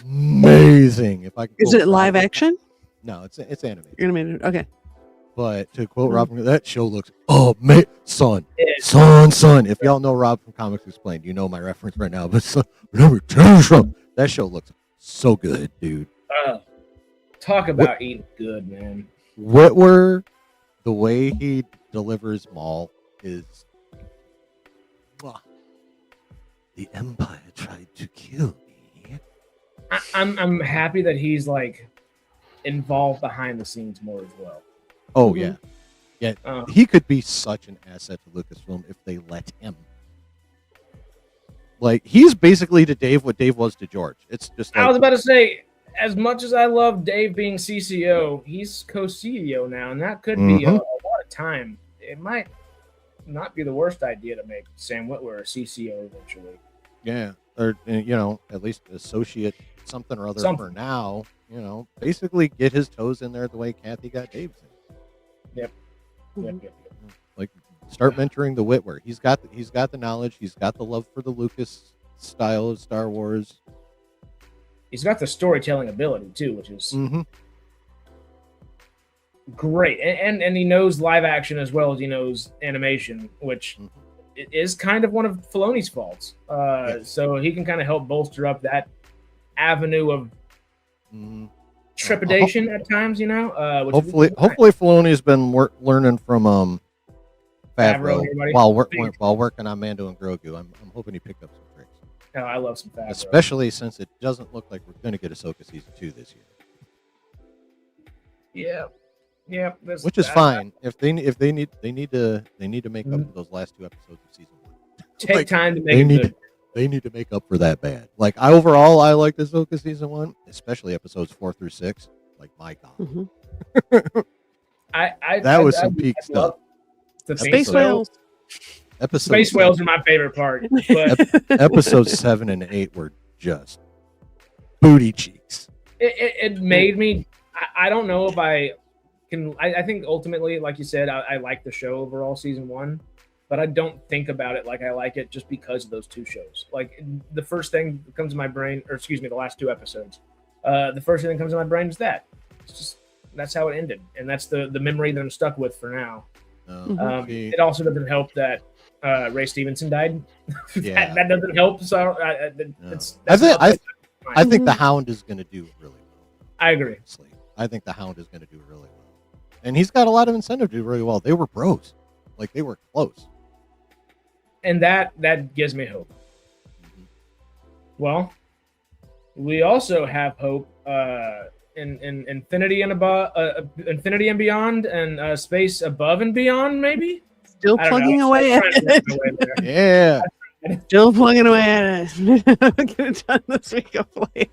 amazing. If I can Is quote it live Rob- action? No, it's animated. Animated. Okay. But to quote Mhm. Rob, that show looks amazing. Son. If y'all know Rob from Comics Explained, you know my reference right now. But that show looks so good, dude. Talk about eating good, man. Whitwer, the way he delivers Maul is. The Empire tried to kill me. I'm happy that he's like involved behind the scenes more as well. Oh Mhm. yeah. Uh, He could be such an asset to Lucasfilm if they let him. Like he's basically to Dave what Dave was to George. It's just I like was about to say, as much as I love Dave being CCO, he's co-CEO now, and that could be a lot of time. It might not be the worst idea to make Sam Witwer a CCO eventually. yeah, or at least associate something or other Something. for now. Basically get his toes in there the way Kathy got Dave's in. Yep. Like start mentoring the Whitwer. He's got the knowledge. He's got the love for the Lucas style of Star Wars. He's got the storytelling ability too, which is Mm-hmm. great, and he knows live action as well as he knows animation, which is kind of one of Filoni's faults. Yes. So he can kind of help bolster up that avenue of trepidation at times, you know. Which hopefully Filoni's been learning from Favreau while working on Mando and Grogu. I'm hoping he picked up some tricks. Oh, I love some Favreau, especially since it doesn't look like we're going to get Ahsoka season 2 this year. Yeah, which is fine. If they need to make up for those last 2 episodes of season 1. Take time to make it good. They need to make up for that bad. Like overall, I like Ahsoka season 1, especially episodes 4 through 6. Like my God, that was some peak stuff. The space whales. Space whales are my favorite part. But episodes 7 and 8 were just booty cheeks. It made me. I don't know if I can. I think ultimately, like you said, I like the show overall, season 1. But I don't think about it like I like it just because of those 2 shows. Like the first thing that comes to my brain, or excuse me, the last 2 episodes. The first thing that comes to my brain is that. It's just that's how it ended, and that's the memory that I'm stuck with for now. It also doesn't help that Ray Stevenson died. Yeah. that doesn't help. So I think the Hound is going to do really well. I agree. Honestly. I think the Hound is going to do really well, and he's got a lot of incentive to do really well. They were bros, like they were close. And that gives me hope. Well, we also have hope in infinity and above, infinity and beyond, and space above and beyond. Maybe still plugging away at it. Yeah, still plugging away at it. Get it done this week, hopefully.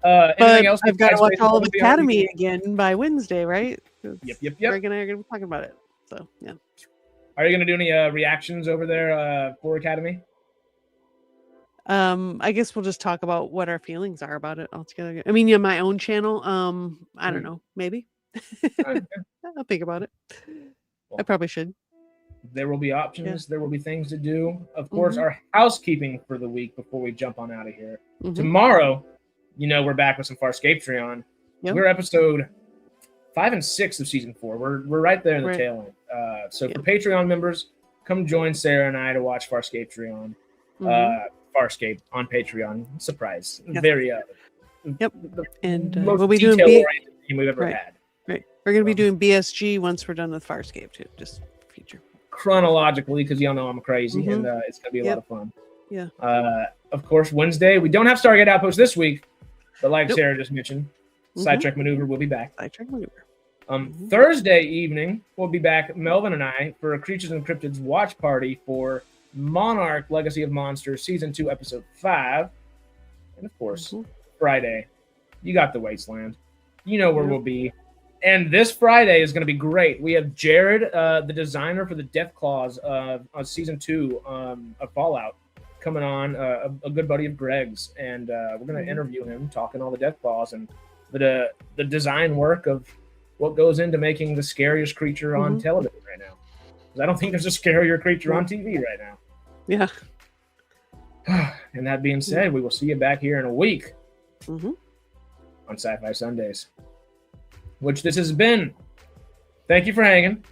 Anything else? I've got to watch all of Academy again by Wednesday, right? Yep. Greg and I are going to be talking about it. So yeah. Are you going to do any reactions over there for Academy? I guess we'll just talk about what our feelings are about it altogether. I mean, my own channel. I don't know. Maybe. I'll think about it. I probably should. There will be options. Yeah. There will be things to do. Of course, our housekeeping for the week before we jump on out of here. Tomorrow, we're back with some Farscape Patreon. Yep. We're episode 5 and 6 of season 4. We're right there in the tail end. So for Patreon members, come join Sarah and I to watch Farscape Patreon. Farscape on Patreon. Surprise. Yep. Very and most we'll be doing team we've ever had. Right. We're going to be doing BSG once we're done with Farscape too. Just future. Chronologically, because y'all know I'm crazy, and it's going to be a lot of fun. Yeah. Of course, Wednesday, we don't have Stargate Outpost this week, but like Sarah just mentioned, SciTrek Maneuver will be back. SciTrek Maneuver. Thursday evening, we'll be back, Melvin and I, for a Creatures and Cryptids watch party for Monarch Legacy of Monsters Season 2, Episode 5. And of course, Friday, you got the Wasteland. You know where we'll be. And this Friday is going to be great. We have Jared, the designer for the Death Claws of Season 2 of Fallout, coming on, a good buddy of Greg's. And we're going to interview him, talking all the Death Claws and the design work of what goes into making the scariest creature on television right now. Because I don't think there's a scarier creature on TV right now. Yeah. And that being said, we will see you back here in a week on Sci-Fi Sundays, which this has been. Thank you for hanging.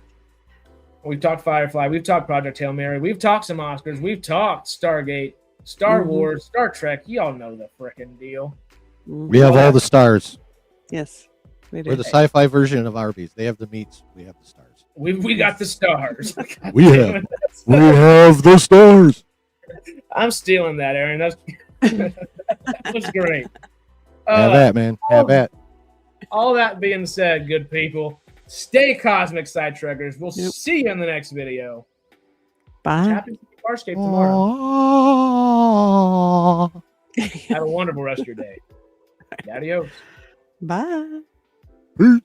We've talked Firefly. We've talked Project Hail Mary. We've talked some Oscars. We've talked Stargate, Star Wars, Star Trek. Y'all know the frickin' deal. We have all the stars. Yes. We're the sci-fi version of Arby's. They have the meats. We have the stars. We got the stars. we have the stars. I'm stealing that, Aaron. That was great. Have that, man. Have that. All that being said, good people, stay cosmic, SciTrekkers. We'll see you in the next video. Bye. Happy Farscape tomorrow. Have a wonderful rest of your day. Adios. Bye. Peace.